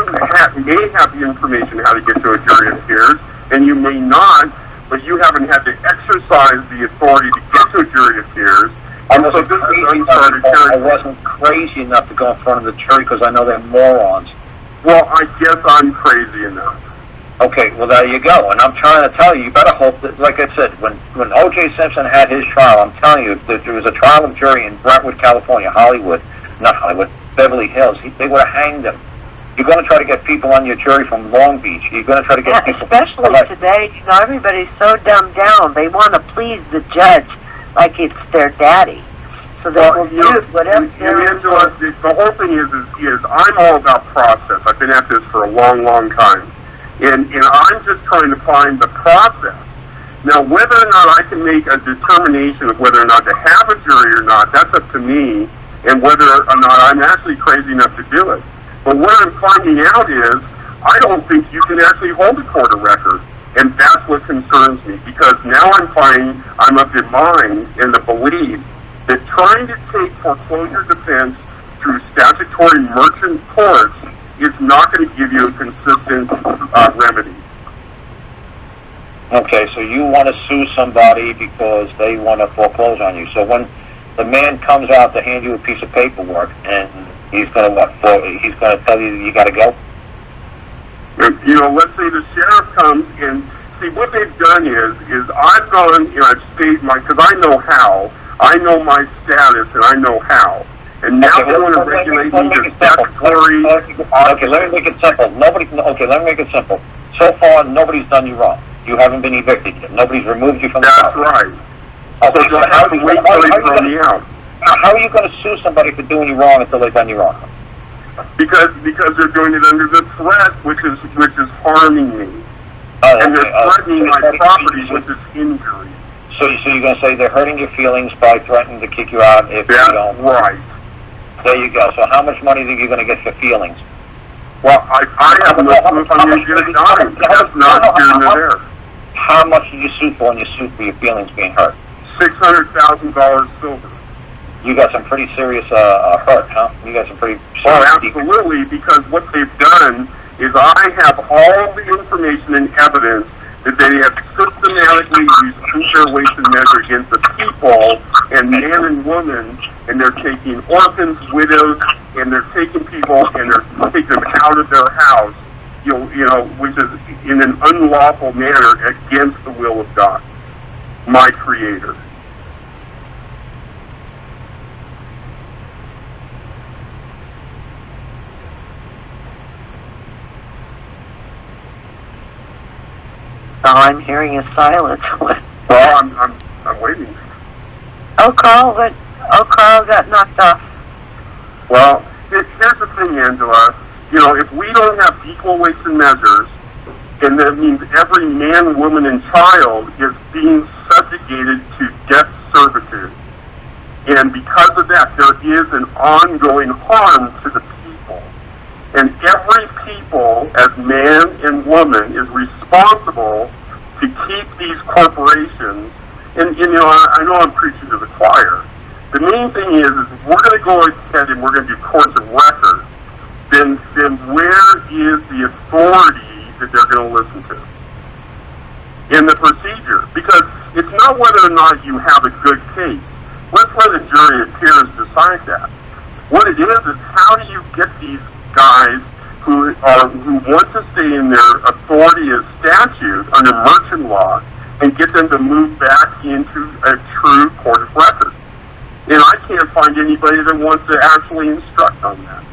may have the information how to get to a jury of peers, and you may not, but you haven't had to exercise the authority to get to a jury of peers. I wasn't crazy enough to go in front of the jury because I know they're morons. Well, I guess I'm crazy enough. Okay, well, there you go. And I'm trying to tell you, you better hope that, like I said, when O.J. Simpson had his trial, I'm telling you, if there was a trial of jury in Brentwood, California, Beverly Hills, they would have hanged him. You're going to try to get people on your jury from Long Beach. You're going to try to get people... Especially today, everybody's so dumbed down. They want to please the judge like it's their daddy. So they will use whatever... Angela, the whole thing is I'm all about process. I've been at this for a long, long time. And I'm just trying to find the process. Now, whether or not I can make a determination of whether or not to have a jury or not, that's up to me, and whether or not I'm actually crazy enough to do it. But what I'm finding out is, I don't think you can actually hold a court of record. And that's what concerns me, because now I'm finding I'm of the mind and the belief that trying to take foreclosure defense through statutory merchant courts is not going to give you a consistent remedy. Okay, so you want to sue somebody because they want to foreclose on you. So when the man comes out to hand you a piece of paperwork, and he's going to he's going to tell you you got to go? Let's say the sheriff comes and see what they've done is I've gone, I've stayed because I know how, I know my status, and I know how. And now they want to regulate me to statutory... Okay, let me make it simple. Let me make it simple. So far, nobody's done you wrong. You haven't been evicted yet. Nobody's removed you from the house. That's right. Okay, so I have to wait until they throw me out. How are you going to sue somebody for doing you wrong until they've done you wrong? Because they're doing it under the threat, which is harming me. And they're threatening my property, which is injury. So you're going to say they're hurting your feelings by threatening to kick you out if you don't? That's right. There you go. So how much money are you going to get for feelings? Well, I have no clue if I'm going to get a dime. That's not here nor there. How much did you sue for when you sued for your feelings being hurt? $600,000 silver. You got some pretty serious hurt, huh? You got some pretty serious... Oh, absolutely, because what they've done is I have all the information and evidence that they have systematically used unfair weights and measure against the people and man and woman, and they're taking orphans, widows, and they're taking people and they're taking them out of their house, which is in an unlawful manner against the will of God, my Creator. All I'm hearing is silence. Well, I'm waiting. Karl got knocked off. Well, here's the thing, Angela. You know, if we don't have equal weights and measures, and that means every man, woman, and child is being subjugated to debt servitude. And because of that, there is an ongoing harm to the people. And every people, as man and woman, is responsible to keep these corporations. And you know, I know I'm preaching to the choir. The main thing is if we're going to go ahead and we're going to do courts of record, then where is the authority that they're going to listen to in the procedure? Because it's not whether or not you have a good case. Let's let a jury of peers decide that. What it is how do you get these guys who want to stay in their authority as statute under merchant law and get them to move back into a true court of record? And I can't find anybody that wants to actually instruct on that.